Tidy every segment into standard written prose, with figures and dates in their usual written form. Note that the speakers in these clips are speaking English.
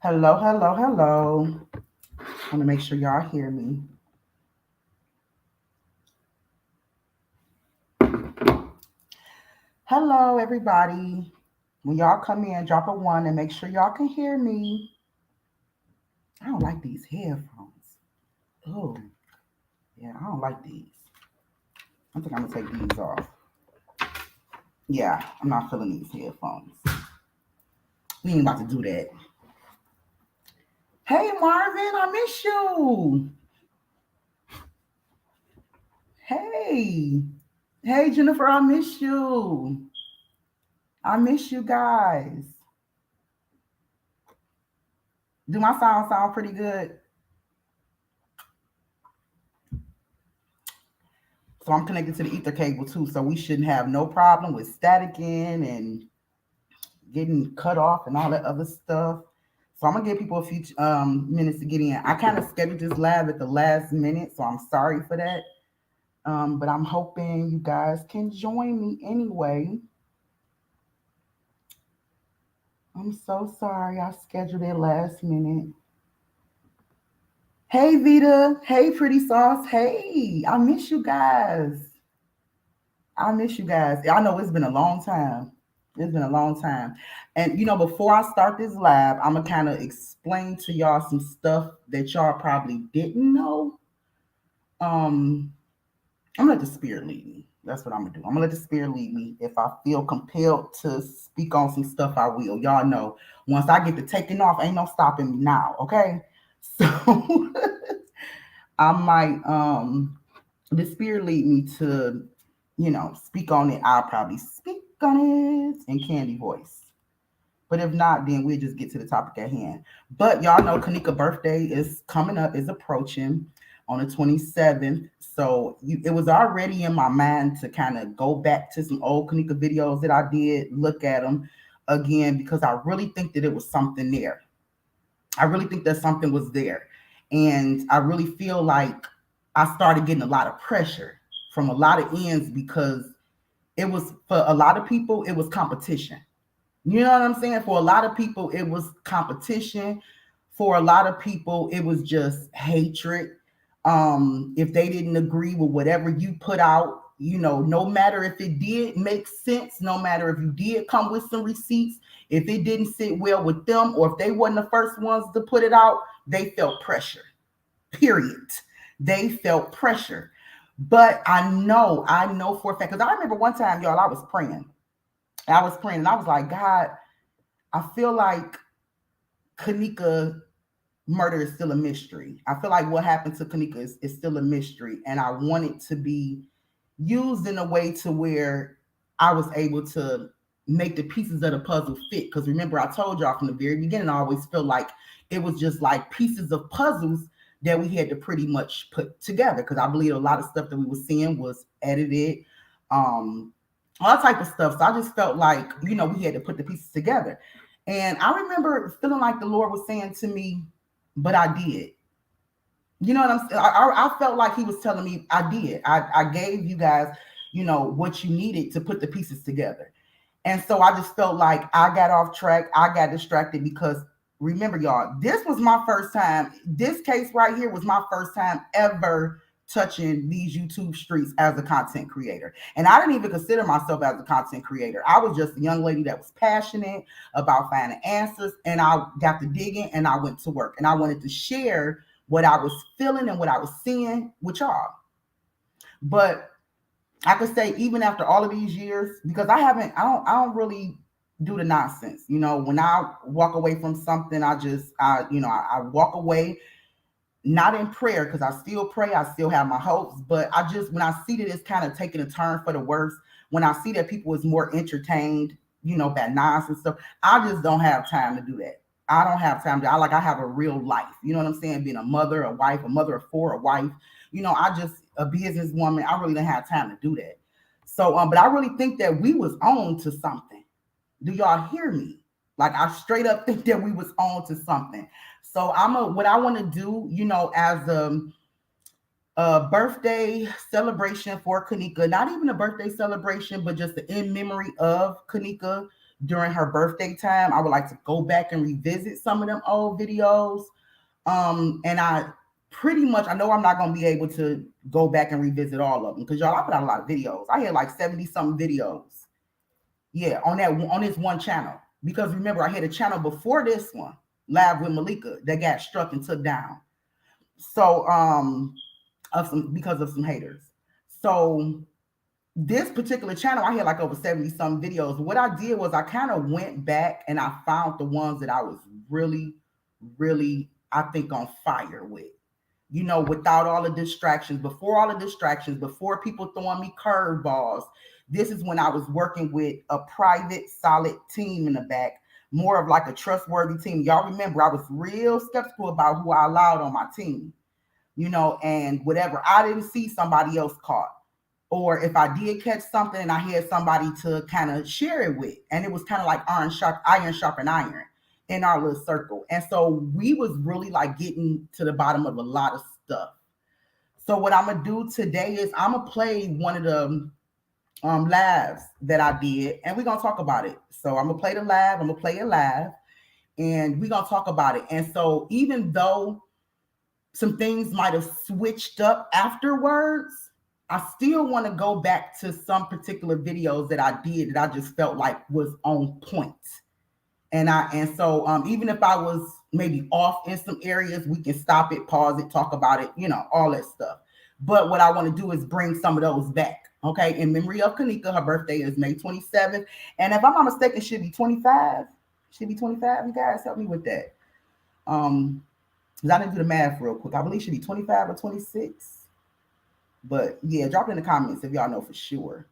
Hello, hello, hello. I want to make sure y'all hear me. Hello, everybody. When y'all come in, drop a one and make sure y'all can hear me. I don't like these headphones. Oh, yeah, I don't like these. I think I'm going to take these off. Yeah, I'm not feeling these headphones. We ain't about to do that. Hey, Marvin, I miss you. Hey. Hey, Jennifer, I miss you. I miss you guys. Do my sound pretty good? So I'm connected to the ether cable too, so we shouldn't have no problem with static in and getting cut off and all that other stuff. So I'm gonna give people a few minutes to get in. I kind of scheduled this live at the last minute, so I'm sorry for that. But I'm hoping you guys can join me anyway. I'm so sorry I scheduled it last minute. Hey Vita, hey Pretty Sauce, hey, I miss you guys. I miss you guys. I know it's been a long time. It's been a long time. And before I start this live, I'm gonna kind of explain to y'all some stuff that y'all probably didn't know. Um, I'm gonna let the spirit lead me. That's what I'm gonna do. I'm gonna let the spirit lead me. If I feel compelled to speak on some stuff, I will. Y'all know once I get to taking off, ain't no stopping me now. Okay. So I might the spirit lead me to, speak on it. I'll probably speak on it in candy voice. But if not, then we'll just get to the topic at hand. But y'all know Kanika's birthday is coming up, is approaching on the 27th. So it was already in my mind to kind of go back to some old Kanika videos that I did, look at them again, because I really think that it was something there. I really think that something was there. And I really feel like I started getting a lot of pressure from a lot of ends because it was, for a lot of people, it was competition. You know what I'm saying? For a lot of people, it was competition. For a lot of people, it was just hatred. If they didn't agree with whatever you put out, no matter if it did make sense, no matter if you did come with some receipts, if it didn't sit well with them, or if they weren't the first ones to put it out, they felt pressure. Period. They felt pressure. But I know for a fact, because I remember one time, y'all, I was praying. And I was like, God, I feel like Kanika murder is still a mystery. I feel like what happened to Kanika is still a mystery. And I want it to be used in a way to where I was able to make the pieces of the puzzle fit. Because remember, I told y'all from the very beginning, I always felt like it was just like pieces of puzzles that we had to pretty much put together. Because I believe a lot of stuff that we were seeing was edited. Um, all type of stuff. So I just felt like, we had to put the pieces together. And I remember feeling like the Lord was saying to me, but I did. You know what I'm saying? I felt like he was telling me I did. I gave you guys, what you needed to put the pieces together. And so I just felt like I got off track. I got distracted because remember, y'all, this was my first time. This case right here was my first time ever touching these YouTube streets as a content creator. And I didn't even consider myself as a content creator. I was just a young lady that was passionate about finding answers. And I got to digging and I went to work. And I wanted to share what I was feeling and what I was seeing with y'all. But I could say even after all of these years, because I don't really do the nonsense. When I walk away from something, I walk away not in prayer because I still pray, I still have my hopes, but when I see that it's kind of taking a turn for the worse, when I see that people is more entertained, by nonsense stuff, I just don't have time to do that. I don't have time to. I have a real life. You know what I'm saying? Being a mother, a wife, a mother of four, a wife. I just a businesswoman. I really don't have time to do that. So, but I really think that we was on to something. Do y'all hear me? Like I straight up think that we was on to something. So what I want to do, as a birthday celebration for Kanika, not even a birthday celebration, but just the in memory of Kanika. during her birthday time. I would like to go back and revisit some of them old videos. And I pretty much, I know I'm not gonna be able to go back and revisit all of them because y'all, I put out a lot of videos. I had like 70 something videos. Yeah, on this one channel. Because remember, I had a channel before this one, Live with Malika, that got struck and took down. So of some because of some haters. So this particular channel, I had like over 70 some videos. What I did was I kind of went back and I found the ones that I was really, really, I think, on fire with. Without all the distractions, before people throwing me curveballs. This is when I was working with a private, solid team in the back, more of like a trustworthy team. Y'all remember, I was real skeptical about who I allowed on my team, and whatever I didn't see, somebody else caught. Or if I did catch something and I had somebody to kind of share it with, and it was kind of like iron sharp iron in our little circle. And so we was really like getting to the bottom of a lot of stuff. So what I'm gonna do today is I'm gonna play one of the lives that I did, and we're gonna talk about it. So I'm gonna play the live, I'm gonna play it live, and we're gonna talk about it. And so even though some things might have switched up afterwards, I still want to go back to some particular videos that I did that I just felt like was on point. And so even if I was maybe off in some areas, we can stop it, pause it, talk about it, all that stuff. But what I want to do is bring some of those back. Okay. In memory of Kanika, her birthday is May 27th. And if I'm not mistaken, she'll be 25. She'll be 25. You guys help me with that. Because I didn't do the math real quick. I believe she'll be 25 or 26. But yeah, drop it in the comments if y'all know for sure.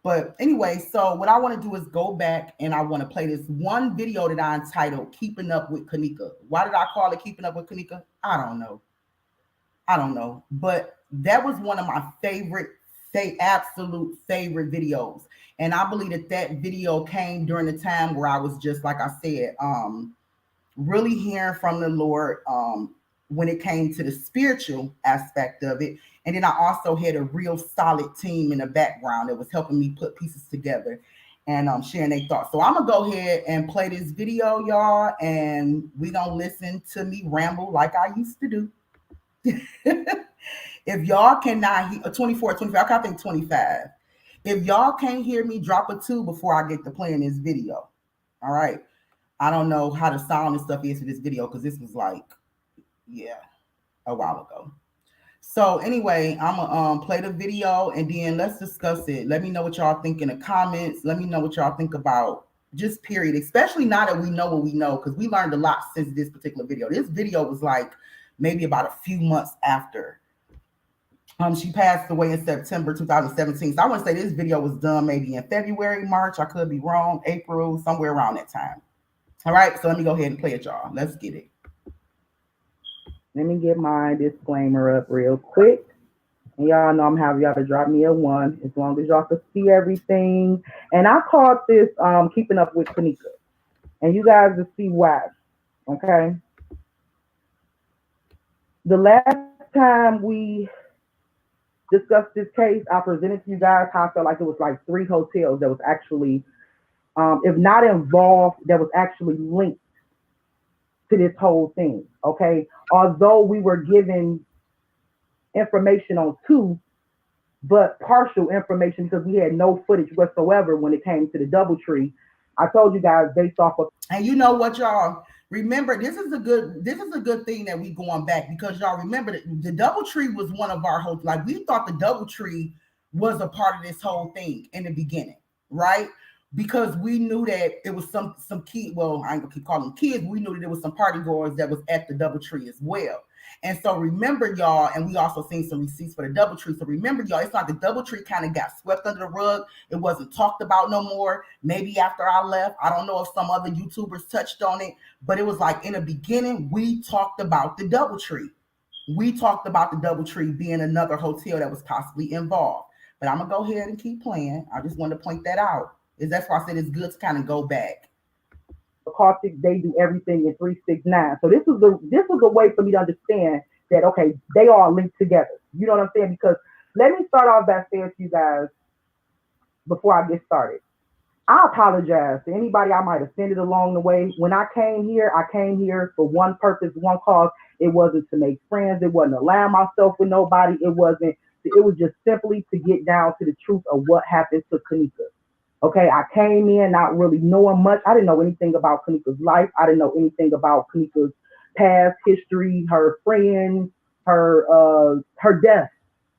But anyway, so what I want to do is go back and I want to play this one video that I entitled Keeping Up with Kanika. Why did I call it Keeping Up with Kanika? I don't know. But that was one of my absolute favorite videos. And I believe that video came during the time where I was just, like I said, really hearing from the Lord when it came to the spiritual aspect of it. And then I also had a real solid team in the background that was helping me put pieces together and sharing their thoughts. So I'm going to go ahead and play this video, y'all, and we going to listen to me ramble like I used to do. If y'all cannot hear, 24, 25, I think 25. If y'all can't hear me, drop a 2 before I get to playing this video. All right. I don't know how the sound and stuff is for this video because this was like, yeah, a while ago. So anyway, I'm gonna play the video and then let's discuss it. Let me know what y'all think in the comments. Let me know what y'all think about just period, especially now that we know what we know, because we learned a lot since this particular video. This video was like maybe about a few months after she passed away in September 2017. So I want to say this video was done maybe in February, March. I could be wrong, April, somewhere around that time. All right, so let me go ahead and play it, y'all. Let's get it. Let me get my disclaimer up real quick. And y'all know I'm having y'all to drop me a 1 as long as y'all can see everything. And I called this Keeping Up with Kanika. And you guys will see why. Okay. The last time we discussed this case, I presented to you guys how I felt like it was like 3 hotels that was actually, if not involved, that was actually linked to this whole thing. Okay. Although we were given information on 2, but partial information because we had no footage whatsoever when it came to the DoubleTree. I told you guys based off of, and you know what, y'all remember, this is a good thing that we going back because y'all remember that the DoubleTree was one of our whole, like we thought the DoubleTree was a part of this whole thing in the beginning, right? Because we knew that it was some kid. Well, I ain't gonna keep calling them kids. We knew that there was some party goers that was at the DoubleTree as well. And so remember, y'all, and we also seen some receipts for the DoubleTree. So remember, y'all, it's like the DoubleTree kind of got swept under the rug. It wasn't talked about no more. Maybe after I left, I don't know if some other YouTubers touched on it, but it was like in the beginning, we talked about the DoubleTree. We talked about the DoubleTree being another hotel that was possibly involved. But I'm gonna go ahead and keep playing. I just wanted to point that out. That's why I said it's good to kind of go back. Caustic, they do everything in 369. So this was a way for me to understand that okay, they all linked together. You know what I'm saying? Because let me start off by saying to you guys before I get started. I apologize to anybody I might have offended along the way. When I came here for one purpose, one cause. It wasn't to make friends. It wasn't to align myself with nobody. It wasn't. It was just simply to get down to the truth of what happened to Kanika. Okay, I came in not really knowing much. I didn't know anything about Kanika's life. I didn't know anything about Kanika's past history, her friends, her death.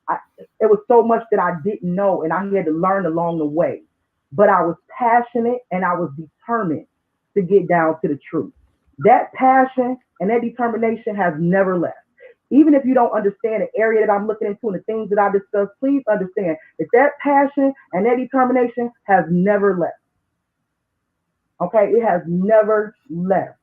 I, it was so much that I didn't know, and I had to learn along the way. But I was passionate and I was determined to get down to the truth. That passion and that determination has never left. Even if you don't understand the area that I'm looking into and the things that I discuss, please understand that that passion and that determination has never left. Okay, it has never left.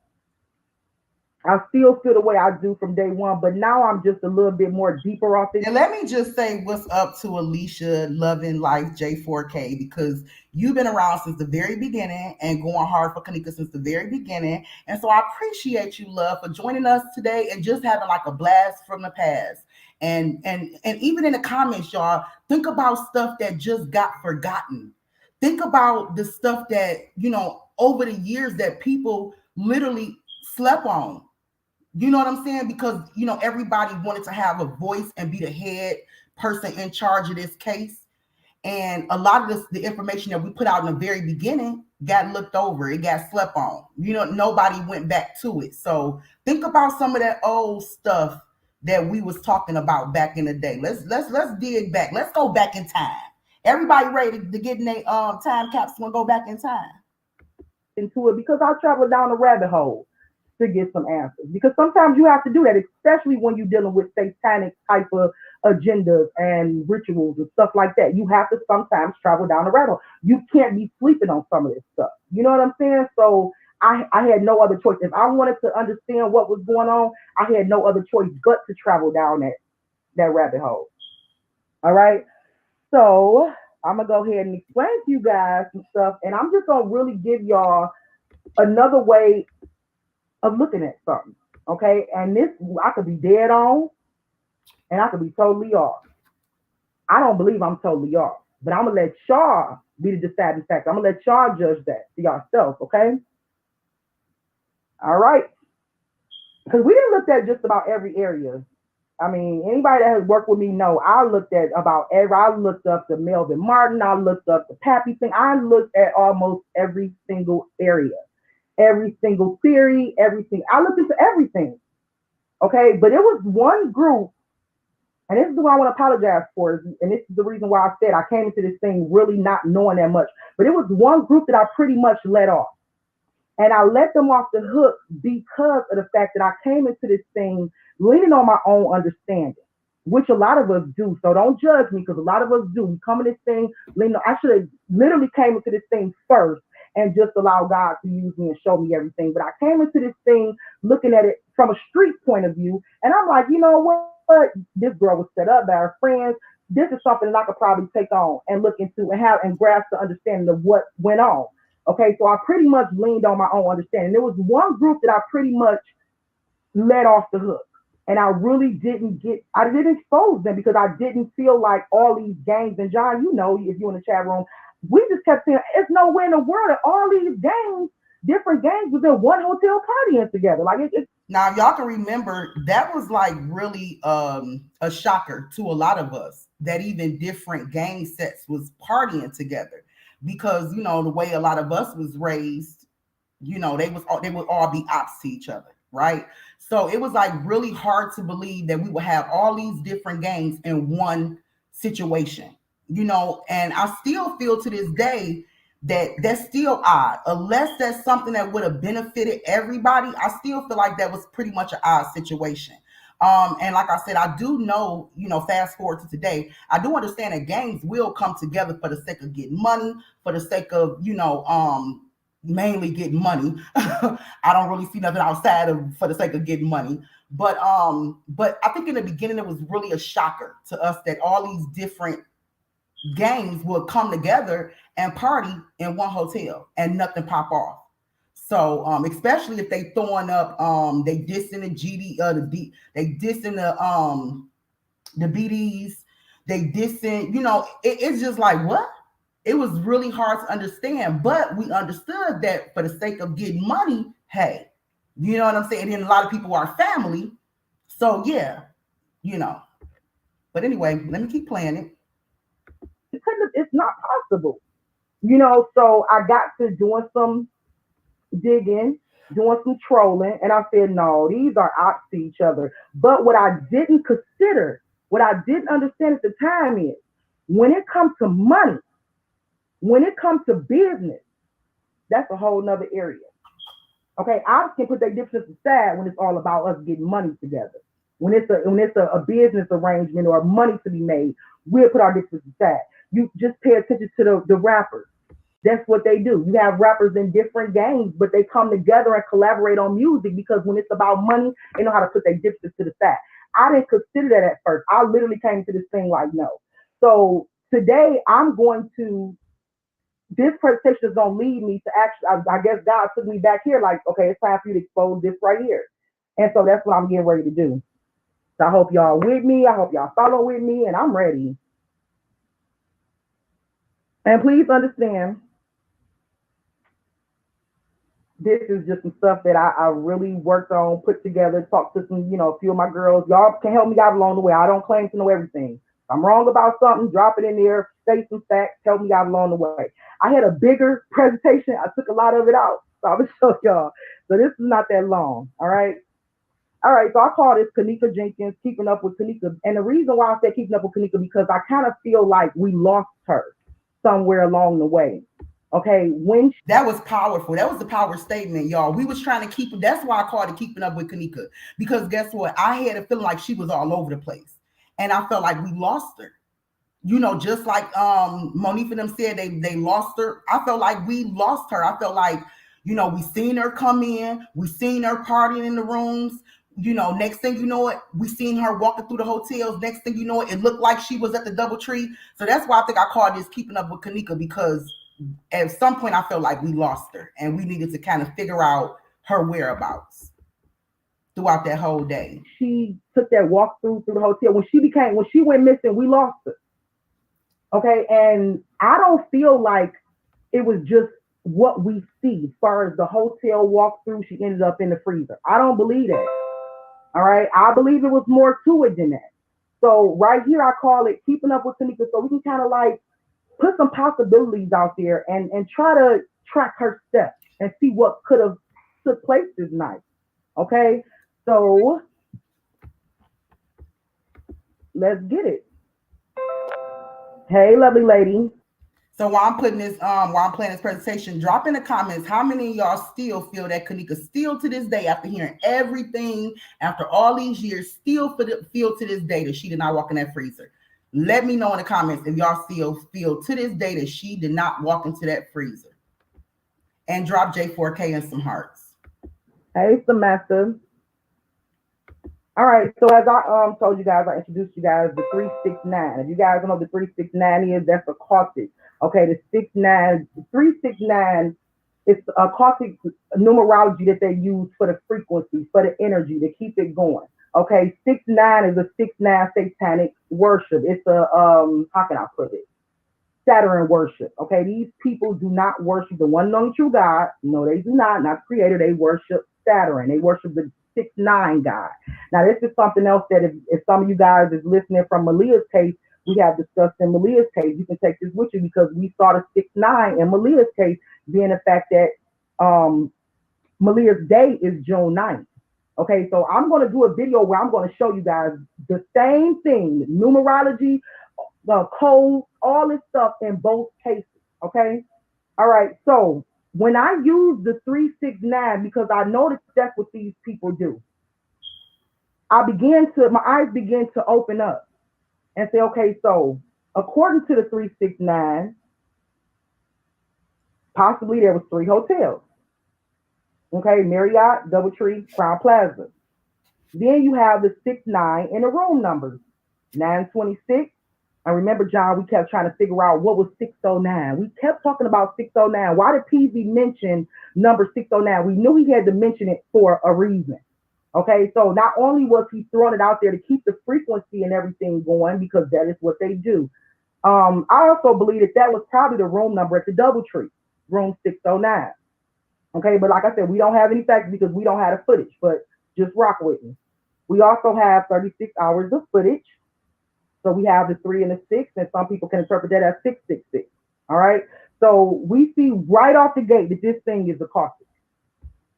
I still feel the way I do from day one, but now I'm just a little bit more deeper off it. And let me just say what's up to Alicia Loving Life J4K, because you've been around since the very beginning and going hard for Kanika since the very beginning. And so I appreciate you, love, for joining us today and just having like a blast from the past. And even in the comments, y'all, think about stuff that just got forgotten. Think about the stuff that, over the years that people literally slept on. You know what I'm saying? Because everybody wanted to have a voice and be the head person in charge of this case. And a lot of the information that we put out in the very beginning got looked over. It got slept on. Nobody went back to it. So think about some of that old stuff that we was talking about back in the day. Let's dig back. Let's go back in time. Everybody ready to get in a time capsule and go back in time. Into it because I travel down a rabbit hole to get some answers. Because sometimes you have to do that, especially when you're dealing with satanic type of agendas and rituals and stuff like that. You have to sometimes travel down a rabbit hole. You can't be sleeping on some of this stuff. You know what I'm saying? So I had no other choice. If I wanted to understand what was going on, I had no other choice but to travel down that rabbit hole. All right. So I'm gonna go ahead and explain to you guys some stuff, and I'm just gonna really give y'all another way of looking at something. Okay, and this I could be dead on, and I could be totally off. I don't believe I'm totally off, but I'm gonna let y'all be the deciding factor. I'm gonna let y'all judge that for yourself. Okay, all right, because we didn't look at just about every area. I mean, anybody that has worked with me know I looked at about every. I looked up the Melvin Martin. I looked up the Pappy thing. I looked at almost every single area, every single theory, everything. I looked into everything. Okay, but it was one group, and this is what I want to apologize for, and this is the reason why I said I came into this thing really not knowing that much. But it was one group that I pretty much let off. And I let them off the hook because of the fact that I came into this thing leaning on my own understanding, which a lot of us do. So don't judge me because a lot of us do. We come in this thing leaning on, I should have literally came into this thing first and just allow God to use me and show me everything. But I came into this thing looking at it from a street point of view. And I'm like, you know what? This girl was set up by her friends. This is something that I could probably take on and look into and have and grasp the understanding of what went on. Okay, so I pretty much leaned on my own understanding. There was one group that I pretty much let off the hook. And I really I didn't expose them because I didn't feel like all these gangs, and John, you know, if you're in the chat room, we just kept saying, it's nowhere in the world that all these gangs, different gangs was in one hotel partying together. Like it's Now, if y'all can remember, that was like really a shocker to a lot of us that even different gang sets was partying together, because the way a lot of us was raised, they would all be ops to each other, right? So it was like really hard to believe that we would have all these different gangs in one situation, and I still feel to this day that that's still odd. Unless that's something that would have benefited everybody, I still feel like that was pretty much an odd situation. And like I said, I do know, fast forward to today, I do understand that gangs will come together for the sake of getting money, for the sake of, mainly getting money. I don't really see nothing outside of for the sake of getting money. But I think in the beginning it was really a shocker to us that all these different gangs would come together and party in one hotel and nothing pop off. So especially if they throwing up they dissing the GD they dissing the BDs, they dissing, it's just like what? It was really hard to understand, but we understood that for the sake of getting money, hey, you know what I'm saying? And a lot of people are family. So yeah, you know. But anyway, let me keep playing it. It's not possible. So I got to doing some digging, doing some trolling, and I said, no, these are opposite to each other. But what I didn't consider, what I didn't understand at the time is when it comes to money, when it comes to business, that's a whole nother area. Okay, I can put their differences aside when it's all about us getting money together. When it's a business arrangement or money to be made, we'll put our differences aside. You just pay attention to the rappers. That's what they do. You have rappers in different gangs, but they come together and collaborate on music because when it's about money, they know how to put their differences to the side. I didn't consider that at first. I literally came to this thing like no. So today I'm going to this presentation is going to lead me to actually, I guess God took me back here like, okay, it's time for you to expose this right here. And so that's what I'm getting ready to do. So I hope y'all with me. I hope y'all follow with me, and I'm ready. And please understand, this is just some stuff that I really worked on, put together, talked to some, a few of my girls. Y'all can help me out along the way. I don't claim to know everything. If I'm wrong about something, drop it in there, say some facts, help me out along the way. I had a bigger presentation. I took a lot of it out. So I'm going to show y'all. So this is not that long. All right. All right. So I call this Kanika Jenkins, Keeping Up with Kanika. And the reason why I said Keeping Up with Kanika, because I kind of feel like we lost her somewhere along the way. Okay, that was powerful. That was the power statement, y'all. We was trying to keep. That's why I called it Keeping Up with Kanika, because guess what? I had a feeling like she was all over the place, and I felt like we lost her. Just like Monique and them said, they lost her. I felt like we lost her. I felt like we seen her come in, we seen her partying in the rooms. Next thing you know it, we seen her walking through the hotels. Next thing you know it looked like she was at the DoubleTree. So that's why I think I called this Keeping Up with Kanika, because at some point I felt like we lost her and we needed to kind of figure out her whereabouts throughout that whole day. She took that walk through the hotel. When she went missing, we lost her. Okay, and I don't feel like it was just what we see as far as the hotel walkthrough. She ended up in the freezer. I don't believe that. All right, I believe it was more to it than that. So right here, I call it Keeping Up with Tanika, so we can kind of like put some possibilities out there and try to track her steps and see what could have took place this night. Okay, so let's get it. Hey, lovely lady. So while I'm putting this, while I'm playing this presentation, drop in the comments how many of y'all still feel that Kanika still to this day, after hearing everything, after all these years, still feel to this day that she did not walk in that freezer. Let me know in the comments if y'all still feel to this day that she did not walk into that freezer. And drop J4K and some hearts. Hey, Samantha. All right, so as I told you guys, I introduced you guys the 369. If you guys don't know what the 369 is, that's a occultic. Okay, the 369 is a occultic numerology that they use for the frequency, for the energy, to keep it going. Okay, 69 is a 69 satanic worship. It's a how can I put it? Saturn worship. Okay, these people do not worship the one known true God. No, they do not. Not the creator. They worship Saturn. They worship the 6-9 God. Now, this is something else that if some of you guys is listening from Malia's case, we have discussed in Malia's case. You can take this with you because we saw the 6-9 in Malia's case being the fact that Malia's day is June 9th. Okay, so I'm going to do a video where I'm going to show you guys the same thing, numerology, codes, all this stuff in both cases. Okay, all right, so when I use the 369, because I noticed that's what these people do, my eyes begin to open up and say, okay, so according to the 369, possibly there was 3 hotels. Okay, Marriott, DoubleTree, Crown Plaza. Then you have the 6-9 in the room numbers, 926. And remember, John, we kept trying to figure out what was 609. We kept talking about 609. Why did PZ mention number 609? We knew he had to mention it for a reason. Okay, so not only was he throwing it out there to keep the frequency and everything going, because that is what they do, I also believe that that was probably the room number at the DoubleTree, room 609. Okay, but like I said, we don't have any facts because we don't have the footage, but just rock with me. We also have 36 hours of footage. So we have the 3 and the 6, and some people can interpret that as 666. All right. So we see right off the gate that this thing is a caustic.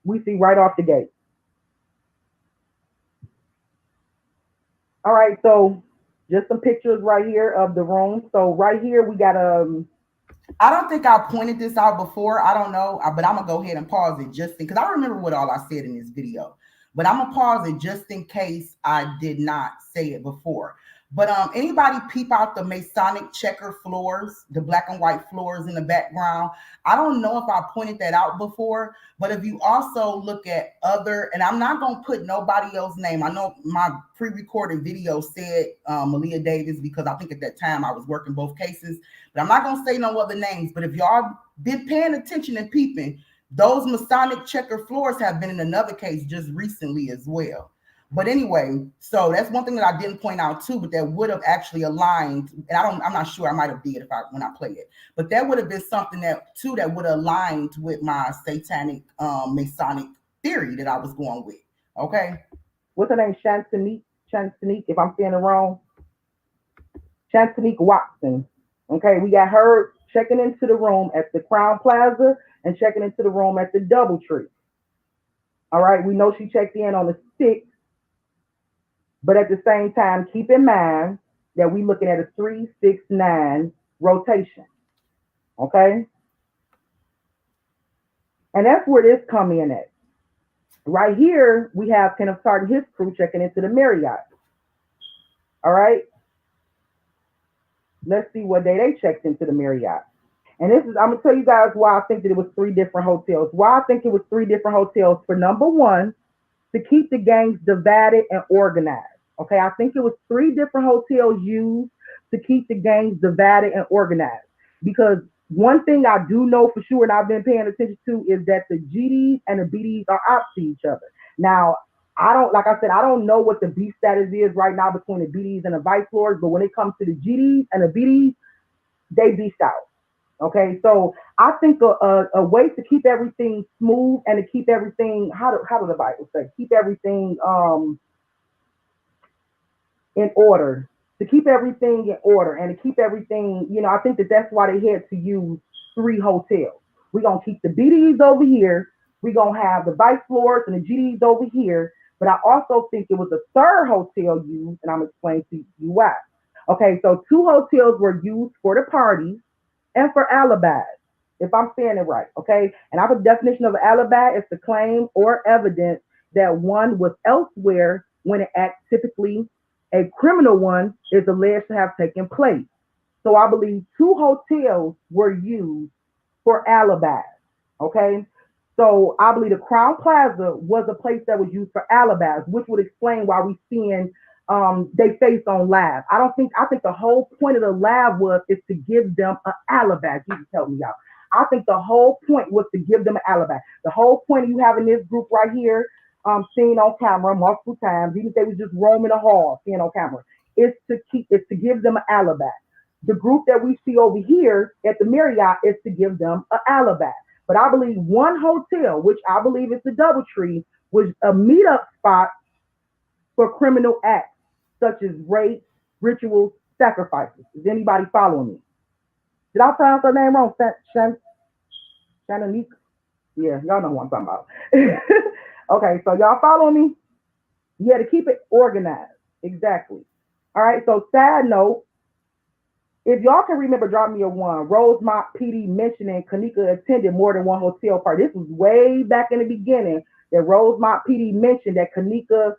We see right off the gate. All right. So just some pictures right here of the room. So right here we got I don't think I pointed this out before. I don't know, but I'm gonna go ahead and pause it just because I remember what all I said in this video. But I'm gonna pause it just in case I did not say it before. But anybody peep out the Masonic checker floors, the black and white floors in the background? I don't know if I pointed that out before, but if you also look at other, and I'm not gonna put nobody else's name. I know my pre-recorded video said Malia Davis because I think at that time I was working both cases. But I'm not going to say no other names. But if y'all been paying attention and peeping, those Masonic checker floors have been in another case just recently as well. But anyway, so that's one thing that I didn't point out too, but that would have actually aligned. And I'm not sure, I might have did when I play it, but that would have been something that too that would have aligned with my satanic Masonic theory that I was going with. Okay. what's her name? Shantanique, if I'm saying it wrong. Shantanique Watson. Okay, we got her checking into the room at the Crown Plaza and checking into the room at the DoubleTree. All right, we know she checked in on the 6th, but at the same time, keep in mind that we're looking at a 3-6-9 rotation. Okay, and that's where this come in at. Right here, we have Kenneth Sarton, his crew checking into the Marriott. All right. Let's see what day they checked into the Marriott. And this is, I'm going to tell you guys why I think that it was 3 different hotels. Why I think it was 3 different hotels. For number one, to keep the gangs divided and organized. Okay, I think it was 3 different hotels used to keep the gangs divided and organized. Because one thing I do know for sure, and I've been paying attention to, is that the GDs and the BDs are out to each other. Now, I don't, like I said, I don't know what the beef status is right now between the BDs and the vice lords, but when it comes to the GDs and the BDs, they beefed out. Okay, so I think a way to keep everything smooth and to keep everything, how do the Bible say, keep everything in order, to keep everything in order and to keep everything, I think that that's why they had to use 3 hotels. We're going to keep the BDs over here. We're going to have the vice lords and the GDs over here. But I also think it was a 3rd hotel used, and I'm explaining to you why. Okay, so 2 hotels were used for the parties and for alibis, if I'm saying it right. Okay, and I have a definition of an alibi is the claim or evidence that one was elsewhere when an act, typically a criminal one, is alleged to have taken place. So I believe 2 hotels were used for alibis. Okay. So I believe the Crown Plaza was a place that was used for alibis, which would explain why we seeing they face on live. I think the whole point of the live was is to give them an alibi. You can tell me out. I think the whole point was to give them an alibi. The whole point of you having this group right here, seen on camera multiple times, even if they was just roaming the hall, seen on camera, is to give them an alibi. The group that we see over here at the Marriott is to give them an alibi. But I believe one hotel, which I believe is the DoubleTree, was a meetup spot for criminal acts such as rape, rituals, sacrifices. Is anybody following me? Did I pronounce her name wrong? Shananika? Yeah, y'all know what I'm talking about. Okay, so y'all follow me? Yeah, to keep it organized. Exactly. All right, so side note, if y'all can remember, drop me a 1. Rosemont PD mentioning Kanika attended more than one hotel party. This was way back in the beginning that Rosemont PD mentioned that Kanika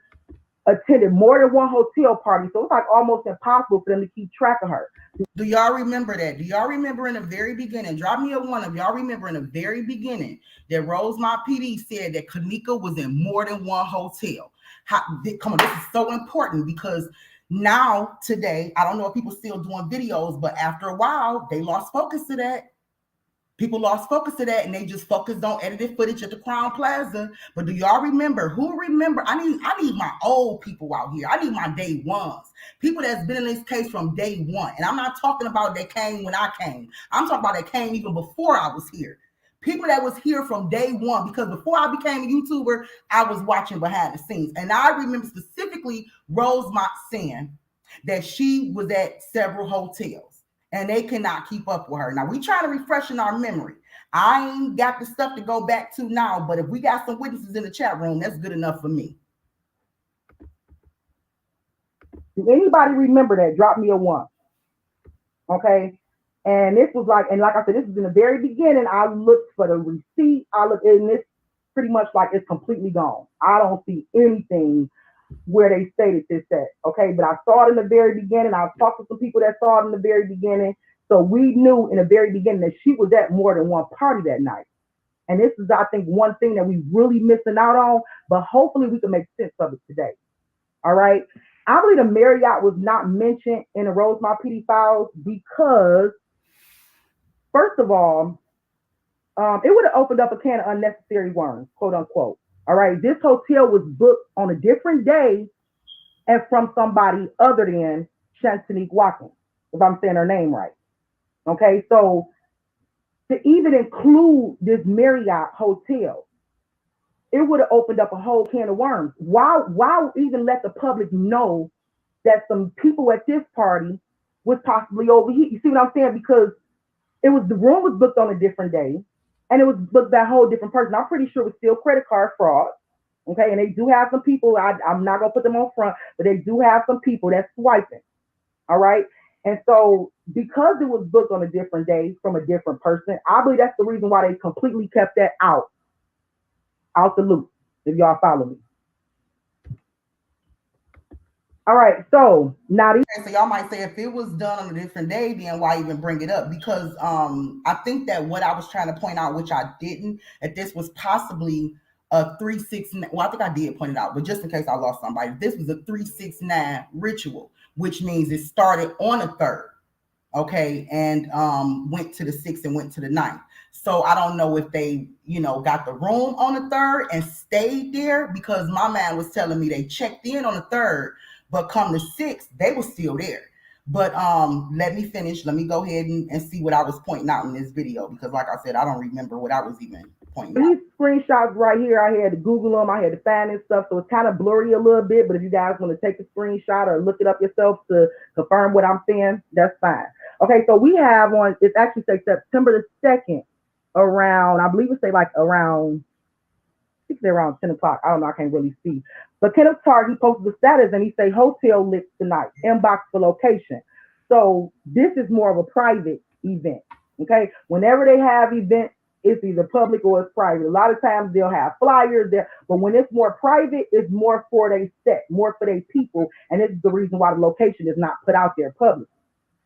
attended more than one hotel party. So it's like almost impossible for them to keep track of her. Do y'all remember that? Do y'all remember in the very beginning? Drop me a 1 if y'all remember in the very beginning that Rosemont PD said that Kanika was in more than one hotel. Come on, this is so important because now, today, I don't know if people still doing videos, but after a while, they lost focus to that. People lost focus of that and they just focused on edited footage at the Crown Plaza. But do y'all remember? Who remember? I need my old people out here. I need my day ones. People that's been in this case from day one. And I'm not talking about they came when I came. I'm talking about they came even before I was here. People that was here from day one, because before I became a YouTuber, I was watching behind the scenes. And I remember specifically Rose Mott saying that she was at several hotels and they cannot keep up with her. Now we try to refresh in our memory. I ain't got the stuff to go back to now, but if we got some witnesses in the chat room, that's good enough for me. Do anybody remember that? Drop me a one. Okay. And this was like, and like I said, this was in the very beginning. I looked for the receipt. I looked, and it's pretty much like it's completely gone. I don't see anything where they stated this at. Okay. But I saw it in the very beginning. I talked to some people that saw it in the very beginning. So we knew in the very beginning that she was at more than one party that night. And this is, I think, one thing that we really missing out on, but hopefully we can make sense of it today. All right. I believe the Marriott was not mentioned in the Rosemont PD files because, first of all, it would have opened up a can of unnecessary worms, quote unquote. All right. This hotel was booked on a different day and from somebody other than Shantanique Watkins, if I'm saying her name right. Okay. So to even include this Marriott hotel, it would have opened up a whole can of worms. Why even let the public know that some people at this party was possibly over here? You see what I'm saying? Because the room was booked on a different day, and it was booked by a whole different person. I'm pretty sure it was still credit card fraud. Okay, and they do have some people. I'm not gonna put them on front, but they do have some people that's swiping. All right. And so because it was booked on a different day from a different person, I believe that's the reason why they completely kept that out the loop, if y'all follow me. All right, so now So y'all might say if it was done on a different day, then why even bring it up? Because I think that what I was trying to point out, which I didn't, that this was possibly a 369. Well, I think I did point it out, but just in case I lost somebody, this was a 369 ritual, which means it started on the 3rd. Okay, and went to the 6th and went to the 9th. So I don't know if they, got the room on the 3rd and stayed there, because my man was telling me they checked in on the 3rd, but come the 6th, they were still there. But let me finish. Let me go ahead and see what I was pointing out in this video, because like I said, I don't remember what I was even pointing out. These screenshots right here, I had to Google them. I had to find this stuff. So it's kind of blurry a little bit, but if you guys want to take a screenshot or look it up yourself to confirm what I'm saying, that's fine. Okay, so we have on, it actually says September the 2nd around, I believe it say like around, I think they're around 10 o'clock. I don't know, I can't really see. But Kenneth Tarr, he posted the status and he say hotel lit tonight, inbox for location. So this is more of a private event. Okay, whenever they have events, it's either public or it's private. A lot of times they'll have flyers there, but when it's more private, it's more for their set, more for their people. And this is the reason why the location is not put out there public.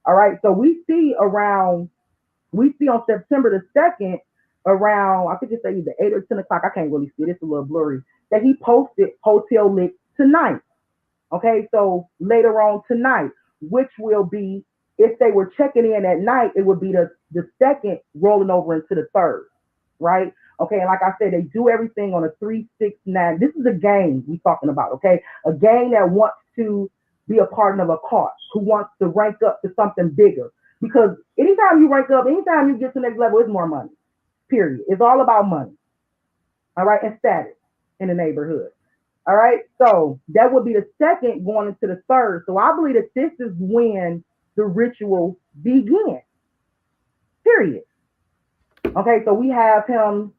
All right, so we see on September the 2nd around, I think it's either 8 or 10 o'clock. I can't really see it. It's a little blurry. That he posted hotel lit tonight. Okay, so later on tonight, which will be, if they were checking in at night, it would be the 2nd rolling over into the 3rd, right? Okay, and like I said, they do everything on a 369. This is a game we're talking about, okay? A game that wants to be a part of a cause, who wants to rank up to something bigger. Because anytime you rank up, anytime you get to the next level, it's more money, period. It's all about money, all right, and status in the neighborhood. All right, so that would be the 2nd going into the 3rd. So I believe that this is when the ritual begins, period. Okay, so we have him.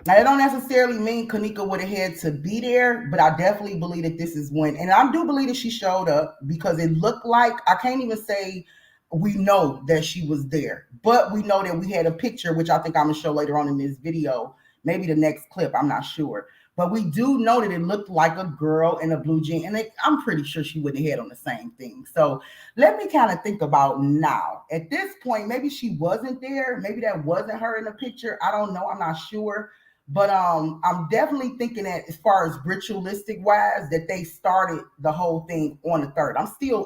Now, that don't necessarily mean Kanika would have had to be there, but I definitely believe that this is when, and I do believe that she showed up, because it looked like, I can't even say we know that she was there, but we know that we had a picture, which I think I'm going to show later on in this video, maybe the next clip, I'm not sure. But we do know that it looked like a girl in a blue jean, and I'm pretty sure she wouldn't have had on the same thing. So let me kind of think about now. At this point, maybe she wasn't there. Maybe that wasn't her in the picture. I don't know. I'm not sure. But I'm definitely thinking that as far as ritualistic wise, that they started the whole thing on the 3rd. I'm still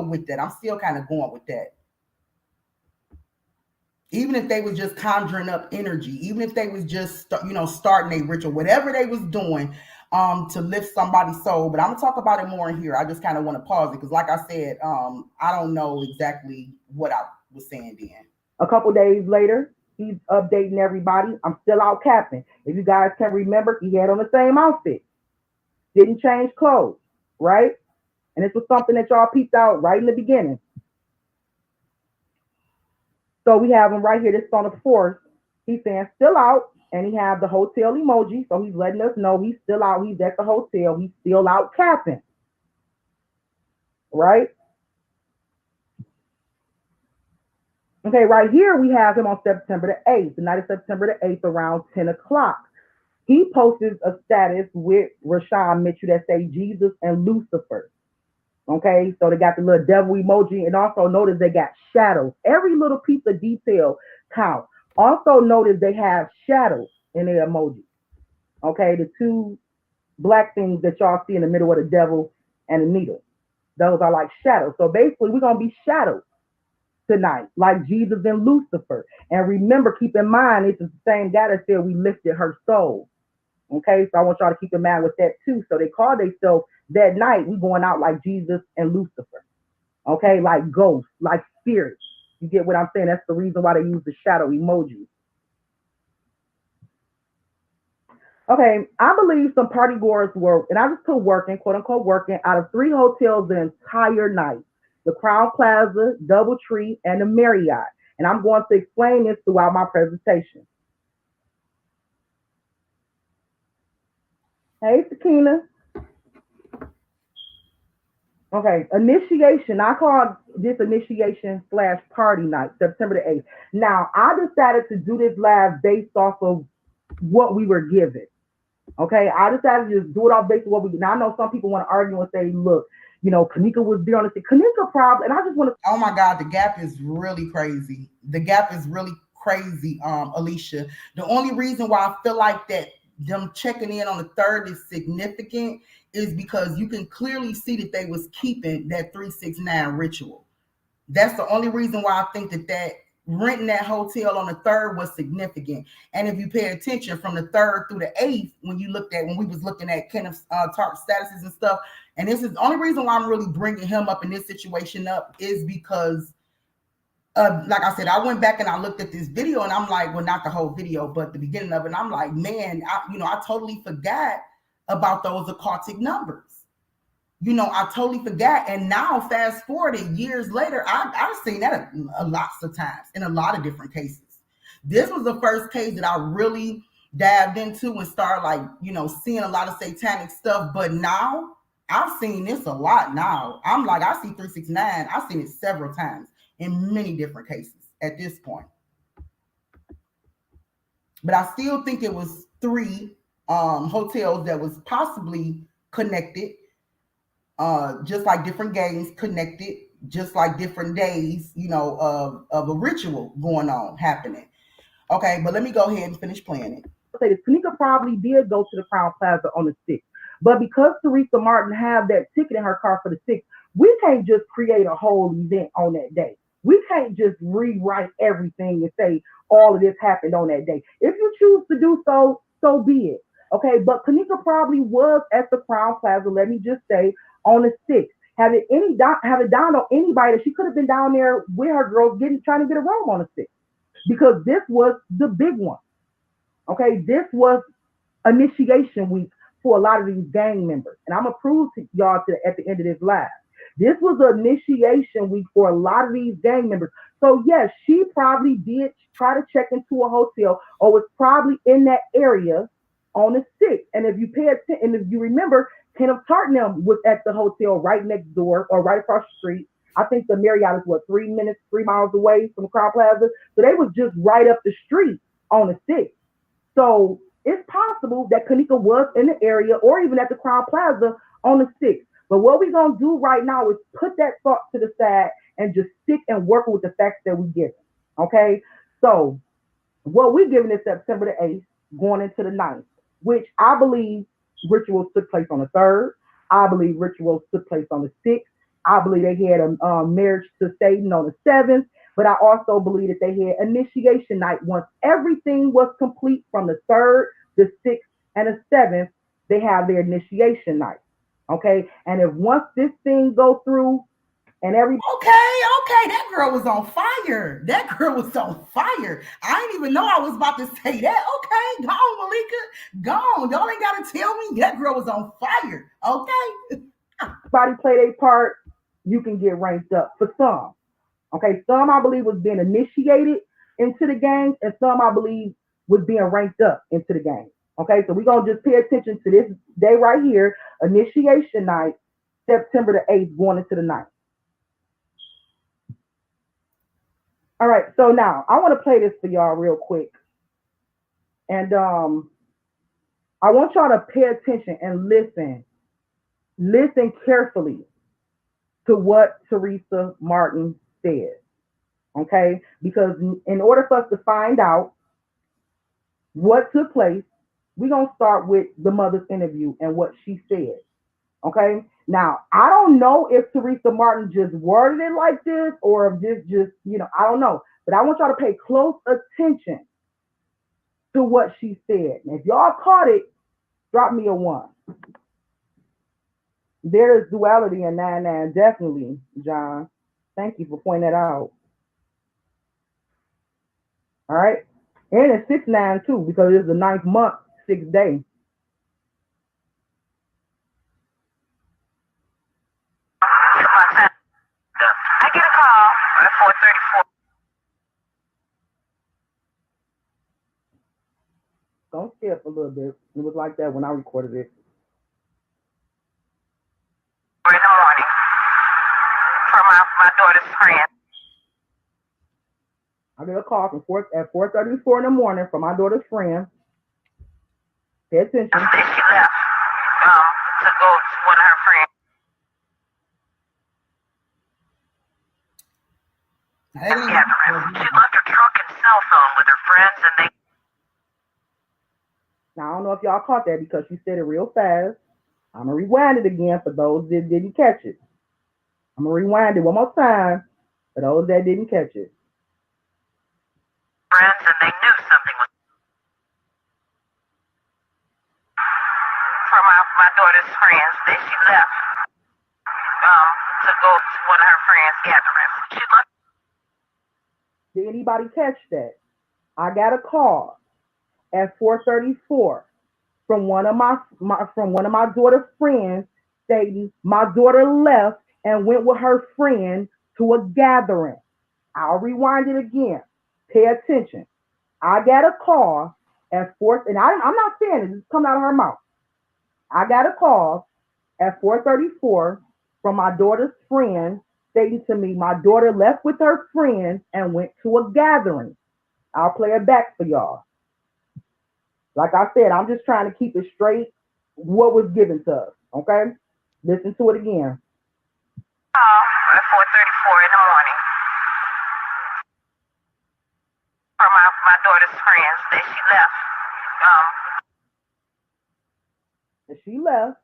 with that. I'm still kind of going with that. Even if they was just conjuring up energy, even if they was just starting a ritual, whatever they was doing to lift somebody's soul. But I'm gonna talk about it more in here. I just kind of want to pause it because, like I said, I don't know exactly what I was saying then. A couple days later, he's updating everybody. I'm still out capping. If you guys can remember, he had on the same outfit, didn't change clothes, right? And this was something that y'all peeped out right in the beginning. So we have him right here. This is on the fourth. He's saying still out, and he have the hotel emoji. So he's letting us know he's still out. He's at the hotel. He's still out capping, right? Okay, right here we have him on September the 8th, the night of September the 8th, around 10 o'clock. He posted a status with Rashawn Mitchell that say Jesus and Lucifer. Okay, so they got the little devil emoji, and also notice they got shadows. Every little piece of detail counts. Also notice they have shadows in their emoji. Okay, the two black things that y'all see in the middle of the devil and the needle. Those are like shadows. So basically, we're gonna be shadows tonight, like Jesus and Lucifer. And remember, keep in mind, it's the same guy that said we lifted her soul. Okay, so I want y'all to keep in mind with that too. So they call themselves that night, we going out like Jesus and Lucifer. Okay, like ghosts, like spirits. You get what I'm saying? That's the reason why they use the shadow emoji. Okay, I believe some party goers were, and I just put working, quote unquote, working out of 3 hotels the entire night: the Crown Plaza, Doubletree, and the Marriott. And I'm going to explain this throughout my presentation. Hey, Sakina. Okay, initiation. I call this initiation slash party night, September the 8th. Now, I decided to do this live based off of what we were given. Okay, I decided to just do it off based on what we. Now I know some people want to argue and say, "Look, Kanika was there on the Kanika problem," and I just want to. Oh my God, the gap is really crazy. The gap is really crazy, Alicia. The only reason why I feel like that them checking in on the third is significant is because you can clearly see that they was keeping that 369 ritual. That's the only reason why I think that renting that hotel on the third was significant. And if you pay attention from the third through the eighth, when we was looking at Kenneth's talk statuses and stuff, and this is the only reason why I'm really bringing him up in this situation up is because, like I said, I went back and I looked at this video and I'm like, well, not the whole video, but the beginning of it. And I'm like, man, I totally forgot about those occultic numbers. I totally forgot. And now, fast forward years later, I've seen that a lots of times in a lot of different cases. This was the first case that I really dived into and started seeing a lot of satanic stuff. But now I've seen this a lot now. I'm like, I see 369. I've seen it several times in many different cases at this point. But I still think it was 3 hotels that was possibly connected, just like different gangs connected, just like different days, of a ritual going on happening. Okay, but let me go ahead and finish playing it. Say this, Kanika probably did go to the Crown Plaza on the 6th, but because Teresa Martin have that ticket in her car for the 6th, we can't just create a whole event on that day. We can't just rewrite everything and say all of this happened on that day. If you choose to do so, so be it. Okay, but Kanika probably was at the Crown Plaza, let me just say, on the 6th. Have it down on anybody that she could have been down there with her girls trying to get a room on the 6th. Because this was the big one. Okay, this was initiation week for a lot of these gang members. And I'm going to prove to y'all at the end of this live. This was an initiation week for a lot of these gang members. So yes, she probably did try to check into a hotel or was probably in that area on the 6th. And if you pay attention, and if you remember, Kenneth Tartnam was at the hotel right next door or right across the street. I think the Marriott is 3 miles away from the Crown Plaza. So they was just right up the street on the 6th. So it's possible that Kanika was in the area or even at the Crown Plaza on the 6th. But what we're going to do right now is put that thought to the side and just stick and work with the facts that we give. Okay? So what we're giving is September the 8th going into the 9th, which I believe rituals took place on the 3rd. I believe rituals took place on the 6th. I believe they had a marriage to Satan on the 7th. But I also believe that they had initiation night once everything was complete from the third, the sixth, and the seventh. They have their initiation night. Okay, and if once this thing go through and every Okay, okay. That girl was on fire. That girl was on fire. I didn't even know I was about to say that. Okay, go on, Malika. Go on. Y'all ain't got to tell me that girl was on fire. Okay. everybody play their part, you can get ranked up for some. Okay, some I believe was being initiated into the gangs, and some I believe was being ranked up into the gangs. Okay, so we're gonna just pay attention to this day right here, initiation night, September the 8th, going into the ninth. All right, so now I want to play this for y'all real quick. And I want y'all to pay attention and listen. Listen carefully to what Teresa Martin said. Okay? Because in order for us to find out what took place, we're going to start with the mother's interview and what she said. Okay? Now, I don't know if Teresa Martin just worded it like this or if this just, I don't know. But I want y'all to pay close attention to what she said. And if y'all caught it, drop me a one. There is duality in 9-9, definitely, John. Thank you for pointing that out. All right. And it's 6-9 too, because it's the ninth month, 6th day. I get a call at 4:34. Don't skip a little bit. It was like that when I recorded it. In the morning from my daughter's friend. I get a call at 4:34 in the morning from my daughter's friend. Pay attention. She left to go to one of her friends. She left her truck and cell phone with her friends, and they. Now, I don't know if y'all caught that because she said it real fast. I'm going to rewind it again for those that didn't catch it. I'm going to rewind it one more time for those that didn't catch it. Friends, and they knew something was. From my daughter's friends, she left to go to one of her friends' gatherings. She left. Did anybody catch that? I got a call at 4:34 from one of my daughter's friends stating my daughter left and went with her friend to a gathering. I'll rewind it again. Pay attention. I got a call at 4, and I'm not saying it, it's coming out of her mouth. I got a call at 4:34 from my daughter's friend stating to me my daughter left with her friends and went to a gathering. I'll play it back for y'all. Like I said, I'm just trying to keep it straight what was given to us. Okay? Listen to it again. At 4:34 in the morning from my daughter's friends that she left. She left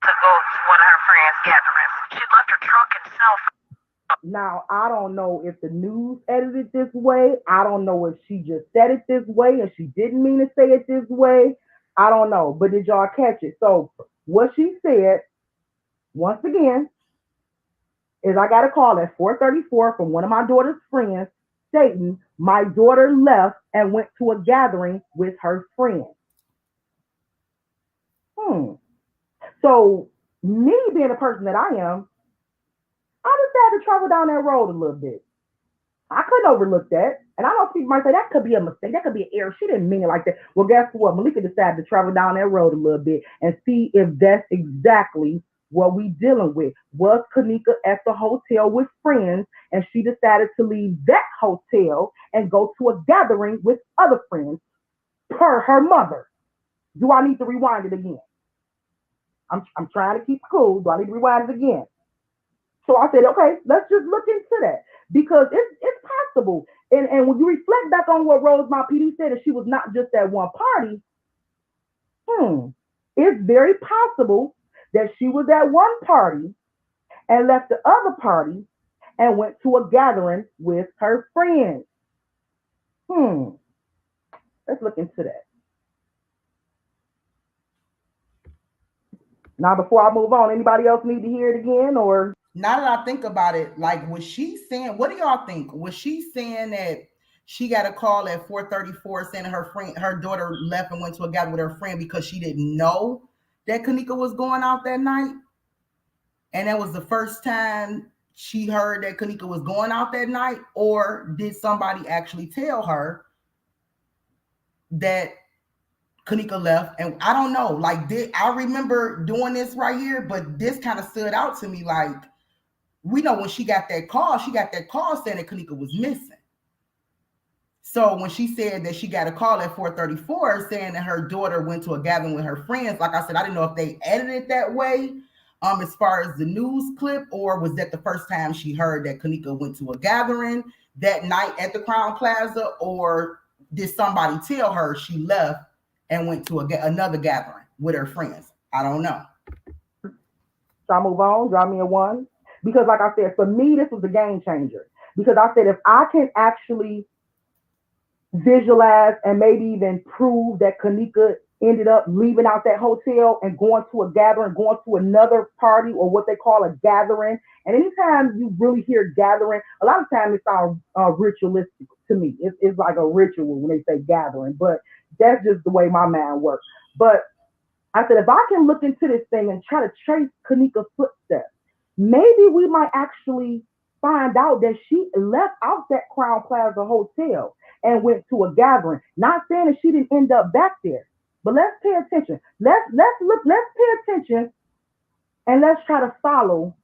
to go to one of her friends' gatherings. She left her truck and cell phone. Now, I don't know if the news edited this way. I don't know if she just said it this way and she didn't mean to say it this way. I don't know. But did y'all catch it? So what she said, once again, is I got a call at 4:34 from one of my daughter's friends stating my daughter left and went to a gathering with her friend. So me being the person that I am, I just had to travel down that road a little bit. I couldn't overlook that. And I know people might say that could be a mistake. That could be an error. She didn't mean it like that. Well, guess what? Malika decided to travel down that road a little bit and see if that's exactly what we dealing with. Was Kanika at the hotel with friends and she decided to leave that hotel and go to a gathering with other friends per her mother? Do I need to rewind it again? I'm trying to keep it cool. Do I need to rewind it again? So I said, okay, let's just look into that because it's possible. And when you reflect back on what Rosemont PD said, and she was not just at one party, it's very possible that she was at one party and left the other party and went to a gathering with her friends. Let's look into that. Now, before I move on, anybody else need to hear it again, or? Now that I think about it, like, was she saying, what do y'all think? Was she saying that she got a call at 4:34 saying her daughter left and went to a gathering with her friend because she didn't know that Kanika was going out that night? And that was the first time she heard that Kanika was going out that night? Or did somebody actually tell her that Kanika left? And I don't know. Like, I remember doing this right here, but this kind of stood out to me. Like, we know when she got that call saying that Kanika was missing. So when she said that she got a call at 4:34 saying that her daughter went to a gathering with her friends, like I said, I didn't know if they edited it that way, as far as the news clip, or was that the first time she heard that Kanika went to a gathering that night at the Crown Plaza, or did somebody tell her she left and went to another gathering with her friends? I don't know. So I move on, draw me a 1. Because like I said, for me, this was a game changer. Because I said, if I can actually visualize and maybe even prove that Kanika ended up leaving out that hotel and going to a gathering, going to another party, or what they call a gathering. And anytime you really hear gathering, a lot of times it sounds ritualistic to me. It's like a ritual when they say gathering, but that's just the way my mind works. But I said, if I can look into this thing and try to trace Kanika's footsteps, maybe we might actually find out that she left out that Crown Plaza hotel and went to a gathering. Not saying that she didn't end up back there, but let's pay attention. Let's pay attention, and let's try to follow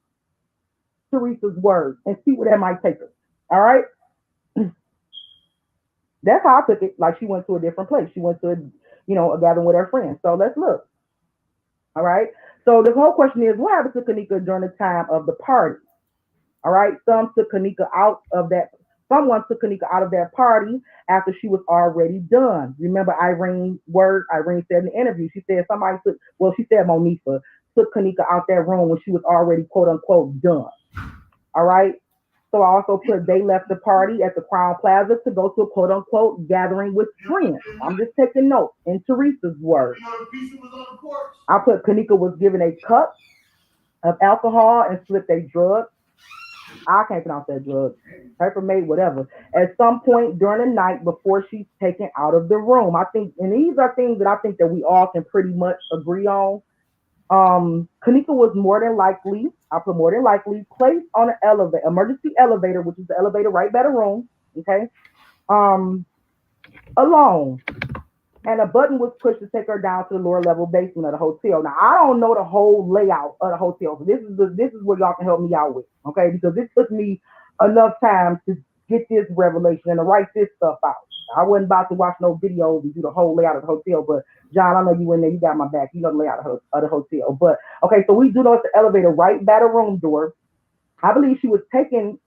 Teresa's words and see where that might take us. All right. That's how I took it. Like, she went to a different place. She went to a gathering with her friends. So let's look. All right. So the whole question is, what happened to Kanika during the time of the party? All right. Someone took Kanika out of that party after she was already done. Remember Irene said in the interview, she said Monifa took Kanika out that room when she was already quote unquote done. All right. So I also put they left the party at the Crown Plaza to go to a quote unquote gathering with friends. I'm just taking notes in Teresa's words. I put Kanika was given a cup of alcohol and slipped a drug. I can't pronounce that drug. Peppermint, whatever. At some point during the night before she's taken out of the room. I think, and these are things that I think that we all can pretty much agree on. Kanika was more than likely placed on an emergency elevator, which is the elevator right by the room. Okay. Alone. And a button was pushed to take her down to the lower level basement of the hotel. Now, I don't know the whole layout of the hotel, so this is what y'all can help me out with, okay? Because it took me enough time to get this revelation and to write this stuff out. I wasn't about to watch no videos and do the whole layout of the hotel, but John, I know you in there, you got my back. You know the layout of the hotel. But okay, so we do know it's the elevator right by the room door. I believe she was taken,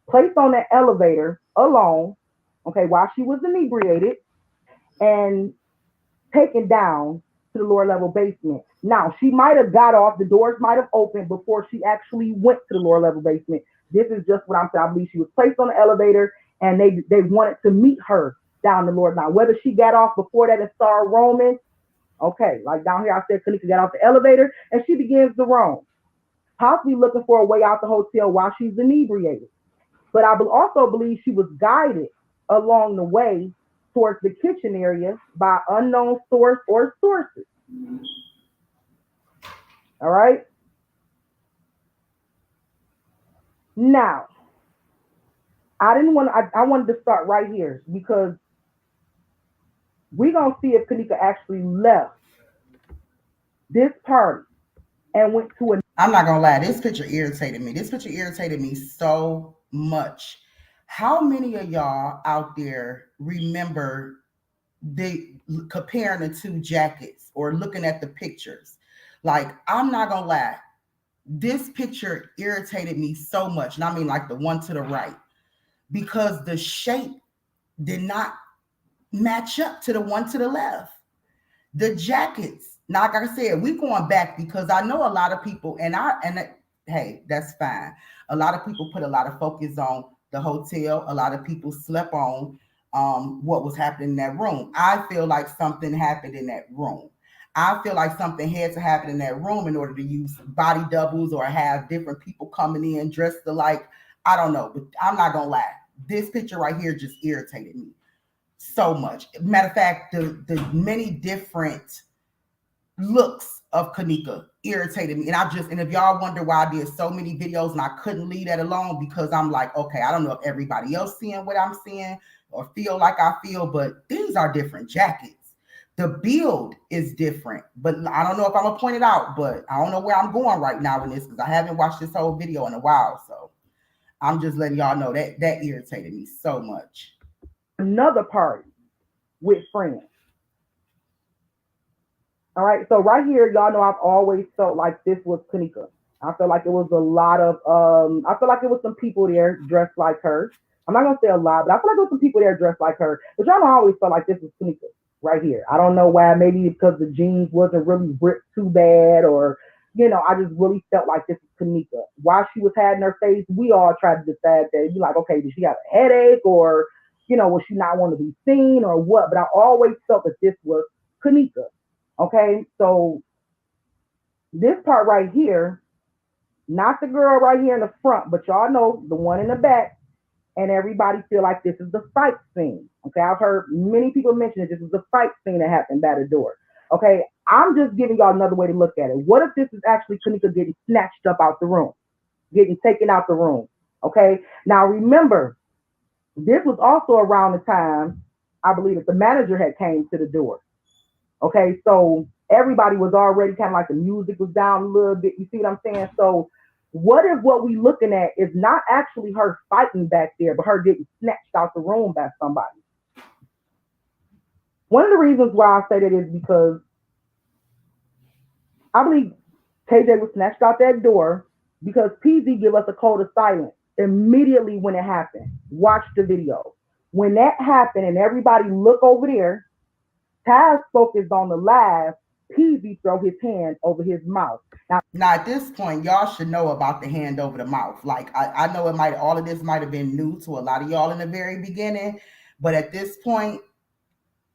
placed on that elevator alone, okay, while she was inebriated, and taken down to the lower level basement. Now, she might have got off, the doors might have opened before she actually went to the lower level basement. This is just what I'm saying. I believe she was placed on the elevator and they wanted to meet her down the lower. Now, whether she got off before that and started roaming, okay, like down here I said, Kanika got off the elevator and she begins to roam, possibly looking for a way out the hotel while she's inebriated. But I also believe she was guided along the way towards the kitchen area by unknown source or sources. All right. Now, I wanted to start right here because we're going to see if Kanika actually left this party and went to a... I'm not going to lie. This picture irritated me. This picture irritated me so much. How many of y'all out there remember comparing the two jackets or looking at the pictures? Like, I'm not gonna lie, this picture irritated me so much, and I mean like the one to the right, because the shape did not match up to the one to the left. The jackets, now like I said, we going back because I know a lot of people, and hey, that's fine. A lot of people put a lot of focus on the hotel. A lot of people slept on what was happening in that room. I feel like something happened in that room. I feel like something had to happen in that room in order to use body doubles or have different people coming in dressed alike. I don't know, but I'm not gonna lie. This picture right here just irritated me so much. Matter of fact, the many different looks of Kanika irritated me. And if y'all wonder why I did so many videos and I couldn't leave that alone, because I'm like, okay, I don't know if everybody else seeing what I'm seeing or feel like I feel, but these are different jackets. The build is different, but I don't know if I'm gonna point it out, but I don't know where I'm going right now in this because I haven't watched this whole video in a while. So I'm just letting y'all know that that irritated me so much. Another party with friends. All right, so right here, y'all know I've always felt like this was Kanika. I feel like it was a lot of, I feel like it was some people there dressed like her. I'm not gonna say a lot, but I feel like there was some people there dressed like her. But y'all know I always felt like this was Kanika right here. I don't know why, maybe because the jeans wasn't really ripped too bad, or I just really felt like this was Kanika. Why she was had in her face, we all tried to decide that. Be like, okay, did she have a headache, or was she not want to be seen, or what? But I always felt that this was Kanika. Okay, so this part right here, not the girl right here in the front, but y'all know the one in the back, and everybody feel like this is the fight scene. Okay, I've heard many people mention that this is the fight scene that happened by the door. Okay, I'm just giving y'all another way to look at it. What if this is actually Kanika getting snatched up out the room, getting taken out the room? Okay, now remember, this was also around the time, I believe, that the manager had came to the door. Okay, so everybody was already kind of like the music was down a little bit. You see what I'm saying? So what if what we looking at is not actually her fighting back there, but her getting snatched out the room by somebody? One of the reasons why I say that is because I believe KJ was snatched out that door because PZ give us a code of silence immediately when it happened. Watch the video. When that happened and everybody look over there, Taz focused on the live. PZ throw his hand over his mouth. Now at this point, y'all should know about the hand over the mouth. Like I know all of this might have been new to a lot of y'all in the very beginning, but at this point,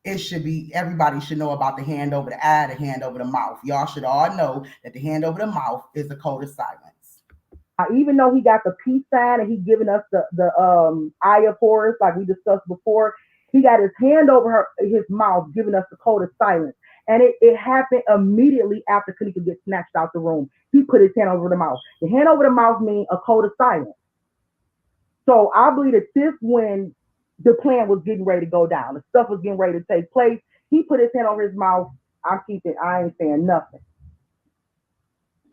everybody should know about the hand over the eye, the hand over the mouth. Y'all should all know that the hand over the mouth is a code of silence. Even though he got the peace sign and he giving us the eye of Horus, like we discussed before, he got his hand over his mouth, giving us the code of silence. And it happened immediately after Kanika gets snatched out the room. He put his hand over the mouth. The hand over the mouth means a code of silence. So I believe that this when the plan was getting ready to go down, the stuff was getting ready to take place. He put his hand over his mouth. I ain't saying nothing.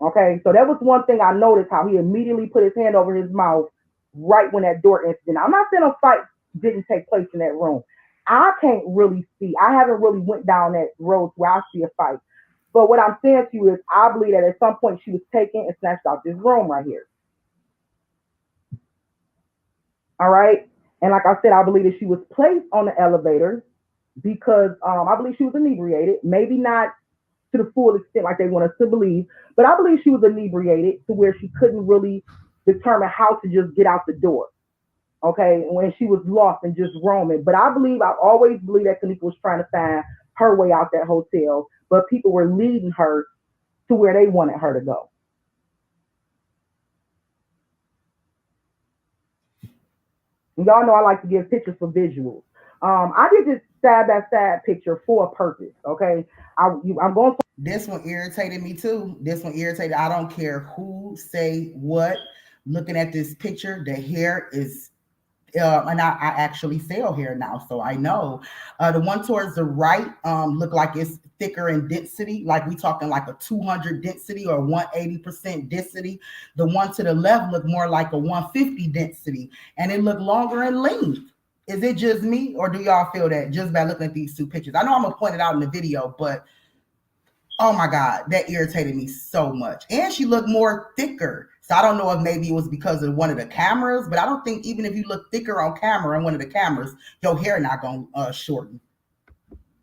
Okay, so that was one thing I noticed, how he immediately put his hand over his mouth right when that door incident. I'm not saying a fight didn't take place in that room. I can't really see. I haven't really went down that road where I see a fight. But what I'm saying to you is I believe that at some point she was taken and snatched out this room right here. All right. And like I said, I believe that she was placed on the elevator because I believe she was inebriated. Maybe not to the full extent like they want us to believe, but I believe she was inebriated to where she couldn't really determine how to just get out the door. Okay, when she was lost and just roaming. But I've always believed that Kanika was trying to find her way out that hotel, but people were leading her to where they wanted her to go. And y'all know I like to give pictures for visuals. I did this side by side picture for a purpose. Okay, I'm going. This one irritated me too. I don't care who say what. Looking at this picture, the hair is. And I actually sell hair now, so I know. The one towards the right look like it's thicker in density, like we talking like a 200 density or 180% density. The one to the left look more like a 150 density, and it look longer in length. Is it just me, or do y'all feel that just by looking at these two pictures? I know I'm gonna point it out in the video, but oh my God, that irritated me so much. And she looked more thicker. So I don't know if maybe it was because of one of the cameras, but I don't think even if you look thicker on camera in one of the cameras, your hair not going to shorten.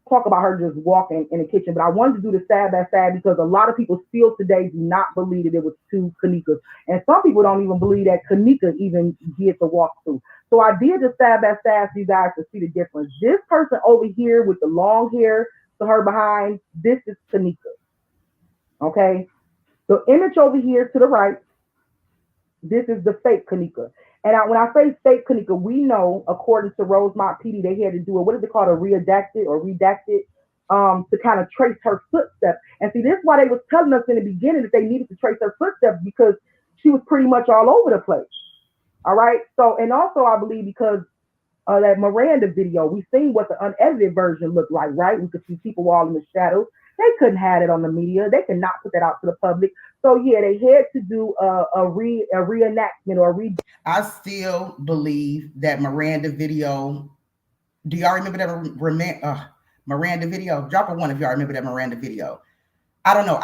talk about her just walking in the kitchen, but I wanted to do the side by side because a lot of people still today do not believe that it was two Kanikas. And some people don't even believe that Kanika even did the walkthrough. So I did the side by side for you guys to see the difference. This person over here with the long hair to her behind, this is Kanika. Okay. The image over here to the right, this is the fake Kanika. And when I say fake Kanika, we know, according to Rosemont PD, they had to do what is it called, a redacted, to kind of trace her footsteps. And see, this is why they was telling us in the beginning that they needed to trace her footsteps because she was pretty much all over the place. All right. So, and also I believe because that Miranda video, we seen what the unedited version looked like, right? We could see people all in the shadows. They couldn't have it on the media. They could not put that out to the public. So yeah, they had to do a reenactment or a I still believe that Miranda video. Do y'all remember that Miranda video? Drop a one if y'all remember that Miranda video. I don't know.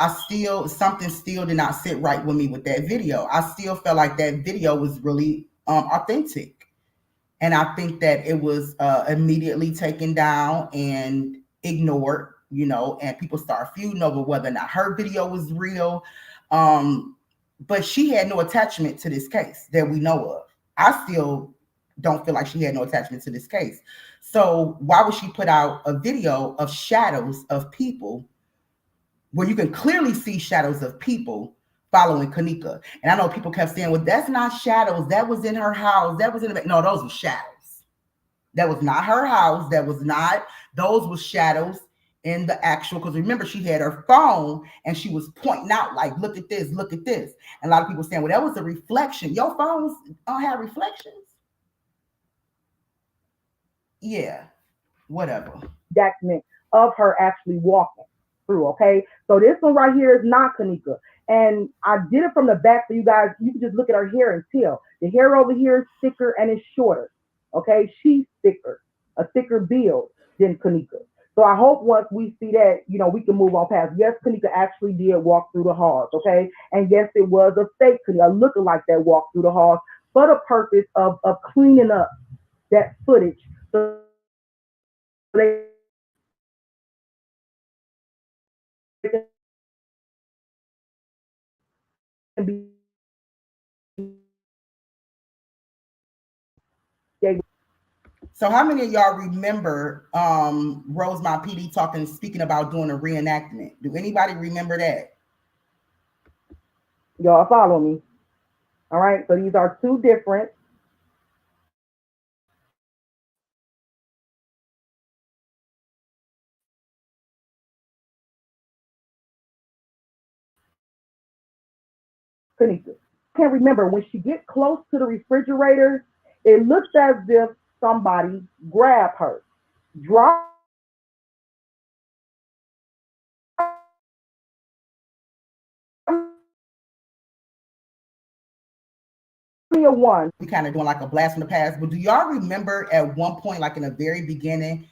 Something still did not sit right with me with that video. I still felt like that video was really authentic. And I think that it was immediately taken down and ignored, and people start feuding over whether or not her video was real. But she had no attachment to this case that we know of. I still don't feel like she had no attachment to this case. So why would she put out a video of shadows of people where you can clearly see shadows of people following Kanika? And I know people kept saying, well, that's not shadows. That was in her house. That was in the... No, those were shadows. That was not her house. Those were shadows in the actual, because remember, she had her phone and she was pointing out, like, look at this, look at this. And a lot of people saying, well, that was a reflection. Your phones don't have reflections. Yeah, whatever. Document of her actually walking through, okay? So this one right here is not Kanika. And I did it from the back so you guys, you can just look at her hair and tell. The hair over here is thicker and it's shorter, okay? She's thicker, a thicker build than Kanika. So I hope once we see that, we can move on past. Yes, Kanika actually did walk through the halls, okay? And yes, it was a fake Kanika, a lookalike that walked through the halls for the purpose of cleaning up that footage. So they can be... So how many of y'all remember Rosemont PD speaking about doing a reenactment? Do anybody remember that? Y'all follow me. All right. So these are two different Kanika. Can't remember when she gets close to the refrigerator, it looks as if somebody grabbed her, dropped me a one. We kind of doing like a blast from the past, but do y'all remember at one point, like in the very beginning,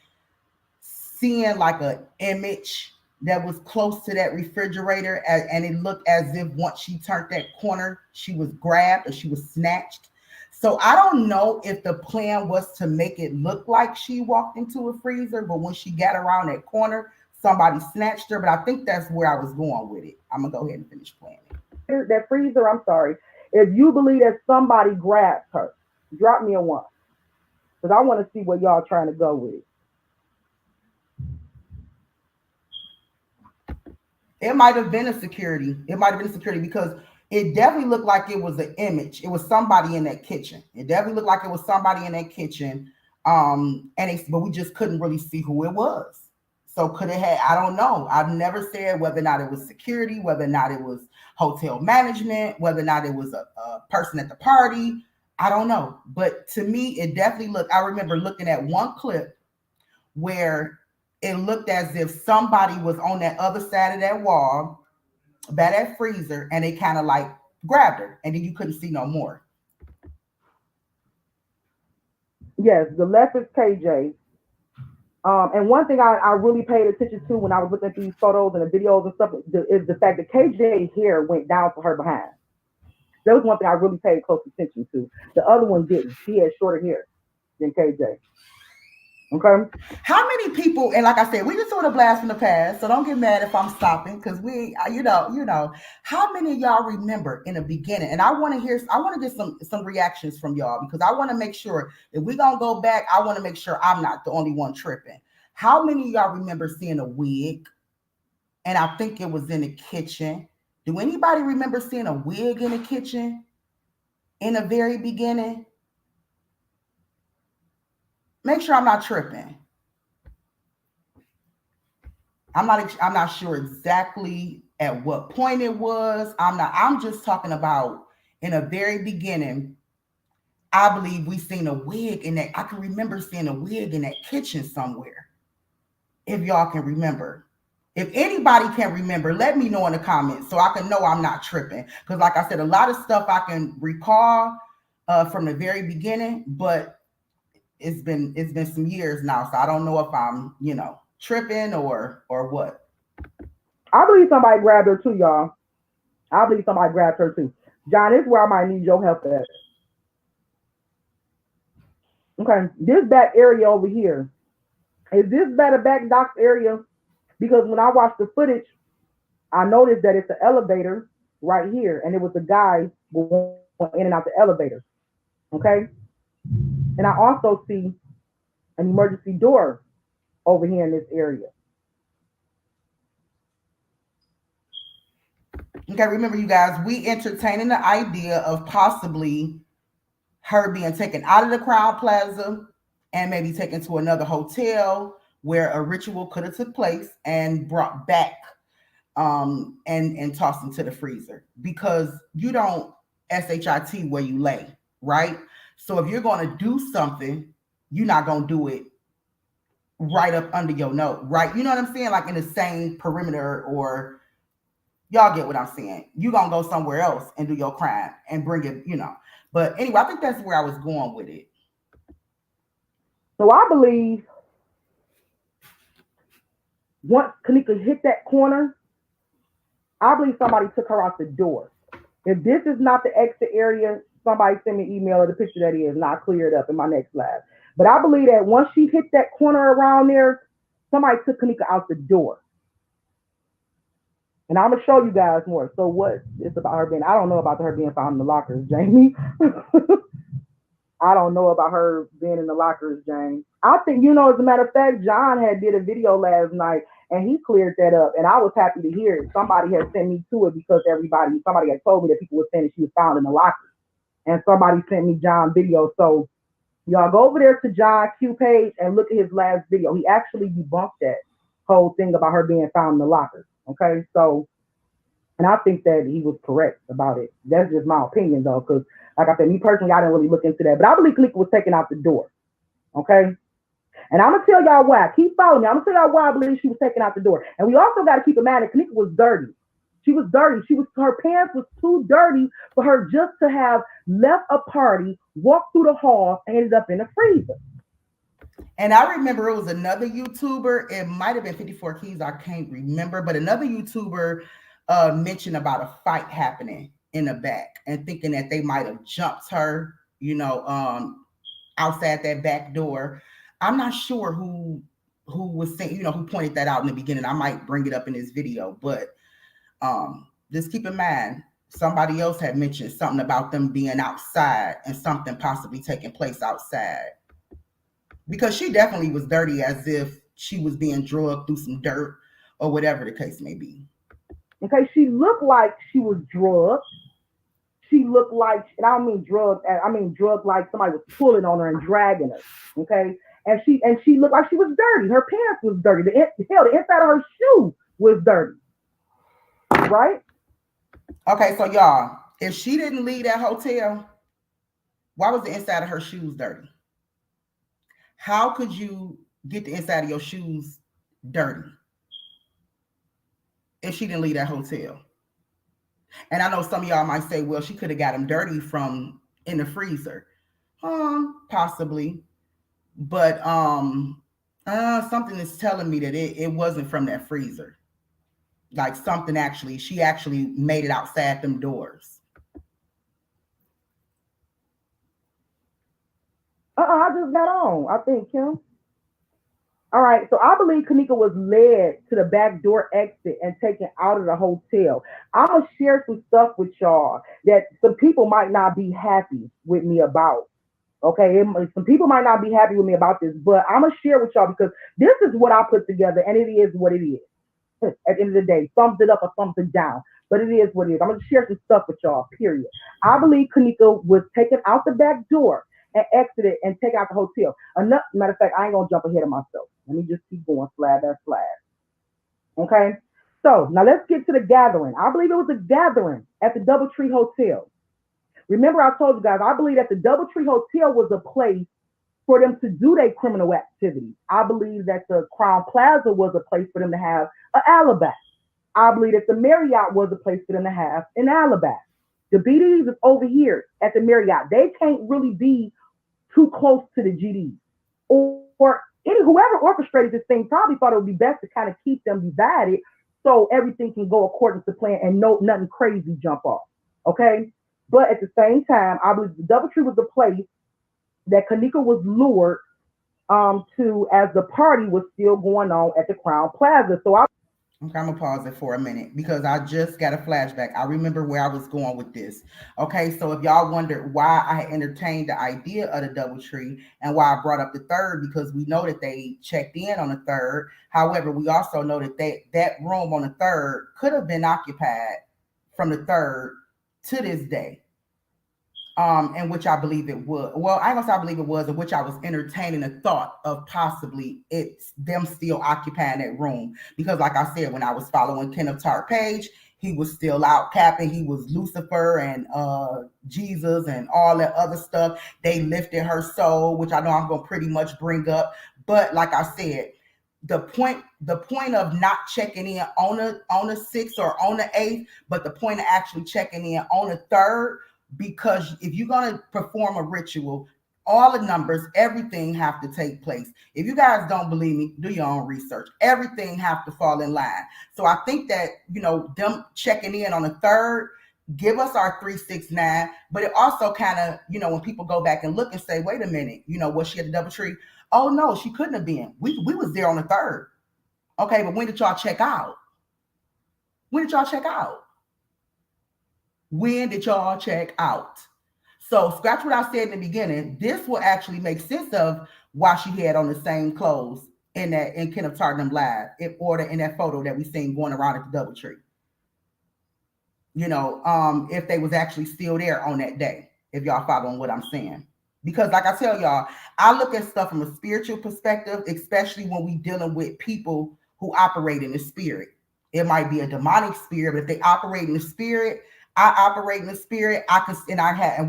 seeing like an image that was close to that refrigerator, and it looked as if once she turned that corner, she was grabbed or she was snatched? So I don't know if the plan was to make it look like she walked into a freezer, but when she got around that corner, somebody snatched her. But I think that's where I was going with it. I'm gonna go ahead and finish playing it. That freezer, I'm sorry. If you believe that somebody grabbed her, drop me a one. Because I want to see where y'all trying to go with it. It might have been a security. It might have been a security because it definitely looked like it was an image. It was somebody in that kitchen. It definitely looked like it was somebody in that kitchen. But we just couldn't really see who it was. So could it have, I don't know. I've never said whether or not it was security, whether or not it was hotel management, whether or not it was a person at the party. I don't know. But to me, it definitely looked, I remember looking at one clip where it looked as if somebody was on that other side of that wall by that freezer and they kind of like grabbed her and then you couldn't see no more. Yes, the left is KJ. And one thing I really paid attention to when I was looking at these photos and the videos and stuff is the fact that KJ's hair went down to her behind. That was one thing I really paid close attention to. The other one didn't. She had shorter hair than KJ. Okay. How many people, and like I said, we just sort of blast from the past, so don't get mad if I'm stopping, because how many of y'all remember in the beginning? And I want to get some reactions from y'all, because I want to make sure if we're gonna go back, I want to make sure I'm not the only one tripping. How many of y'all remember seeing a wig? And I think it was in the kitchen. Do anybody remember seeing a wig in the kitchen in the very beginning? Make sure I'm not tripping. I'm not sure exactly at what point it was. I'm just talking about in the very beginning. I believe we seen a wig in that. I can remember seeing a wig in that kitchen somewhere. If y'all can remember. If anybody can remember, let me know in the comments so I can know I'm not tripping. Because like I said, a lot of stuff I can recall from the very beginning, but it's been some years now, so I don't know if I'm tripping or what. I believe somebody grabbed her too, y'all. I believe somebody grabbed her too. John, this is where I might need your help at. Okay, this back area over here, is this better back dock area? Because when I watched the footage, I noticed that it's an elevator right here, and it was a guy going in and out the elevator. Okay, and I also see an emergency door over here in this area. Okay, remember you guys, we entertaining the idea of possibly her being taken out of the Crown Plaza and maybe taken to another hotel where a ritual could have took place and brought back and tossed into the freezer, because you don't shit where you lay, right? So if you're going to do something, you're not going to do it right up under your nose, right? You know what I'm saying? Like in the same perimeter, or y'all get what I'm saying. You're going to go somewhere else and do your crime and bring it. But anyway, I think that's where I was going with it. So I believe once Kanika hit that corner, I believe somebody took her out the door. If this is not the exit area, somebody send me an email or the picture that is, and I'll clear it up in my next live. But I believe that once she hit that corner around there, somebody took Kanika out the door. And I'm gonna show you guys more. So what it's about her being, I don't know about her being found in the lockers, Jamie. I don't know about her being in the lockers, James. I think, as a matter of fact, John had did a video last night and he cleared that up. And I was happy to hear it. Somebody had sent me to it because somebody had told me that people were saying that she was found in the lockers. And somebody sent me John's video. So y'all go over there to John Q page and look at his last video. He actually debunked that whole thing about her being found in the lockers. Okay. So, and I think that he was correct about it. That's just my opinion though, because like I said, me personally, I didn't really look into that. But I believe Kanika was taken out the door. Okay. And I'm gonna tell y'all why. Keep following me. I'm gonna tell y'all why I believe she was taken out the door. And we also got to keep in mind that Kanika was dirty. She was dirty. Her pants was too dirty for her just to have left a party, walked through the hall, and ended up in the freezer. And I remember it was another YouTuber. It might have been 54 Keys. I can't remember, but another YouTuber mentioned about a fight happening in the back and thinking that they might have jumped her, outside that back door. I'm not sure who was saying, who pointed that out in the beginning. I might bring it up in this video, but just keep in mind, somebody else had mentioned something about them being outside and something possibly taking place outside. Because she definitely was dirty, as if she was being drugged through some dirt or whatever the case may be. Okay, she looked like she was drugged. She looked like, and I don't mean drugged, I mean drugged like somebody was pulling on her and dragging her. Okay, and she looked like she was dirty. Her pants was dirty. The inside of her shoe was dirty. Right? Okay, so y'all, if she didn't leave that hotel, why was the inside of her shoes dirty? How could you get the inside of your shoes dirty if she didn't leave that hotel? And I know some of y'all might say, well, she could have got them dirty from in the freezer. Possibly. But something is telling me that it wasn't from that freezer. Like she actually made it outside them doors. I just got on, I think, Kim. All right, so I believe Kanika was led to the back door exit and taken out of the hotel. I'm gonna share some stuff with y'all that some people might not be happy with me about. Okay, some people might not be happy with me about this, but I'm gonna share with y'all because this is what I put together, and it is what it is. At the end of the day, thumbs it up or thumbs it down, but it is what it is. I'm gonna share some stuff with y'all. Period. I believe Kanika was taken out the back door and exited and taken out the hotel. Another matter of fact, I ain't gonna jump ahead of myself. Let me just keep going, slide that slide. Okay. So now let's get to the gathering. I believe it was a gathering at the DoubleTree Hotel. Remember, I told you guys, I believe that the DoubleTree Hotel was a place for them to do their criminal activity. I believe that the Crown Plaza was a place for them to have an alibi. I believe that the Marriott was a place for them to have an alibi. The BDs is over here at the Marriott. They can't really be too close to the GDs. Or any whoever orchestrated this thing probably thought it would be best to kind of keep them divided so everything can go according to plan and no nothing crazy jump off. Okay? But at the same time, I believe the DoubleTree was the place that Kanika was lured to as the party was still going on at the Crown Plaza. So I Okay, I'm gonna pause it for a minute because I just got a flashback. I remember where I was going with this. Okay, so if y'all wondered why I entertained the idea of the DoubleTree and why I brought up the third, because we know that they checked in on the third. However, we also know that that room on the third could have been occupied from the third to this day. In which I believe it would. Well, I guess I believe it was, in which I was entertaining the thought of possibly it's them still occupying that room. Because, like I said, when I was following Kenneth Tart Page, he was still out capping. He was Lucifer and Jesus and all that other stuff. They lifted her soul, which I know I'm gonna pretty much bring up. But like I said, the point of not checking in on the sixth or on the eighth, but the point of actually checking in on the third, because if you're going to perform a ritual, all the numbers, everything have to take place. If you guys don't believe me, do your own research. Everything have to fall in line. So I think that, them checking in on the third, give us our 369, but it also kind of, when people go back and look and say, wait a minute, was she at the DoubleTree? Oh no, she couldn't have been. We was there on the third. Okay, but when did y'all check out? When did y'all check out? When did y'all check out? So scratch what I said in the beginning. This will actually make sense of why she had on the same clothes in Kenneth Tottenham Live, in that photo that we seen going around at the DoubleTree. If they was actually still there on that day, if y'all following what I'm saying. Because like I tell y'all, I look at stuff from a spiritual perspective, especially when we dealing with people who operate in the spirit. It might be a demonic spirit, but if they operate in the spirit, I operate in the spirit.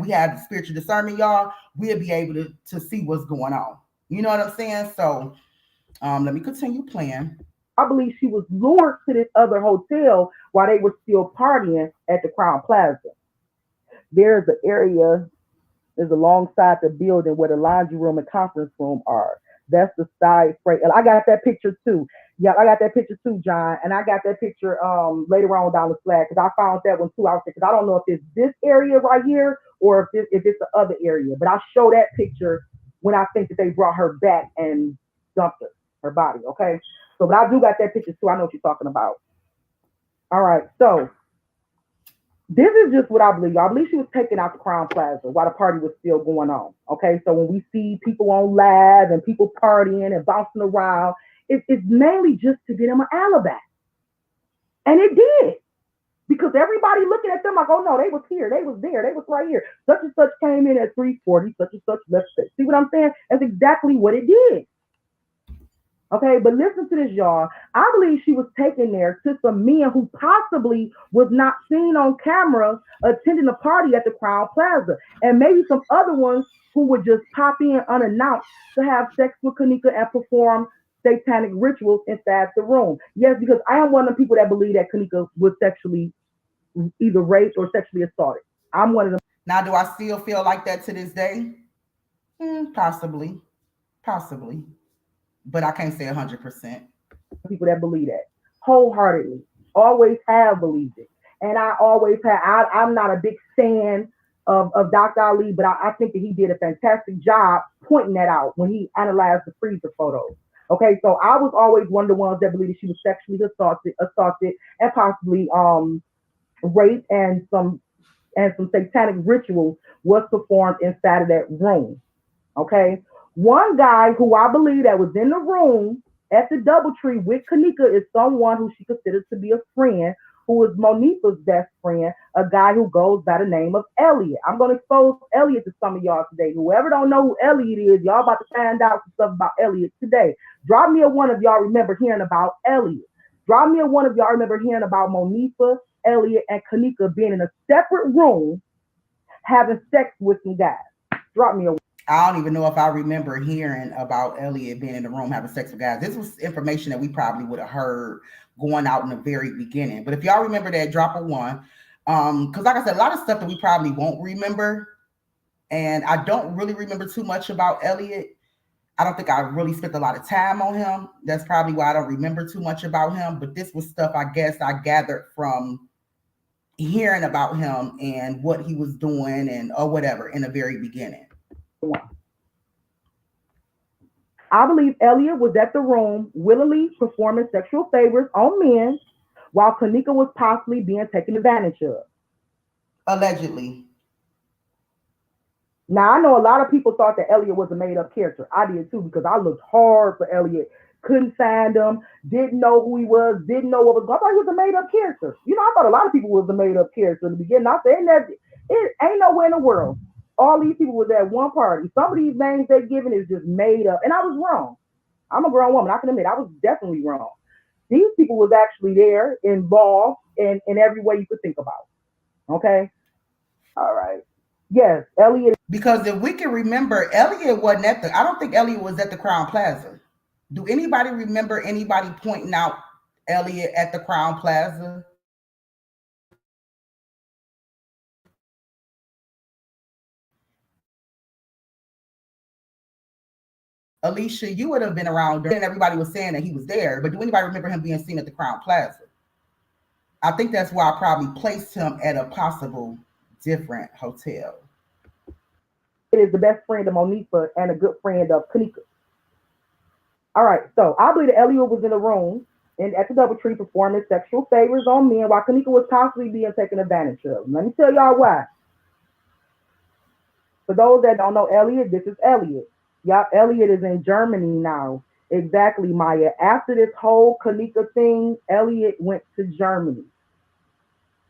We have spiritual discernment, y'all. We'll be able to see what's going on. You know what I'm saying? So let me continue playing. I believe she was lured to this other hotel while they were still partying at the Crown Plaza. There's an area is alongside the building where the laundry room and conference room are. That's the side frame. And I got that picture too. Yeah, I got that picture too, John. And I got that picture later on down the flag because I found that one too. I was because I don't know if it's this area right here or if it's the other area. But I'll show that picture when I think that they brought her back and dumped her body. Okay. So but I do got that picture too. I know what you're talking about. All right. So this is just what I believe. I believe she was taken out the Crown Plaza while the party was still going on. Okay, so when we see people on live and people partying and bouncing around, it's mainly just to get them an alibi. And it did. Because everybody looking at them like, oh no, they was here, they was there, they was right here. Such and such came in at 3:40, such and such left. See what I'm saying? That's exactly what it did. Okay, but listen to this, y'all. I believe she was taken there to some men who possibly was not seen on camera attending a party at the Crown Plaza, and maybe some other ones who would just pop in unannounced to have sex with Kanika and perform satanic rituals inside the room. Yes, because I am one of the people that believe that Kanika was sexually either raped or sexually assaulted. I'm one of them. Now, do I still feel like that to this day? Possibly. Possibly. But I can't say 100%. People that believe that wholeheartedly, always have believed it, and I always have. I'm not a big fan of Dr. Ali, but I think that he did a fantastic job pointing that out when he analyzed the freezer photos. Okay, so I was always one of the ones that believed that she was sexually assaulted, and possibly raped, and some satanic rituals was performed inside of that room. Okay. One guy who I believe that was in the room at the Doubletree with Kanika is someone who she considers to be a friend, who is Monifa's best friend, a guy who goes by the name of Elliot. I'm going to expose Elliot to some of y'all today. Whoever don't know who Elliot is, y'all about to find out some stuff about Elliot today. Drop me a one of y'all remember hearing about Elliot. Drop me a one of y'all remember hearing about Monifa, Elliot, and Kanika being in a separate room having sex with some guys. Drop me a I don't even know if I remember hearing about Elliot being in the room having sex with guys. This was information that we probably would have heard going out in the very beginning. But if y'all remember that, drop a one. Because like I said, a lot of stuff that we probably won't remember. And I don't really remember too much about Elliot. I don't think I really spent a lot of time on him. That's probably why I don't remember too much about him. But this was stuff I guess I gathered from hearing about him and what he was doing and or whatever in the very beginning. one. I believe Elliot was at the room willingly performing sexual favors on men while Kanika was possibly being taken advantage of. Allegedly. Now, I know a lot of people thought that Elliot was a made up character. I did too, because I looked hard for Elliot, couldn't find him, didn't know who he was, didn't know what was going on. I thought he was a made up character. You know, I thought a lot of people was a made up character in the beginning. I said, that it ain't nowhere in the world. All these people was at one party. Some of these names they're giving is just made up. And I was wrong. I'm a grown woman. I can admit I was definitely wrong. These people was actually there, involved in every way you could think about. Okay? All right. Yes, Elliot. Because if we can remember, Elliot wasn't at the, I don't think Elliot was at the Crown Plaza. Do anybody remember anybody pointing out Elliot at the Crown Plaza? Alicia, you would have been around during everybody was saying that he was there, but do anybody remember him being seen at the Crown Plaza? I think that's why I probably placed him at a possible different hotel. Is the best friend of Monifa and a good friend of Kanika. All right, so I believe that Elliot was in the room and at the Doubletree performing sexual favors on men while Kanika was constantly being taken advantage of. Let me tell y'all why. For those that don't know Elliot, this is Elliot. Y'all, Elliot is in Germany now. Exactly, Maya. After this whole Kanika thing, Elliot went to Germany.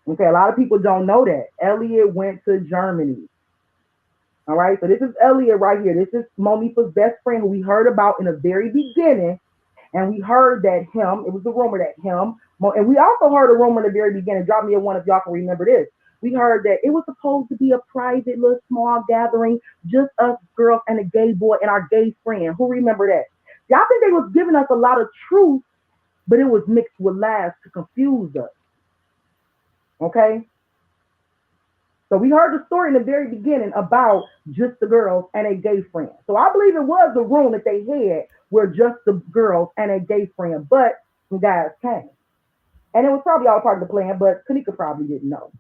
Okay, a lot of people don't know that. Elliot went to Germany. All right, so this is Elliot right here. This is Monifa's best friend who we heard about in the very beginning. And we heard that him, it was the rumor that him, and we also heard a rumor in the very beginning. Drop me a one if y'all can remember this. We heard that it was supposed to be a private little small gathering, just us girls and a gay boy and our gay friend. Who remember that? Y'all think they was giving us a lot of truth, but it was mixed with lies to confuse us. Okay? So we heard the story in the very beginning about just the girls and a gay friend. So I believe it was the room that they had where just the girls and a gay friend, but some guys came. And it was probably all part of the plan, but Kanika probably didn't know.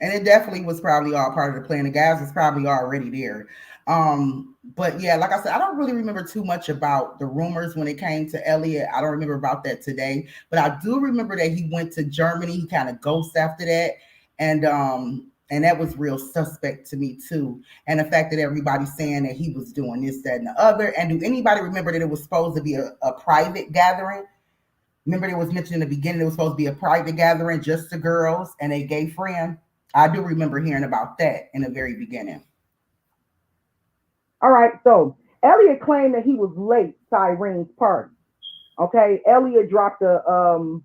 And it definitely was probably all part of the plan. The guys was probably already there. But yeah, like I said, I don't really remember too much about the rumors when it came to Elliot. I don't remember about that today, but I do remember that he went to Germany. He kind of ghosted after that. And that was real suspect to me too. And the fact that everybody's saying that he was doing this, that, and the other. And do anybody remember that it was supposed to be a private gathering? Remember it was mentioned in the beginning, it was supposed to be a private gathering, just the girls and a gay friend. I do remember hearing about that in the very beginning. All right, so Elliot claimed that he was late to Irene's party. Okay, Elliot dropped a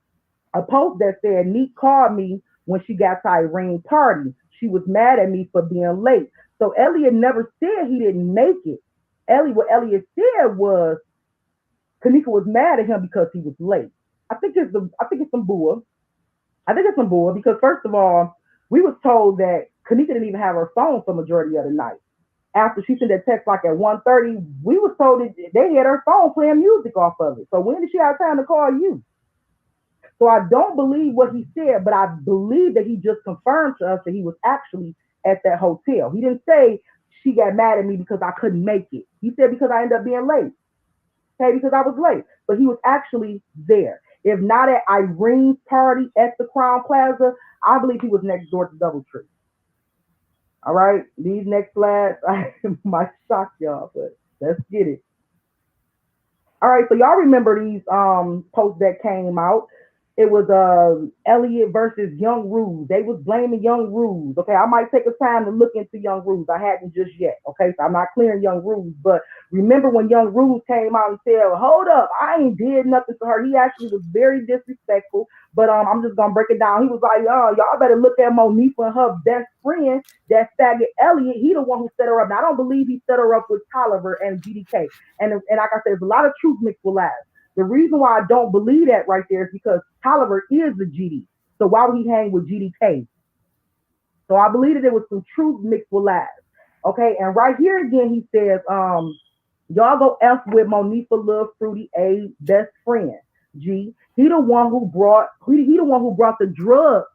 post that said, Neek called me when she got to Irene's party. She was mad at me for being late. So Elliot never said he didn't make it. What Elliot said was Kanika was mad at him because he was late. I think it's some bull. I think it's some bull because first of all, we was told that Kanika didn't even have her phone for majority of the night. After she sent that text like at 1:30, we was told that they had her phone playing music off of it. So when did she have time to call you? So I don't believe what he said, but I believe that he just confirmed to us that he was actually at that hotel. He didn't say she got mad at me because I couldn't make it. He said because I ended up being late. okay, because I was late. But he was actually there. If not at Irene's party at the Crown Plaza, I believe he was next door to Doubletree. All right, these next slides, I might shock y'all, but let's get it. All right, so y'all remember these posts that came out. It was Elliot versus Young Rules. They was blaming Young Rules. Okay, I might take a time to look into Young Rules. I hadn't just yet. Okay, so I'm not clearing Young Rules, but remember when Young Rules came out and said, "Hold up, I ain't did nothing to her." He actually was very disrespectful. But I'm just gonna break it down. He was like, "Oh, y'all better look at Monifa and her best friend, that faggot Elliot. He the one who set her up. Now, I don't believe he set her up with Tolliver and GDK. And like I said, there's a lot of truth mixed with lies. The reason why I don't believe that right there is because Tolliver is a GD. So why would he hang with GDK? So I believe that there was some truth mixed with lies. Okay, and right here again he says, y'all go F with Monifa Lil Fruity A best friend. G. He the one who brought the drugs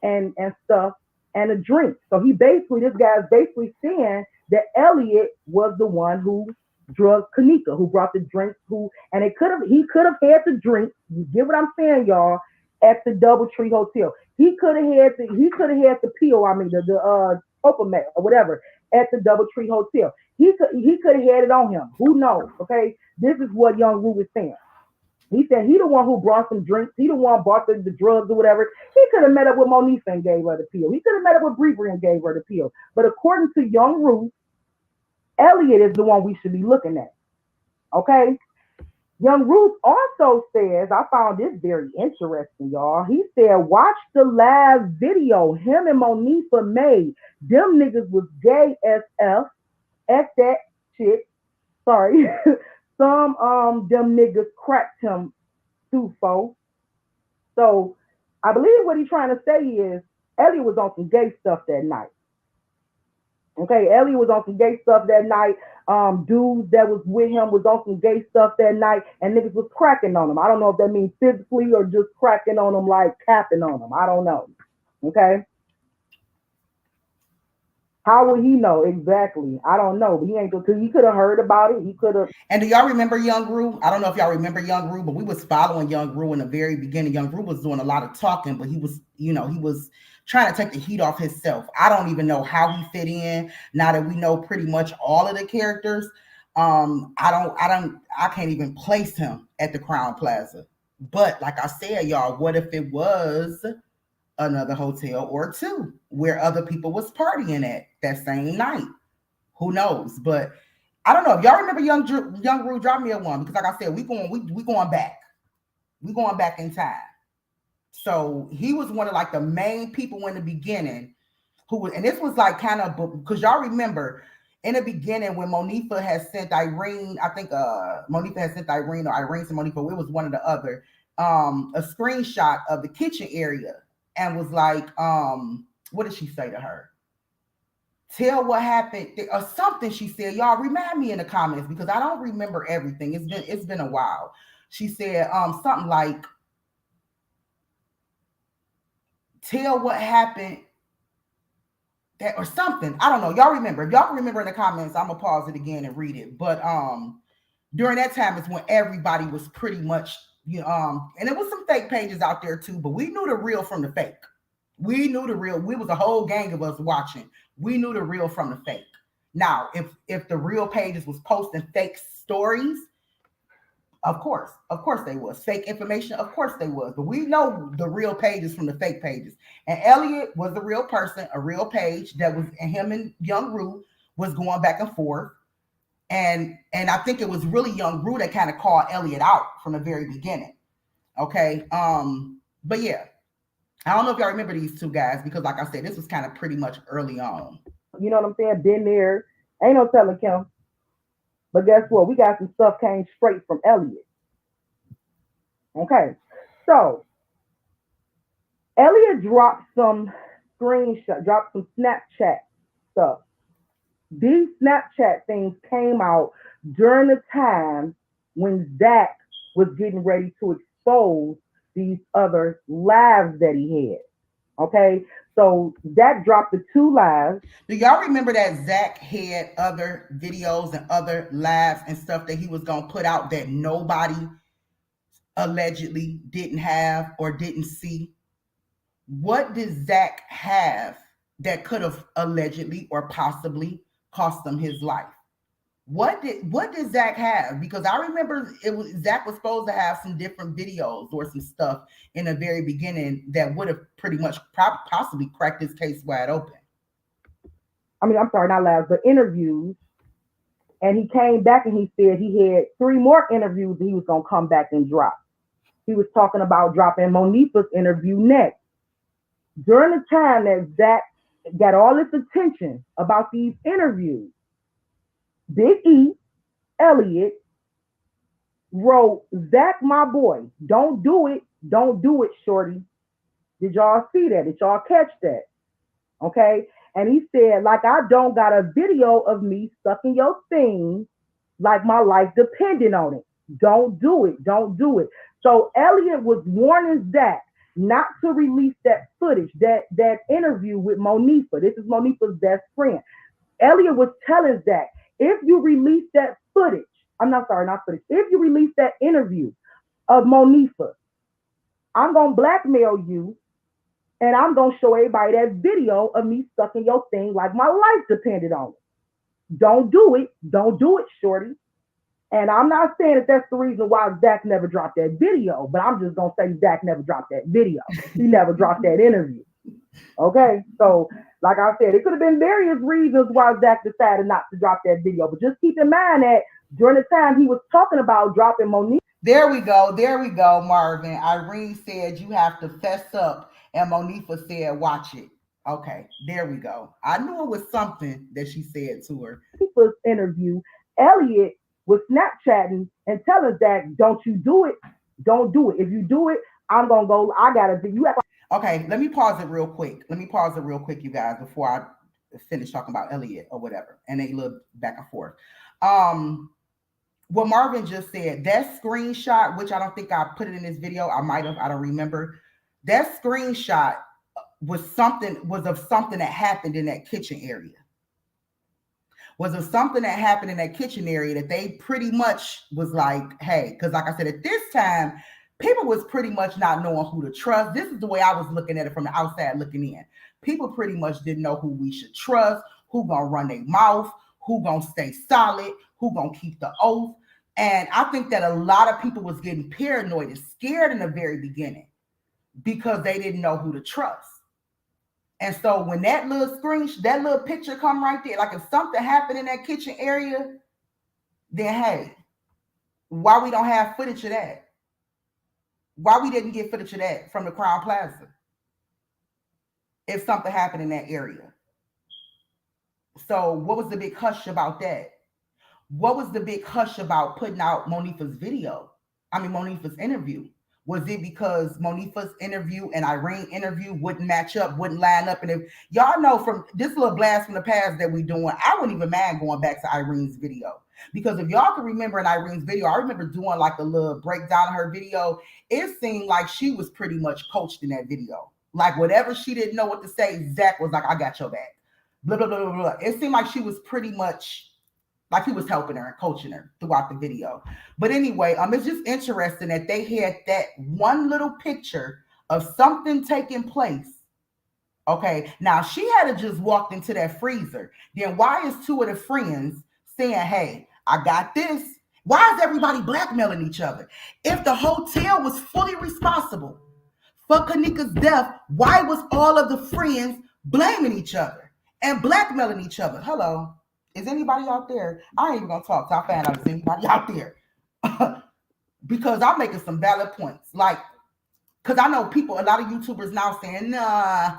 and stuff and a drink. So this guy's basically saying that Elliot was the one who drugged Kanika, who brought the drinks, and he could have had the drink. You get what I'm saying, y'all? At the DoubleTree Hotel, he could have had the pill. I mean the Topamet or whatever at the DoubleTree Hotel. He could have had it on him. Who knows? Okay, this is what Young Wu is saying. He said he the one who brought some drinks. He the one bought the drugs or whatever. He could have met up with Monifa and gave her the pill. He could have met up with Bree and gave her the pill. But according to Young Ruth, Elliot is the one we should be looking at. Okay? Young Ruth also says, I found this very interesting, y'all. He said, watch the last video him and Monifa made. Them niggas was gay as F. F that shit. Sorry. Some them niggas cracked him too, folks. So I believe what he's trying to say is Elliot was on some gay stuff that night. Okay, Elliot was on some gay stuff that night. Dudes that was with him was on some gay stuff that night, and niggas was cracking on him. I don't know if that means physically or just cracking on him, like capping on him. I don't know. Okay. How would he know exactly? I don't know. But he could have heard about it. He could have. And do y'all remember Young Gru? I don't know if y'all remember Young Gru, but we was following Young Gru in the very beginning. Young Gru was doing a lot of talking, but he was trying to take the heat off himself. I don't even know how he fit in now that we know pretty much all of the characters. I can't even place him at the Crown Plaza. But like I said, y'all, what if it was another hotel or two where other people was partying at that same night? Who knows? But I don't know. If y'all remember Young Gru, drop me a one, because like I said, we going back. We going back in time. So he was one of like the main people in the beginning and this was like kind of, because y'all remember in the beginning when Monifa had sent Irene, I think Monifa had sent Irene or Irene sent Monifa, it was one or the other, a screenshot of the kitchen area and was like, what did she say to her? Tell what happened or something she said. Y'all remind me in the comments because I don't remember everything. It's been a while. She said something like, tell what happened that or something. I don't know. Y'all remember. If y'all can remember in the comments, I'm gonna pause it again and read it. But during that time is when everybody was pretty much and there was some fake pages out there too, but we knew the real from the fake. We knew the real. We was a whole gang of us watching. We knew the real from the fake. Now, if the real pages was posting fake stories, of course they was. Fake information, of course they was. But we know the real pages from the fake pages. And Elliot was the real person, a real page that was, and him and Young Rue was going back and forth. And I think it was really Young Rue that kind of called Elliot out from the very beginning. Okay. But yeah. I don't know if y'all remember these two guys because, like I said, this was kind of pretty much early on. You know what I'm saying? Been there. Ain't no telling Kim. But guess what? We got some stuff came straight from Elliot. Okay. So, Elliot dropped some dropped some Snapchat stuff. These Snapchat things came out during the time when Zach was getting ready to expose these other lives that he had. Okay, So Zach dropped the 2 lives. Do y'all remember that Zach had other videos and other lives and stuff that he was gonna put out that nobody allegedly didn't have or didn't see? What did Zach have that could have allegedly or possibly cost him his life? What did Zach have? Because I remember Zach was supposed to have some different videos or some stuff in the very beginning that would have pretty much possibly cracked his case wide open. I mean, I'm sorry, not lives, but interviews. And he came back and he said he had 3 more interviews that he was gonna come back and drop. He was talking about dropping Monifa's interview next. During the time that Zach got all this attention about these interviews, Big E, Elliot, wrote, Zach, my boy, don't do it, shorty. Did y'all see that? Did y'all catch that? Okay. And he said, like, I don't got a video of me sucking your thing like my life depended on it. Don't do it. Don't do it. So Elliot was warning Zach not to release that footage, that interview with Monifa. This is Monifa's best friend. Elliot was telling Zach, if you release that footage, not footage, if you release that interview of Monifa, I'm going to blackmail you and I'm going to show everybody that video of me sucking your thing like my life depended on it. Don't do it. Don't do it, shorty. And I'm not saying that that's the reason why Zach never dropped that video, but I'm just going to say Zach never dropped that video. He never dropped that interview. Okay? So, like I said, it could have been various reasons why Zach decided not to drop that video. But just keep in mind that during the time he was talking about dropping Monique. There we go, Marvin. Irene said you have to fess up, and Monifa said, watch it. Okay, there we go. I knew it was something that she said to her. First interview, Elliot was Snapchatting and telling Zach, don't you do it. Don't do it. If you do it, I'm going to go, I got to do you. Okay, let me pause it real quick. You guys, before I finish talking about Elliot or whatever, and they look back and forth. What Marvin just said, that screenshot, which I don't think I put it in this video, I might have, I don't remember. That screenshot was of something that happened in that kitchen area. That they pretty much was like, hey, because like I said, at this time, people was pretty much not knowing who to trust. This is the way I was looking at it from the outside looking in. People pretty much didn't know who we should trust, who gonna run their mouth, who gonna stay solid, who gonna keep the oath. And I think that a lot of people was getting paranoid and scared in the very beginning because they didn't know who to trust. And so when that little picture come right there, like if something happened in that kitchen area, then hey, why we don't have footage of that? Why we didn't get footage of that from the Crown Plaza if something happened in that area? So what was the big hush about that? What was the big hush about putting out Monifa's interview? Was it because Monifa's interview and Irene interview wouldn't match up, wouldn't line up? And if y'all know from this little blast from the past that we're doing, I wouldn't even mind going back to Irene's video. Because if y'all can remember in Irene's video, I remember doing like a little breakdown of her video. It seemed like she was pretty much coached in that video. Like whatever she didn't know what to say, Zach was like, I got your back. Blah, blah, blah, blah, blah. It seemed like she was pretty much like he was helping her and coaching her throughout the video. But anyway, it's just interesting that they had that one little picture of something taking place. Okay, now she had to just walked into that freezer. Then why is 2 of the friends saying, hey, I got this? Why is everybody blackmailing each other? If the hotel was fully responsible for Kanika's death, why was all of the friends blaming each other and blackmailing each other? Hello. Is anybody out there? I ain't even gonna talk till I find out if there's anybody out there. Because I'm making some valid points. Like, because I know people, a lot of YouTubers now saying, nah,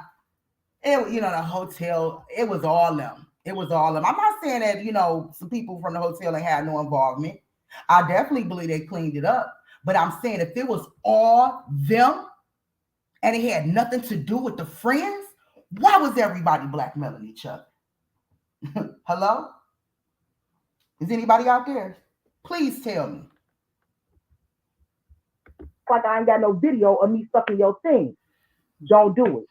the hotel, it was all them. It was all them. I'm not saying that, some people from the hotel ain't had no involvement. I definitely believe they cleaned it up. But I'm saying if it was all them and it had nothing to do with the friends, why was everybody blackmailing each other? Hello? Is anybody out there? Please tell me. Like I ain't got no video of me sucking your thing. Don't do it.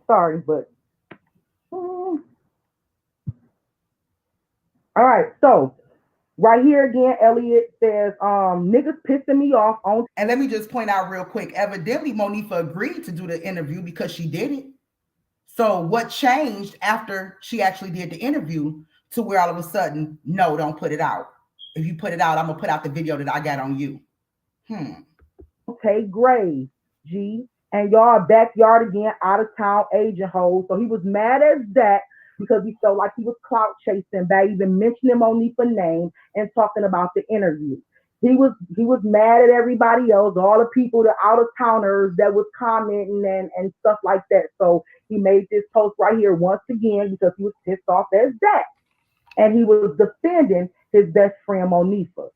Sorry, but all right. So right here again, Elliot says, niggas pissing me off on. And let me just point out real quick, evidently Monifa agreed to do the interview because she did it. So what changed after she actually did the interview to where all of a sudden, no, don't put it out. If you put it out, I'm gonna put out the video that I got on you. Okay, Graves, G, and y'all backyard again, out of town agent hoes. So he was mad as that because he felt like he was clout chasing by even mentioning Monifa's name and talking about the interview. He was mad at everybody else, all the people, the out of towners that was commenting and stuff like that. So he made this post right here once again because he was pissed off as that. And he was defending his best friend Monifa.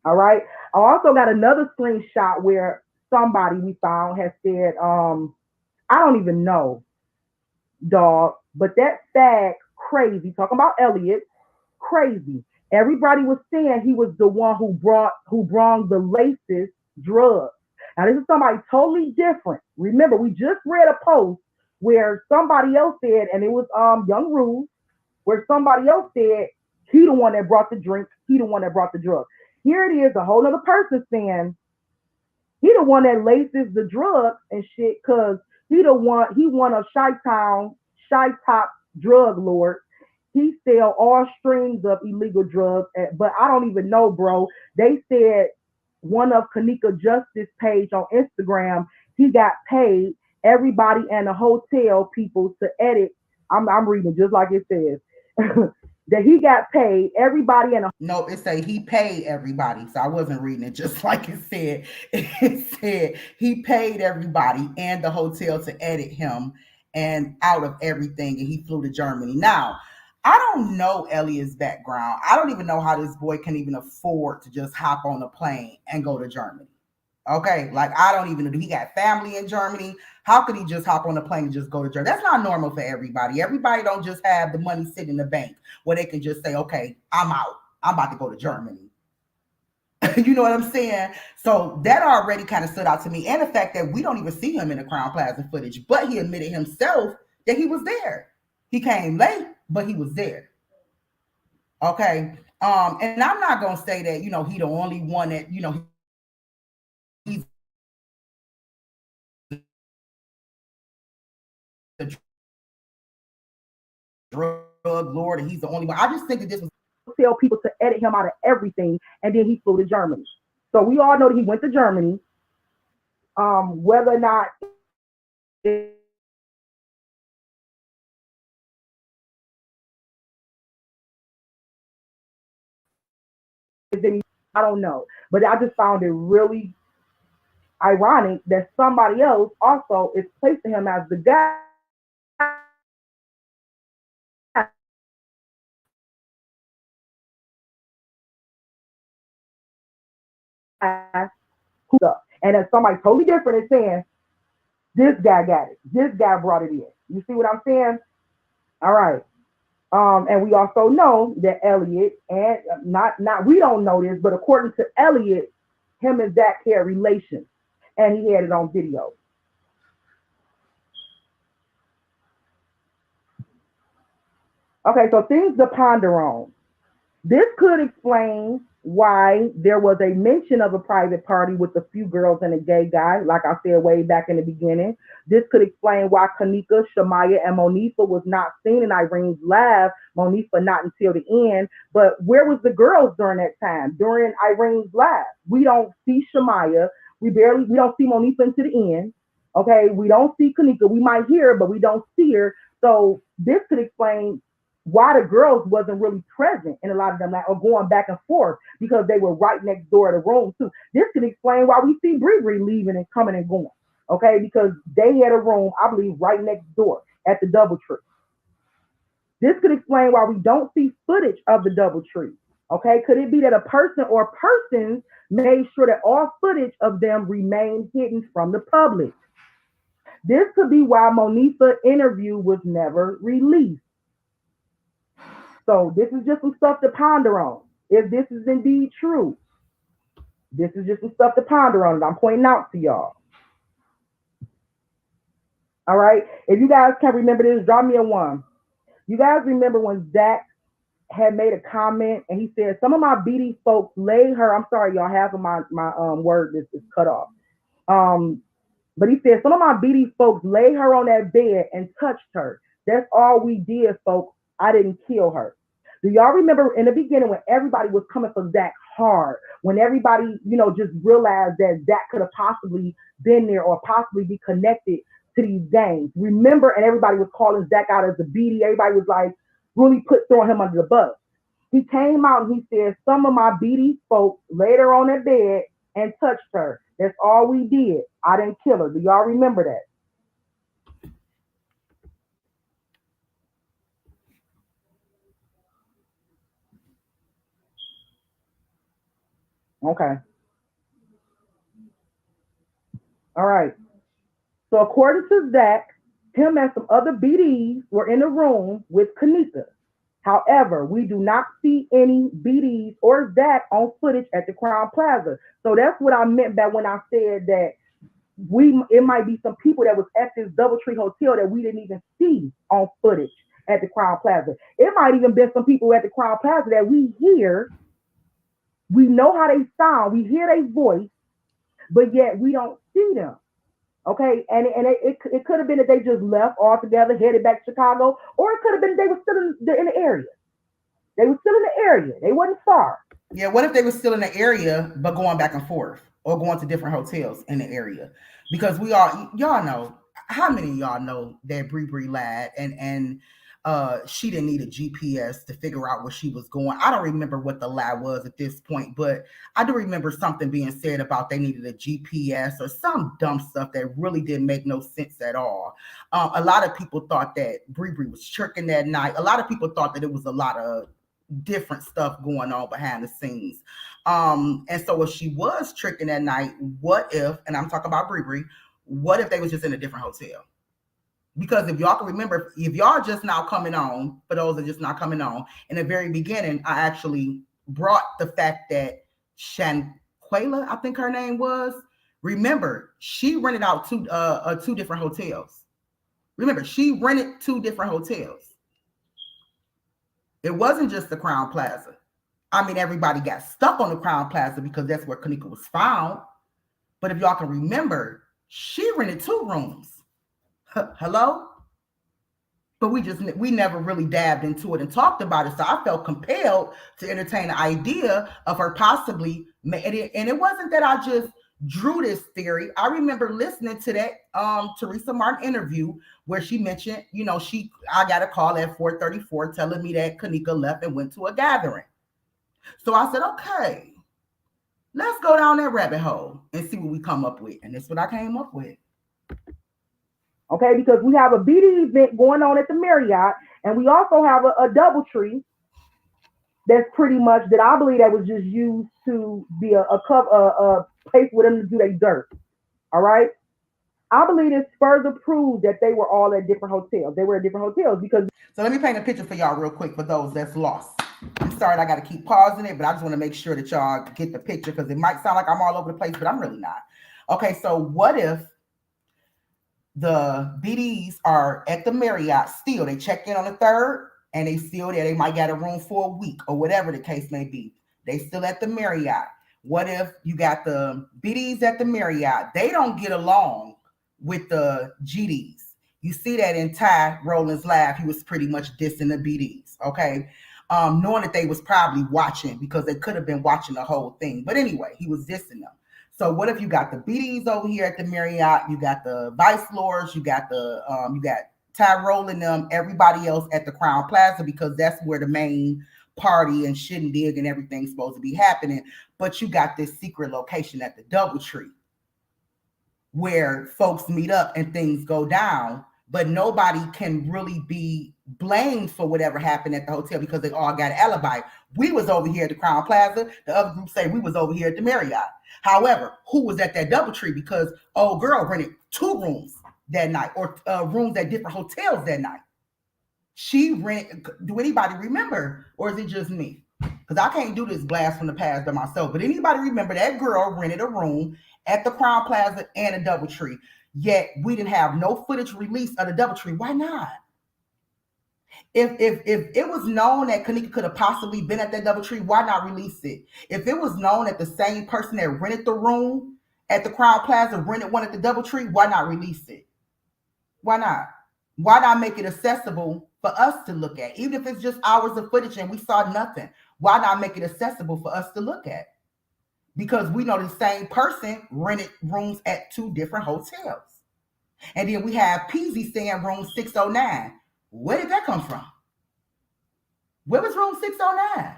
All right. I also got another screenshot where somebody we found has said, I don't even know, dog, but that fag crazy. Talking about Elliot, crazy. Everybody was saying he was the one who brought the laces drugs. Now this is somebody totally different. Remember, we just read a post where somebody else said, and it was Young Rue, where somebody else said he the one that brought the drink, he the one that brought the drug. Here it is, a whole other person saying he the one that laces the drugs and shit, cause he won a Chi-Town, Chi-Top drug lord. He sell all streams of illegal drugs, but I don't even know, bro. They said one of Kanika Justice page on Instagram, he got paid everybody and the hotel people to edit. I'm reading just like it says. That he got paid everybody and No, it say he paid everybody. So I wasn't reading it just like it said. It said he paid everybody and the hotel to edit him and out of everything, and he flew to Germany. Now, I don't know Elliot's background. I don't even know how this boy can even afford to just hop on a plane and go to Germany. Okay, like I don't even know. He got family in Germany. How could he just hop on a plane and just go to Germany? That's not normal for everybody. Everybody don't just have the money sitting in the bank where they can just say, okay, I'm out. I'm about to go to Germany. You know what I'm saying? So that already kind of stood out to me. And the fact that we don't even see him in the Crown Plaza footage, but he admitted himself that he was there. He came late, but he was there. Okay. And I'm not gonna say that, he the only one that, he's the drug lord and he's the only one. I just think that this was tell people to edit him out of everything, and then he flew to Germany. So we all know that he went to Germany. Whether or not I don't know, but I just found it really ironic that somebody else also is placing him as the guy who, and then somebody totally different is saying this guy got it, this guy brought it in. You see what I'm saying? All right. And we also know that Elliot and not we don't know this, but according to Elliot, him and Zach had relations, and he had it on video. Okay, so things to ponder on. This could explain why there was a mention of a private party with a few girls and a gay guy, like I said way back in the beginning. This could explain why Kanika, Shamaya, and Monifa was not seen in Irene's lab, Monifa not until the end. But where was the girls during that time, during Irene's lab? We don't see Shamaya. We don't see Monifa until the end. Okay, we don't see Kanika. We might hear her, but we don't see her. So this could explain why the girls wasn't really present in a lot of them, like, or going back and forth because they were right next door to the room too. This can explain why we see Bree leaving and coming and going. Okay, because they had a room, I believe, right next door at the DoubleTree. This could explain why we don't see footage of the DoubleTree. Okay, could it be that a person or persons made sure that all footage of them remained hidden from the public? This could be why Monifa's interview was never released. So this is just some stuff to ponder on. If this is indeed true, this is just some stuff to ponder on. I'm pointing out to y'all. All right. If you guys can remember this, drop me a one. You guys remember when Zach had made a comment and he said, some of my BD folks laid her, I'm sorry, y'all, half of my word is cut off. But he said, some of my BD folks laid her on that bed and touched her. That's all we did, folks. I didn't kill her. Do y'all remember in the beginning when everybody was coming for Zach hard, when everybody, just realized that Zach could have possibly been there or possibly be connected to these gangs? Remember, and everybody was calling Zach out as the BD. Everybody was like really throwing him under the bus. He came out and he said, some of my BD folks laid her on that bed and touched her. That's all we did. I didn't kill her. Do y'all remember that? Okay. All right. So according to Zach, him and some other BDs were in the room with Kanika. However, we do not see any BDs or Zach on footage at the Crown Plaza. So that's what I meant by when I said that it might be some people that was at this DoubleTree Hotel that we didn't even see on footage at the Crown Plaza. It might even be some people at the Crown Plaza that we hear, we know how they sound, we hear their voice, but yet we don't see them. Okay, and it could have been that they just left altogether, headed back to Chicago, or it could have been they were still in the area. They were still in the area. They wasn't far. Yeah, what if they were still in the area but going back and forth or going to different hotels in the area? Because y'all know, how many of y'all know that Bree lied and she didn't need a GPS to figure out where she was going. I don't remember what the lie was at this point, but I do remember something being said about they needed a GPS or some dumb stuff that really didn't make no sense at all. A lot of people thought that Bree was tricking that night. A lot of people thought that it was a lot of different stuff going on behind the scenes. And so if she was tricking that night, what if, and I'm talking about Bree, what if they was just in a different hotel? Because if y'all can remember, if y'all just now coming on, for those that just not coming on, in the very beginning, I actually brought the fact that Shanquela, I think her name was, remember, she rented out two different hotels. Remember, she rented two different hotels. It wasn't just the Crown Plaza. I mean, everybody got stuck on the Crown Plaza because that's where Kanika was found. But if y'all can remember, she rented two rooms. Hello? But we never really dabbed into it and talked about it. So I felt compelled to entertain the idea of her possibly, and it wasn't that I just drew this theory. I remember listening to that Teresa Martin interview where she mentioned, I got a call at 4:34 telling me that Kanika left and went to a gathering. So I said, okay, let's go down that rabbit hole and see what we come up with. And that's what I came up with. Okay, because we have a BD event going on at the Marriott, and we also have a DoubleTree that's pretty much, that I believe that was just used to be a place for them to do their dirt. All right? I believe this further proves that they were all at different hotels. They were at different hotels because... So let me paint a picture for y'all real quick for those that's lost. I'm sorry I got to keep pausing it, but I just want to make sure that y'all get the picture because it might sound like I'm all over the place, but I'm really not. Okay, so what if the BDs are at the Marriott still? They check in on the 3rd and they still there. They might get a room for a week or whatever the case may be. They still at the Marriott. What if you got the BDs at the Marriott? They don't get along with the GDs. You see that in Ty Rowland's laugh. He was pretty much dissing the BDs, okay? Knowing that they was probably watching because they could have been watching the whole thing. But anyway, he was dissing them. So what if you got the BDs over here at the Marriott, you got the Vice Lords, you got Ty Rowland, them, everybody else at the Crown Plaza because that's where the main party and shindig and everything's supposed to be happening. But you got this secret location at the DoubleTree where folks meet up and things go down, but nobody can really be blamed for whatever happened at the hotel because they all got an alibi. We was over here at the Crown Plaza. The other group say we was over here at the Marriott. However, who was at that DoubleTree? Because old girl rented two rooms that night or rooms at different hotels that night. She rented, do anybody remember? Or is it just me? Because I can't do this blast from the past by myself. But anybody remember that girl rented a room at the Crown Plaza and a DoubleTree? Yet we didn't have no footage released of the DoubleTree. Why not? If it was known that Kanika could have possibly been at that DoubleTree, why not release it? If it was known that the same person that rented the room at the Crown Plaza rented one at the DoubleTree, why not release it? Why not? Why not make it accessible for us to look at? Even if it's just hours of footage and we saw nothing, why not make it accessible for us to look at? Because we know the same person rented rooms at 2 different hotels. And then we have Peasy saying room 609. Where did that come from? Where was room 609?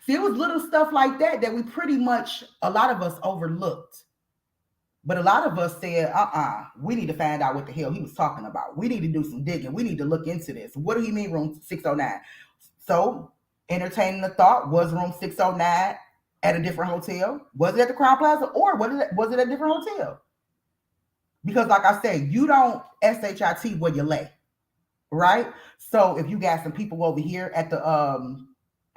See, it was little stuff like that that we pretty much, a lot of us overlooked. But a lot of us said, we need to find out what the hell he was talking about. We need to do some digging. We need to look into this. What do you mean room 609? So, entertaining the thought, was room 609 at a different hotel? Was it at the Crown Plaza or was it at a different hotel? Because like I said, you don't SHIT where you lay, right? So if you got some people over here at the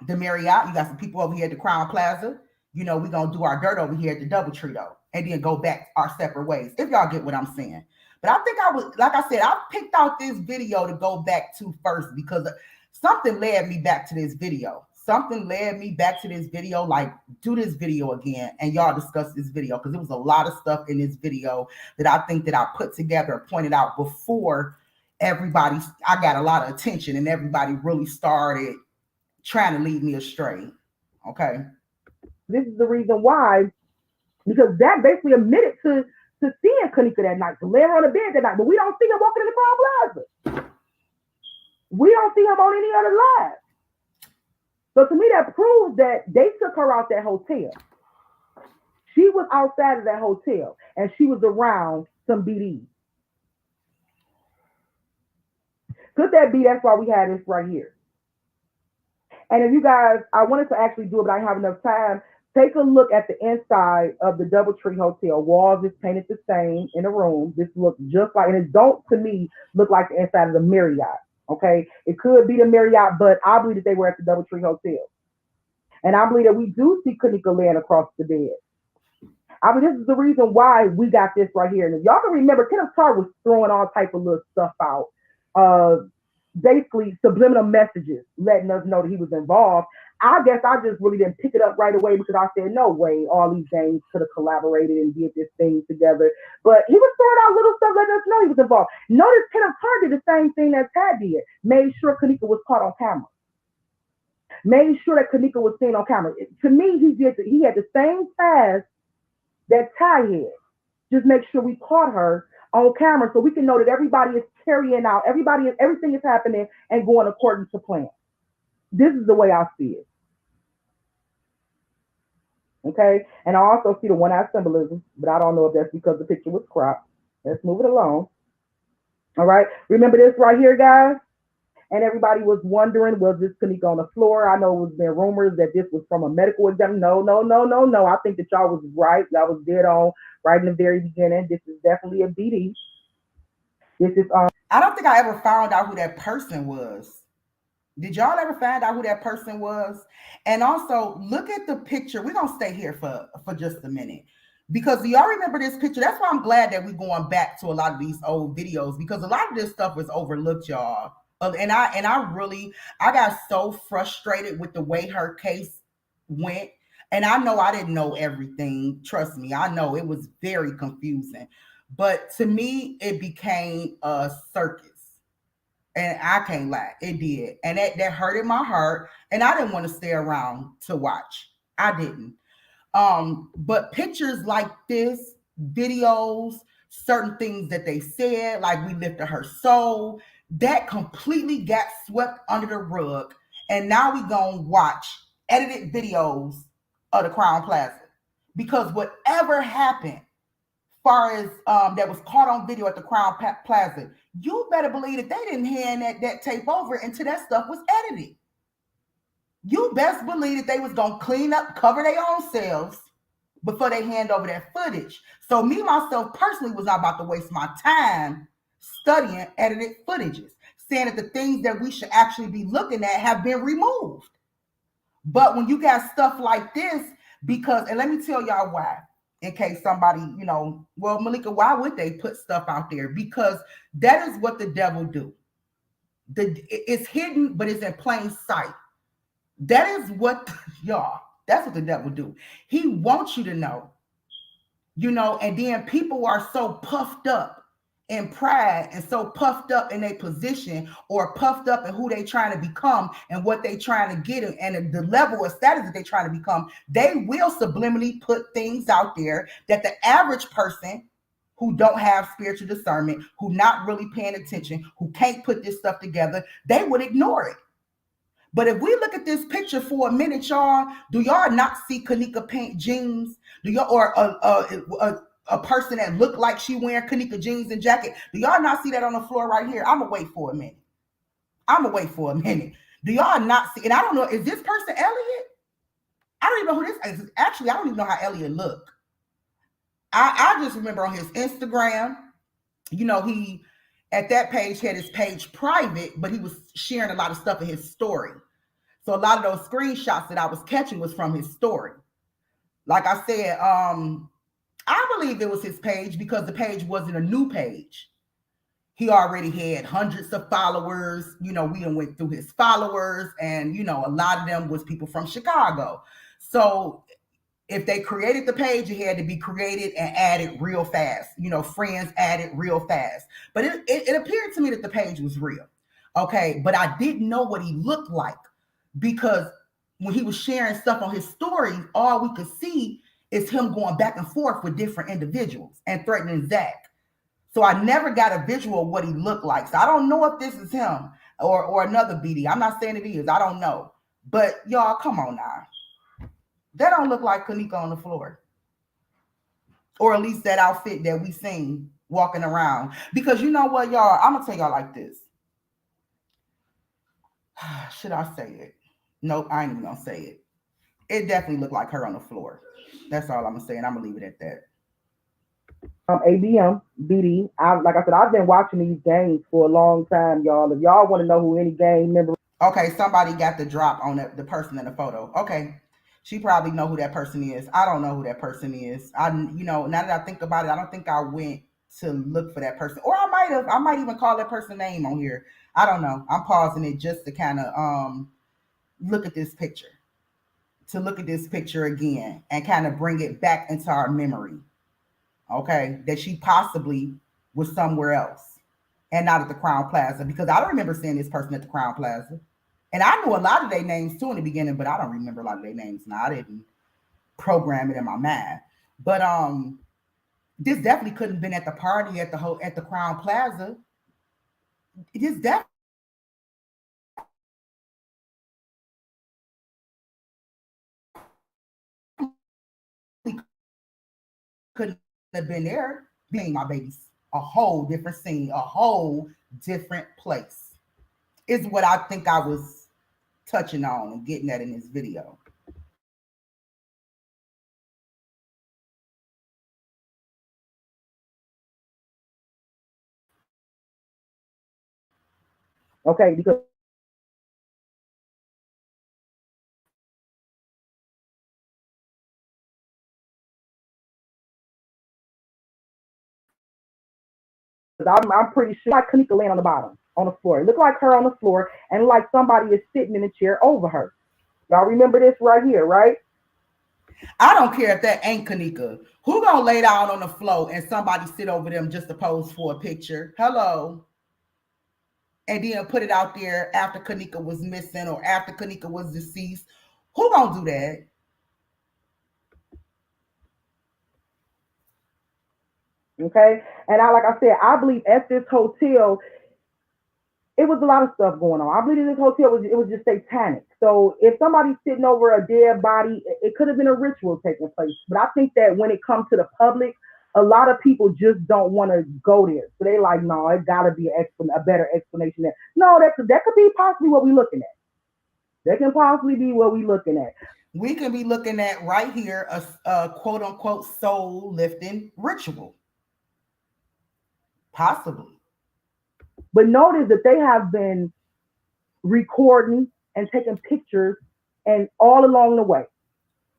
Marriott, you got some people over here at the Crown Plaza, we're going to do our dirt over here at the DoubleTree though, and then go back our separate ways, if y'all get what I'm saying. But I think like I said, I picked out this video to go back to first because something led me back to this video. Something led me back to this video, like do this video again and y'all discuss this video because there was a lot of stuff in this video that I think that I put together and pointed out before I got a lot of attention and everybody really started trying to lead me astray. Okay. This is the reason why, because that basically admitted to seeing Kanika that night, to lay her on the bed that night, but we don't see him walking in the Crown Plaza. We don't see him on any other live. So to me, that proves that they took her out that hotel. She was outside of that hotel and she was around some BDs. Could that be? That's why we had this right here. And if you guys, I wanted to actually do it, but I didn't have enough time. Take a look at the inside of the DoubleTree Hotel. Walls is painted the same in the room. This looks just like, and it don't to me look like the inside of the Marriott. Okay, it could be the Marriott, but I believe that they were at the DoubleTree Hotel. And I believe that we do see Kanika laying across the bed. I mean, this is the reason why we got this right here. And if y'all can remember, Kenneth Carr was throwing all type of little stuff out, basically subliminal messages, letting us know that he was involved. I guess I just really didn't pick it up right away because I said, no way, all these gangs could have collaborated and did this thing together. But he was throwing out little stuff, letting us know he was involved. Notice Kenneth Carr did the same thing that Tad did. Made sure Kanika was caught on camera. Made sure that Kanika was seen on camera. To me, he had the same task that Ty had. Just make sure we caught her on camera so we can know that everybody is carrying out, everything is happening and going according to plan. This is the way I see it. Okay, and I also see the one-eye symbolism, but I don't know if that's because the picture was cropped. Let's move it along. All right, remember this right here, guys? And everybody was wondering, was this Kanika on the floor? I know it was been rumors that this was from a medical exam. No. I think that y'all was right. Y'all was dead on right in the very beginning. This is definitely a BD. This is I don't think I ever found out who that person was. Did y'all ever find out who that person was? And also look at the picture. We're gonna stay here for just a minute. Because do y'all remember this picture? That's why I'm glad that we're going back to a lot of these old videos because a lot of this stuff was overlooked, y'all. And I got so frustrated with the way her case went. And I know I didn't know everything. Trust me, I know it was very confusing. But to me, it became a circus. And I can't lie, it did. And that hurted my heart. And I didn't want to stay around to watch. I didn't. But pictures like this, videos, certain things that they said, like we lifted her soul, that completely got swept under the rug. And now we gonna watch edited videos of the Crown Plaza. Because whatever happened, far as that was caught on video at the Crown Plaza, you better believe that they didn't hand that tape over until that stuff was edited. You best believe that they was gonna clean up, cover their own selves before they hand over that footage. So me, myself, personally was not about to waste my time studying edited footages, saying that the things that we should actually be looking at have been removed. But when you got stuff like this, and let me tell y'all why. in case somebody, well, Malika, why would they put stuff out there? Because that is what the devil do. It's hidden, but it's in plain sight. That is what y'all. That's what the devil do. He wants you to know, and then people are so puffed up in pride and so puffed up in their position or puffed up in who they trying to become and what they trying to get and the level of status that they trying to become. They will subliminally put things out there that the average person who don't have spiritual discernment, who not really paying attention, who can't put this stuff together, they would ignore it. But if we look at this picture for a minute, y'all, do y'all not see Kanika Pink jeans? Do y'all or a person that looked like she wearing Kanika jeans and jacket? Do y'all not see that on the floor right here? I'm gonna wait for a minute. Do y'all not see? And I don't know, is this person Elliot? I don't even know who this is. Actually, I don't even know how Elliot look. I just remember on his Instagram, he at that page had his page private, but he was sharing a lot of stuff in his story. So a lot of those screenshots that I was catching was from his story. Like I said, I believe it was his page because the page wasn't a new page. He already had hundreds of followers. We done went through his followers, and a lot of them was people from Chicago. So if they created the page, it had to be created and added real fast. Friends added real fast. But it appeared to me that the page was real. Okay, but I didn't know what he looked like because when he was sharing stuff on his stories, all we could see is him going back and forth with different individuals and threatening Zach. So I never got a visual of what he looked like. So I don't know if this is him or another BD. I'm not saying it is. I don't know. But y'all, come on now. That don't look like Kanika on the floor. Or at least that outfit that we seen walking around. Because you know what, y'all? I'm going to tell y'all like this. Should I say it? Nope, I ain't even going to say it. It definitely looked like her on the floor. That's all I'm going to say, and I'm going to leave it at that. ABM, BD. Like I said, I've been watching these games for a long time, y'all. If y'all want to know who any gang member. Okay, somebody got the drop on the person in the photo. Okay. She probably know who that person is. I don't know who that person is. Now that I think about it, I don't think I went to look for that person. Or I might have. I might even call that person's name on here. I don't know. I'm pausing it just to kind of look at this picture. To look at this picture again and kind of bring it back into our memory. Okay, that she possibly was somewhere else and not at the Crown Plaza, because I don't remember seeing this person at the Crown Plaza. And I knew a lot of their names too in the beginning, but I don't remember a lot of their names now. I didn't program it in my mind. But this definitely couldn't have been at the party at the Crown Plaza. This definitely couldn't have been there. Being my babies, a whole different scene, a whole different place is what I think I was touching on and getting at in this video. Okay, because I'm pretty sure like Kanika laying on the bottom, on the floor. It looked like her on the floor, and like somebody is sitting in a chair over her. Y'all remember this right here, right? I don't care if that ain't Kanika. Who gonna lay down on the floor and somebody sit over them just to pose for a picture? Hello. And then put it out there after Kanika was missing or after Kanika was deceased. Who gonna do that? Okay, and like I said, I believe at this hotel it was a lot of stuff going on. I believe this hotel was just satanic. So if somebody's sitting over a dead body, it could have been a ritual taking place. But I think that when it comes to the public, a lot of people just don't want to go there. So they like, no, it got to be a better explanation there. No, that could be possibly what we're looking at. That can possibly be what we're looking at. We can be looking at right here a quote unquote soul lifting ritual. Possibly. But notice that they have been recording and taking pictures and all along the way,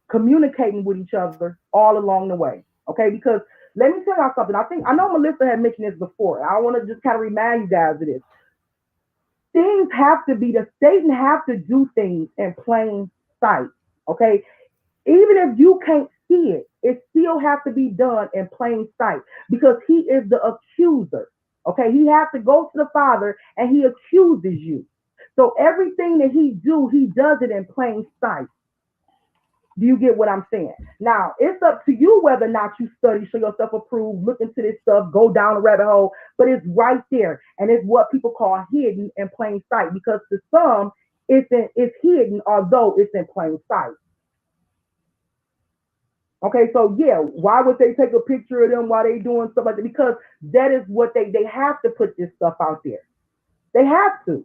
communicating with each other all along the way. Okay, because let me tell y'all something. I know Melissa had mentioned this before. I want to just kind of remind you guys of this. Things have to be, the Satan have to do things in plain sight. Okay, even if you can't see it, it still has to be done in plain sight because he is the accuser. Okay, he has to go to the Father and he accuses you. So everything that he does it in plain sight. Do you get what I'm saying? Now, it's up to you whether or not you study, show yourself approved, look into this stuff, go down a rabbit hole, but it's right there. And it's what people call hidden in plain sight because to some, it's hidden, although it's in plain sight. Okay, so yeah, why would they take a picture of them while they doing stuff like that? Because that is what they have to put this stuff out there. They have to.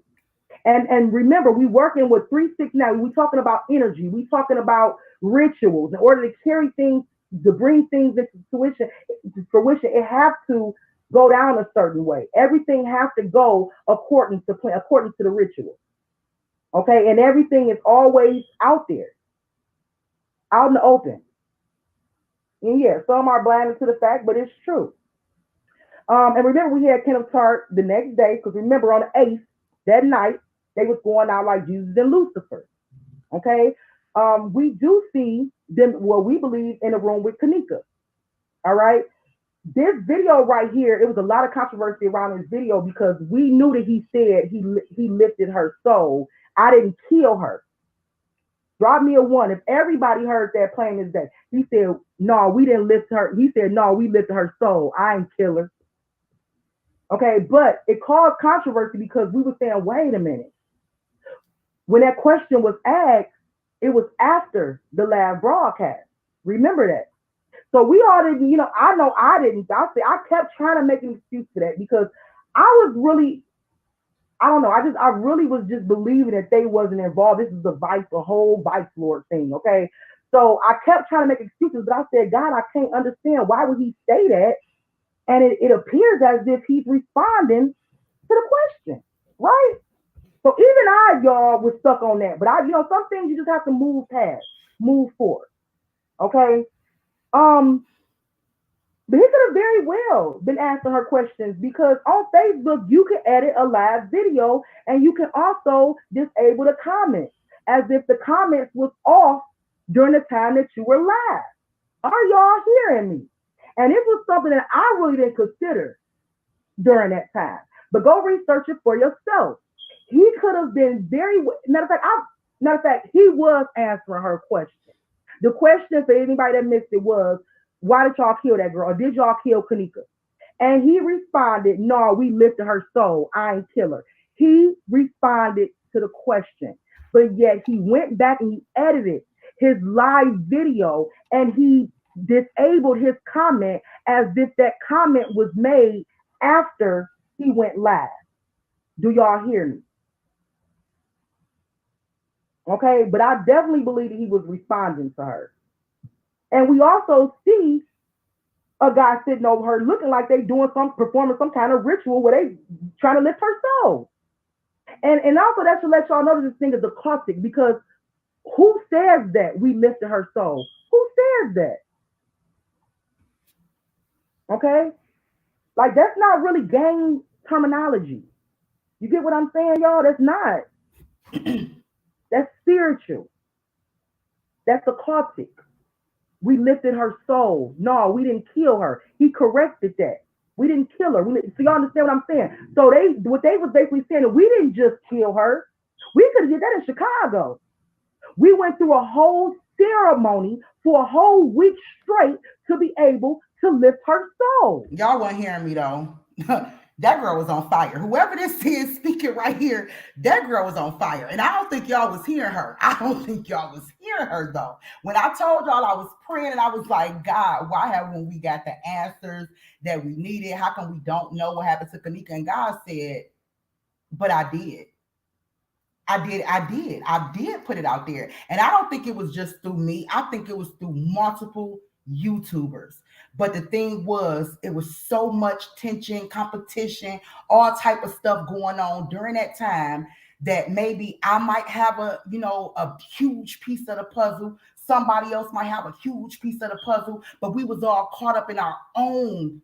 And remember, we working with 369. We talking about energy. We talking about rituals. In order to carry things, to bring things into fruition, it has to go down a certain way. Everything has to go according to plan, according to the ritual. Okay, and everything is always out there, out in the open. And yeah, some are blinded to the fact, but it's true. And remember, we had Kenneth Hart the next day because remember on the 8th that night they was going out like Jesus and Lucifer. Okay, we do see them. What we believe in a room with Kanika. All right, this video right here, it was a lot of controversy around this video because we knew that he said he lifted her soul. I didn't kill her. Drop me a 1 if everybody heard that plain as day. He said, no, we didn't lift her. He said, no, we lifted her soul. I ain't kill her. Okay, but it caused controversy because we were saying, wait a minute. When that question was asked, it was after the last broadcast. Remember that. So we all didn't, I know I didn't. I kept trying to make an excuse for that because I was really, I don't know. I really was just believing that they wasn't involved. This is a whole vice lord thing. Okay. So I kept trying to make excuses, but I said, God, I can't understand. Why would he say that? And it appears as if he's responding to the question, right? So even y'all, was stuck on that. But some things you just have to move past, move forward. Okay. But he could have very well been answering her questions because on Facebook, you can edit a live video and you can also disable the comments as if the comments was off during the time that you were live. Are y'all hearing me? And it was something that I really didn't consider during that time. But go research it for yourself. He could have been matter of fact, he was answering her question. The question for anybody that missed it was, why did y'all kill that girl? Or did y'all kill Kanika? And he responded, no, we lifted her soul. I ain't kill her. He responded to the question, but yet he went back and he edited his live video and he disabled his comment as if that comment was made after he went live. Do y'all hear me? Okay, but I definitely believe that he was responding to her. And we also see a guy sitting over her looking like they performing some kind of ritual where they trying to lift her soul. And also that should let y'all know that this thing is occultic because who says that we lifted her soul? Who says that? Okay? Like that's not really gang terminology. You get what I'm saying, y'all? That's not. That's spiritual. That's occultic. We lifted her soul. No, we didn't kill her. He corrected that. We didn't kill her. So y'all understand what I'm saying? So what they was basically saying that we didn't just kill her. We could have did that in Chicago. We went through a whole ceremony for a whole week straight to be able to lift her soul. Y'all weren't hearing me though. That girl was on fire. Whoever this is speaking right here, that girl was on fire. And I don't think y'all was hearing her. I don't think y'all was hearing her though. When I told y'all I was praying and I was like, God, why haven't we got the answers that we needed? How come we don't know what happened to Kanika? And God said, but I did. I did put it out there. And I don't think it was just through me. I think it was through multiple YouTubers. But the thing was, it was so much tension, competition, all type of stuff going on during that time that maybe I might have a huge piece of the puzzle. Somebody else might have a huge piece of the puzzle, but we was all caught up in our own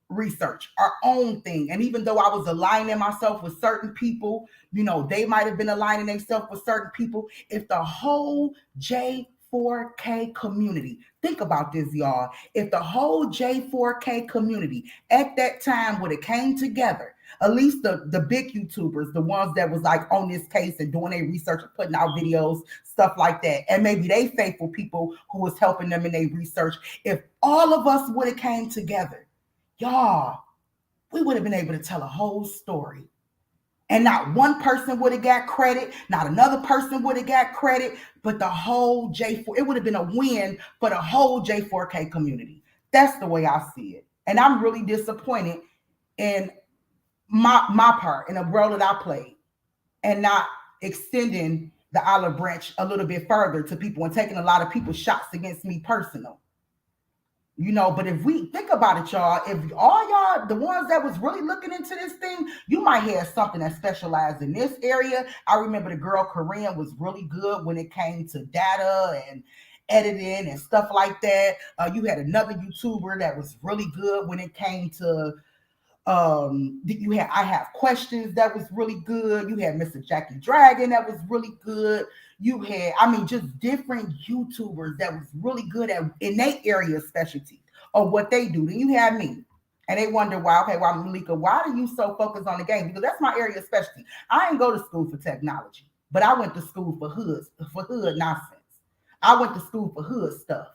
research, our own thing. And even though I was aligning myself with certain people, they might have been aligning themselves with certain people. If the whole J4K community, think about this, y'all. If the whole J4K community at that time would have came together, at least the big YouTubers, the ones that was like on this case and doing their research and putting out videos, stuff like that, and maybe they faithful people who was helping them in their research, if all of us would have came together, y'all, we would have been able to tell a whole story. And not one person would have got credit, not another person would have got credit, but the whole J4, it would have been a win for the whole J4K community. That's the way I see it. And I'm really disappointed in my part in the role that I played and not extending the olive branch a little bit further to people and taking a lot of people's shots against me personal. But if we think about it, y'all, if all y'all, the ones that was really looking into this thing, you might have something that specialized in this area. I remember the girl Korean was really good when it came to data and editing and stuff like that. You had another YouTuber that was really good when it came to I have questions that was really good. You had Mr. Jackie Dragon that was really good. You had, just different YouTubers that was really good at in their area of specialty or what they do. Then you had me. And they wonder why, okay, well, Malika, why are you so focused on the game? Because that's my area of specialty. I didn't go to school for technology, but I went to school for hood nonsense. I went to school for hood stuff.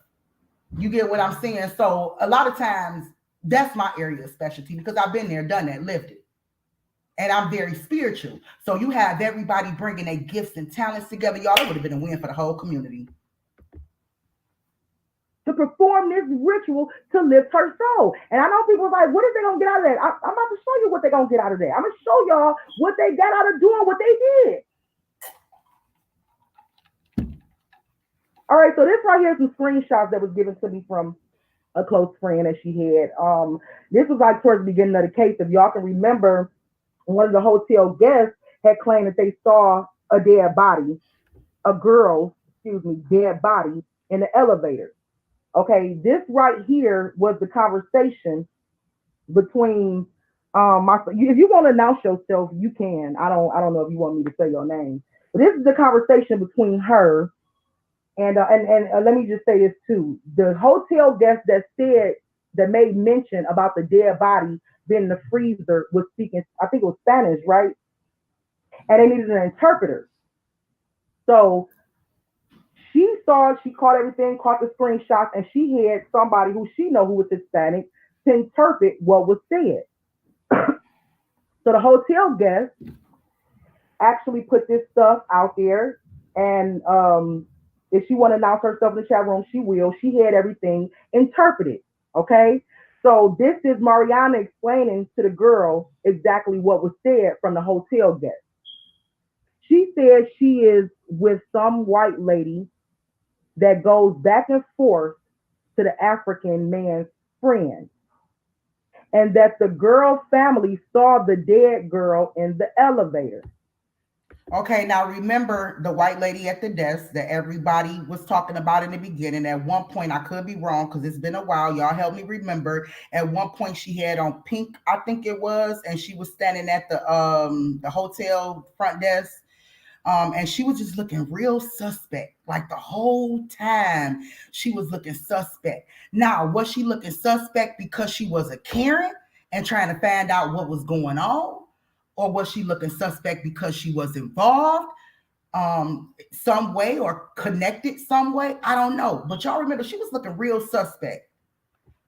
You get what I'm saying? So a lot of times that's my area of specialty because I've been there, done that, lived it. And I'm very spiritual. So you have everybody bringing their gifts and talents together. Y'all, it would have been a win for the whole community. To perform this ritual to lift her soul. And I know people are like, what is they going to get out of that? I'm about to show you what they're going to get out of that. I'm going to show y'all what they got out of doing what they did. All right, so this right here is some screenshots that was given to me from a close friend that she had. This was like towards the beginning of the case. If y'all can remember, one of the hotel guests had claimed that they saw a dead body, dead body in the elevator. Okay, this right here was the conversation between if you want to announce yourself, you can. I don't know if you want me to say your name, but this is the conversation between her and let me just say this too. The hotel guest that made mention about the dead body being in the freezer was speaking, I think it was Spanish, right? And they needed an interpreter. So she caught everything, caught the screenshots, and she had somebody who she know who was Hispanic to interpret what was said. So the hotel guest actually put this stuff out there, and if she want to announce herself in the chat room, she will. She had everything interpreted. Okay. So this is Mariana explaining to the girl exactly what was said from the hotel guest. She said she is with some white lady that goes back and forth to the African man's friend. And that the girl family saw the dead girl in the elevator. Okay, now remember the white lady at the desk that everybody was talking about in the beginning. At one point, I could be wrong because it's been a while. Y'all help me remember. At one point, she had on pink, I think it was, and she was standing at the hotel front desk. And she was just looking real suspect. Like the whole time, she was looking suspect. Now, was she looking suspect because she was a Karen and trying to find out what was going on? Or was she looking suspect because she was involved some way or connected some way? I don't know. But y'all remember, she was looking real suspect.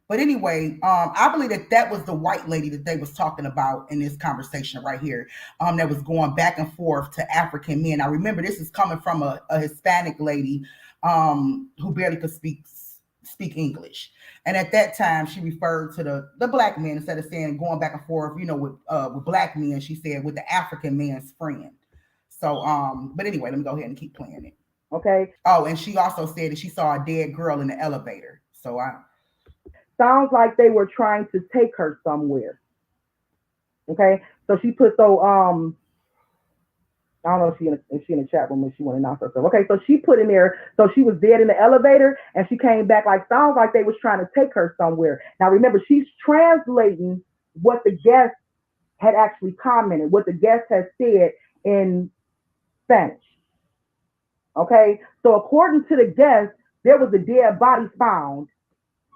But anyway, I believe that was the white lady that they was talking about in this conversation right here, that was going back and forth to African men. Now, remember, this is coming from a Hispanic lady who barely could speak English. And at that time, she referred to the black men instead of saying going back and forth, with black men. She said with the African man's friend. So, but anyway, let me go ahead and keep playing it. Okay. Oh, and she also said that she saw a dead girl in the elevator. So sounds like they were trying to take her somewhere. Okay, so she put I don't know if she in the chat room if she want to announce herself. Okay, so she put in there, so she was dead in the elevator and she came back like sounds like they was trying to take her somewhere. Now remember, she's translating what the guest had actually commented, what the guest had said in Spanish. Okay, so according to the guest, there was a dead body found